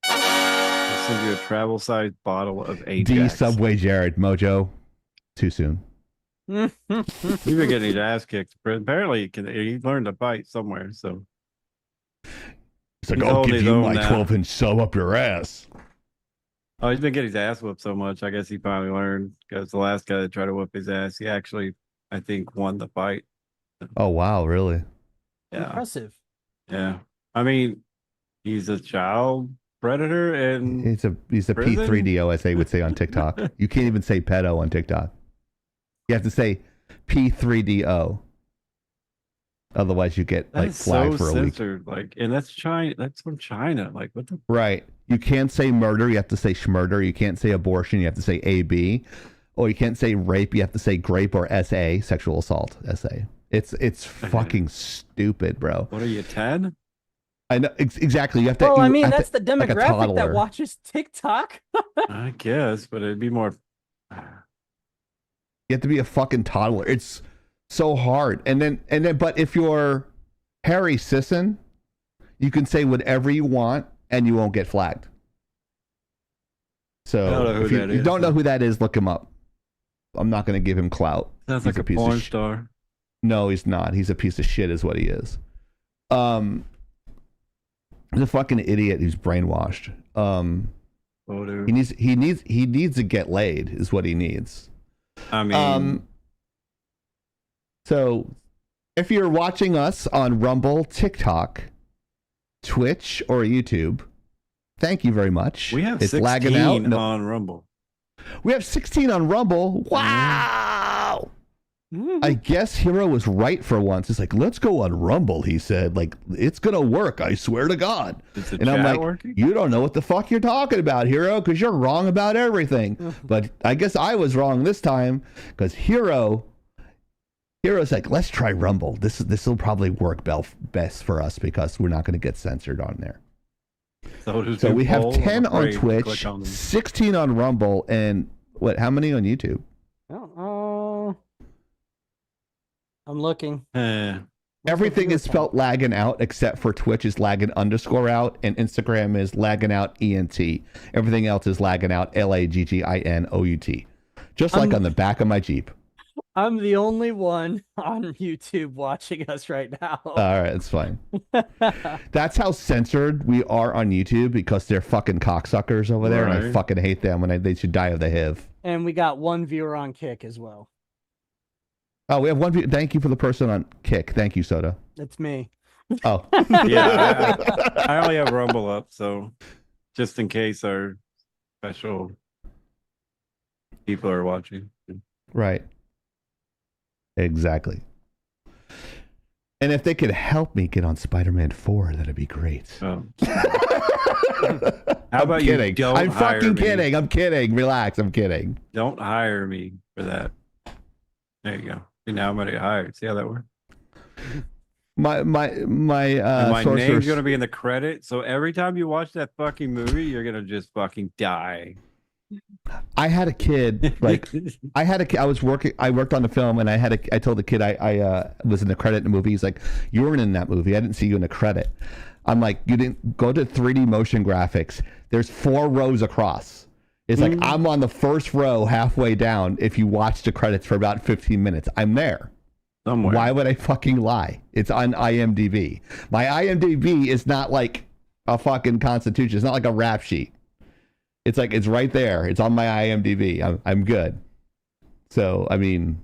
I'll send you a travel-sized bottle of Ajax. D Subway Jared Mojo. Too soon. You've been getting his ass kicked, but apparently he learned to fight somewhere. So it's like, I'll give you my 12-inch sub up your ass. Oh, he's been getting his ass whooped so much. I guess he finally learned, because the last guy that tried to whoop his ass, he actually, I think, won the fight. Oh wow, really? Yeah. Impressive. Yeah. I mean, he's a child predator and he's a P3DO, as they would say on TikTok. You can't even say pedo on TikTok. You have to say P3DO. Otherwise, you get like flagged for a week. Like, and that's China. That's from China. Like, what the? Right. You can't say murder. You have to say schmurder. You can't say abortion. You have to say AB. Or you can't say rape. You have to say grape or SA, sexual assault. SA. It's fucking stupid, bro. What are you, 10? I know exactly. You have to. Well, I mean, have that's to, the demographic like that watches TikTok. I guess, but it'd be more. You have to be a fucking toddler. It's so hard. And then, but if you're Harry Sisson, you can say whatever you want and you won't get flagged. So if you don't know who that is, look him up. I'm not going to give him clout. Sounds like a porn star. No, he's not. He's a piece of shit, is what he is. He's a fucking idiot who's brainwashed. Dude. He needs to get laid, is what he needs. I mean, so if you're watching us on Rumble, TikTok, Twitch, or YouTube, thank you very much. We have it's 16 lagging out. on Rumble. We have 16 on Rumble. Wow. I guess Hero was right for once. It's like, let's go on Rumble, he said. Like, it's going to work. I swear to God. And I'm like, working? You don't know what the fuck you're talking about, Hero, because you're wrong about everything. But I guess I was wrong this time, because Hero's like, let's try Rumble. This will probably work best for us because we're not going to get censored on there. So we have 10 on Twitch, 16 on Rumble, and how many on YouTube? I'm looking. Everything is spelt lagging out except for Twitch is lagging _ and Instagram is lagging out ENT. Everything else is lagging out LAGGINOUT. Just like on the back of my Jeep. I'm the only one on YouTube watching us right now. All right, it's fine. That's how censored we are on YouTube because they're fucking cocksuckers over there, and I fucking hate them when they should die of the HIV. And we got one viewer on Kick as well. Oh, we have one. Thank you for the person on Kick. Thank you, Soda. It's me. Oh. Yeah, I only have Rumble up, so just in case our special people are watching. Right. Exactly. And if they could help me get on Spider-Man 4, that'd be great. Oh. How about kidding. You don't I'm hire fucking me. kidding. I'm kidding. Relax. I'm kidding. Don't hire me for that. There you go. See, now I'm going to get hired. See how that works? My And my name's sorcerer's gonna be in the credit. So every time you watch that fucking movie, you're gonna just fucking die. I had a kid, like I had a kid. I worked on the film, and I told the kid I was in the credit in the movie. He's like, "You weren't in that movie. I didn't see you in the credit." I'm like, "You didn't go to 3D motion graphics. There's 4 rows across. It's like I'm on the first row halfway down. If you watch the credits for about 15 minutes, I'm there. Somewhere. Why would I fucking lie? It's on IMDb. My IMDb is not like a fucking constitution. It's not like a rap sheet. It's like, it's right there. It's on my IMDb. I'm good. So, I mean,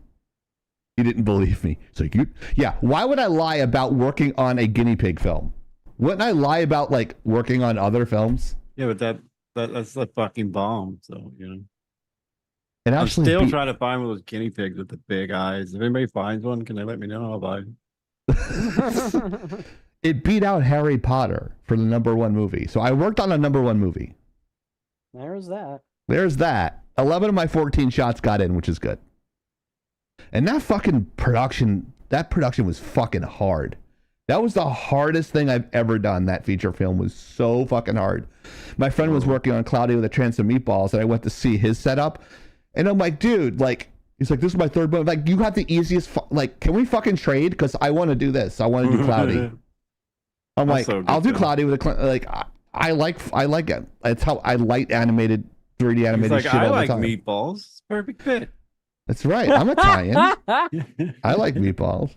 you didn't believe me. So yeah. Why would I lie about working on a guinea pig film? Wouldn't I lie about like working on other films? Yeah, but that's the fucking bomb. So, And I'm actually still trying to find one of those guinea pigs with the big eyes. If anybody finds one, can they let me know? I'll buy it. It beat out Harry Potter for the #1 movie. So I worked on a #1 movie. There's that. There's that. 11 of my 14 shots got in, which is good. And that fucking production was fucking hard. That was the hardest thing I've ever done. That feature film was so fucking hard. My friend was working on Cloudy with a Chance of Meatballs, and I went to see his setup. And I'm like, dude, like, he's like, this is my third one. Like, you have the easiest, like, can we fucking trade? Because I want to do this. I want to do Cloudy. I'm like, I'll do Cloudy with a, like, I like it. It's how I like animated, 3D animated He's like, shit I all like the time. meatballs. It's a perfect fit. That's right. I'm Italian. I like meatballs.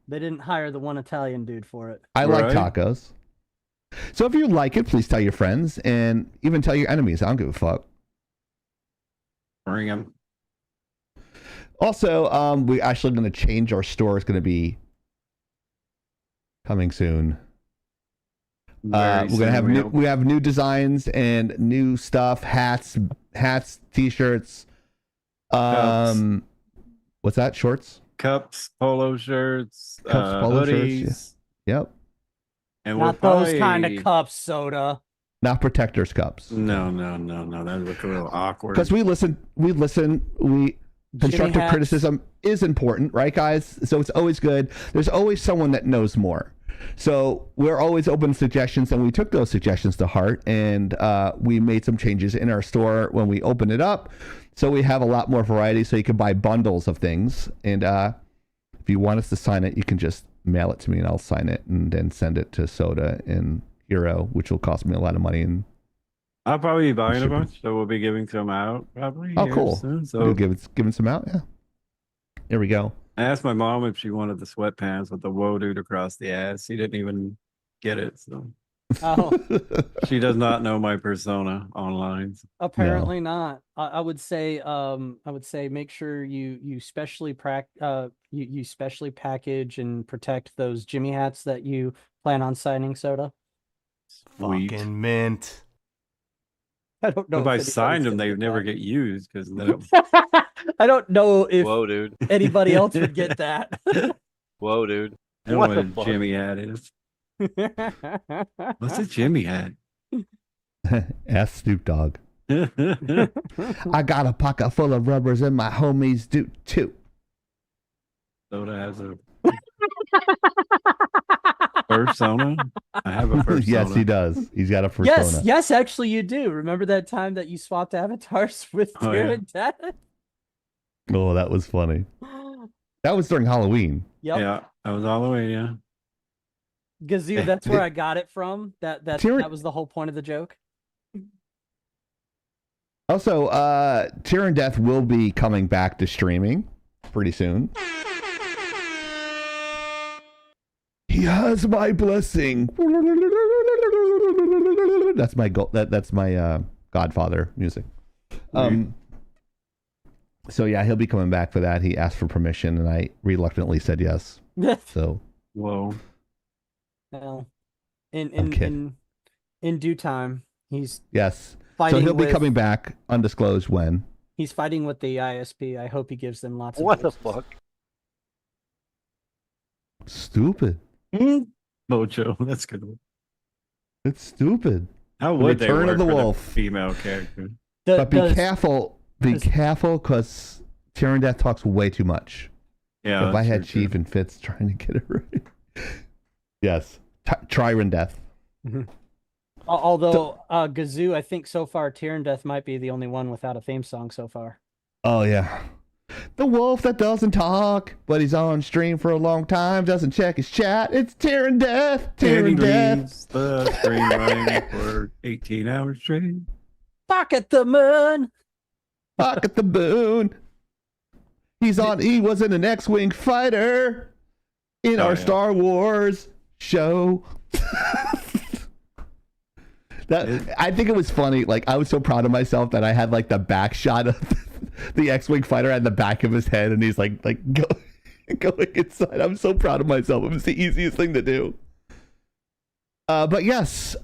They didn't hire the one Italian dude for it. I like tacos. So if you like it, please tell your friends and even tell your enemies. I don't give a fuck. Bring them. Also, we're actually going to change our store. It's going to be coming soon. We're going to have we have new designs and new stuff, hats, t-shirts. What's that? Shorts? Cups, polo shirts, polo hoodies. shirts. Yeah. Yep. And Not those kind of cups, Soda. Not protectors cups. No. That would look a little awkward. Because we listen. Constructive criticism is important, right, guys? So it's always good. There's always someone that knows more. So we're always open to suggestions, and we took those suggestions to heart, and we made some changes in our store when we opened it up. So we have a lot more variety, so you can buy bundles of things. And if you want us to sign it, you can just mail it to me, and I'll sign it, and then send it to Soda and Hero, which will cost me a lot of money. And I'll probably be buying a bunch, so we'll be giving some out probably. Oh, cool. Soon, So giving some out, yeah. Here we go. I asked my mom if she wanted the sweatpants with the "whoa dude" across the ass. She didn't even get it, so she does not know my persona online. Apparently not. I would say make sure you specially you specially package and protect those Jimmy hats that you plan on signing, Soda. Fucking mint. I don't know if I signed them, they would never get used because I don't know if Whoa, dude. anybody else would get that. Whoa, dude. I don't know what a Jimmy hat is. What's a Jimmy hat? Ask Snoop Dogg. I got a pocket full of rubbers and my homies do too. Soda has a persona. I have a persona. Yes, he does. He's got a persona. Yes, actually you do. Remember that time that you swapped avatars with Dear and Dad? Oh, that was funny. That was during Halloween. Yep. Yeah, that was Halloween, yeah. Gazoo, that's where I got it from. That was the whole point of the joke. Also, Tear and Death will be coming back to streaming pretty soon. He has my blessing. That's my that's my Godfather music. So yeah, he'll be coming back for that. He asked for permission, and I reluctantly said yes. So whoa. Well, in due time, he's yes. fighting So he'll be with- coming back, undisclosed when. He's fighting with the ISP. I hope he gives them lots of What the voices. fuck? Stupid. Mojo, that's a good one. It's stupid. How The would they Return work of the for Wolf. female character? But be careful. Be careful, because Tear and Death talks way too much. Yeah. If I that's had true, Chief and Fitz trying to get it right. Yes. Tyrant Death. Although Gazoo, I think so far Tyrant Death might be the only one without a theme song so far. Oh, yeah. The wolf that doesn't talk, but he's on stream for a long time, doesn't check his chat. It's Tyrant Death. Tyrant Death. leaves the stream running for 18 hours straight. Pocket the moon. Pocket the moon. He was in an X-Wing fighter in our Star Wars show. I think it was funny. Like, I was so proud of myself that I had like the back shot of the X-Wing fighter at the back of his head, and he's like going inside. I'm so proud of myself. It was the easiest thing to do. But yes,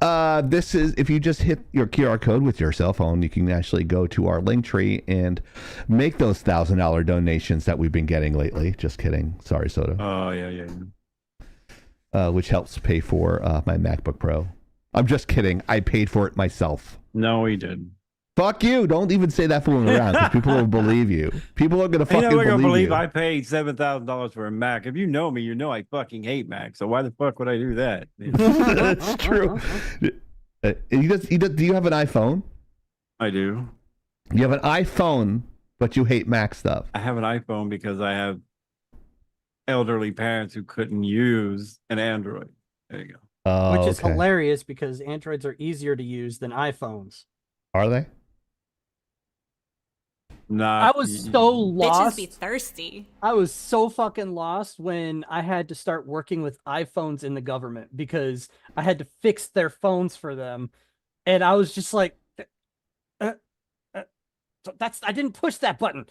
this is, if you just hit your QR code with your cell phone, you can actually go to our link tree and make those $1,000 donations that we've been getting lately. Just kidding. Sorry, Soda. Oh, yeah. Which helps pay for my MacBook Pro. I'm just kidding. I paid for it myself. No, he didn't. Fuck you. Don't even say that fooling around, because people will believe you. People are going to fucking believe you. I paid $7,000 for a Mac. If you know me, you know I fucking hate Mac. So why the fuck would I do that? That's true. Do you have an iPhone? I do. You have an iPhone, but you hate Mac stuff. I have an iPhone because I have elderly parents who couldn't use an Android. There you go. Oh, which is hilarious because Androids are easier to use than iPhones. Are they? I was so lost. Bitches be thirsty. I was so fucking lost when I had to start working with iPhones in the government because I had to fix their phones for them, and I was just like, I didn't push that button.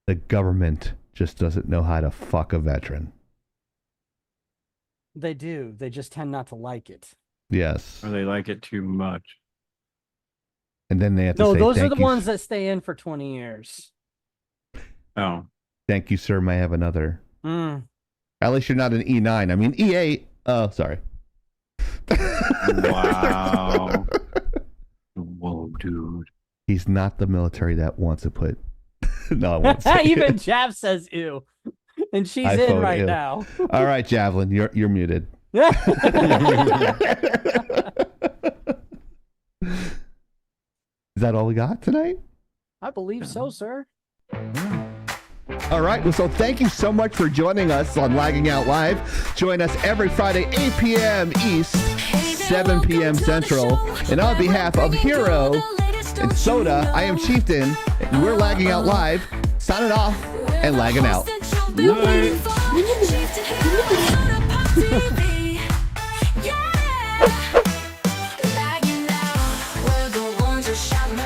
The government just doesn't know how to fuck a veteran. They do. They just tend not to like it. Yes. Or they like it too much. And then they have to say, no, those are thank the you. ones that stay in for 20 years. Oh. Thank you, sir. May I have another? Mm. At least you're not an E9. I mean, E8. Oh, sorry. Wow. Whoa, dude. He's not the military that wants to put... No, I won't say Even it. Jav says ew. And she's I in vote right ew. now. All right, Javelin, you're muted. Is that all we got tonight? I believe so, sir. All right. Well, so thank you so much for joining us on Lagging Out Live. Join us every Friday, 8 p.m. East, 7 p.m. Central. And on behalf of Hero and Soda, I am Chieftain, and we're Lagging Out Live, signing off and lagging out. Night.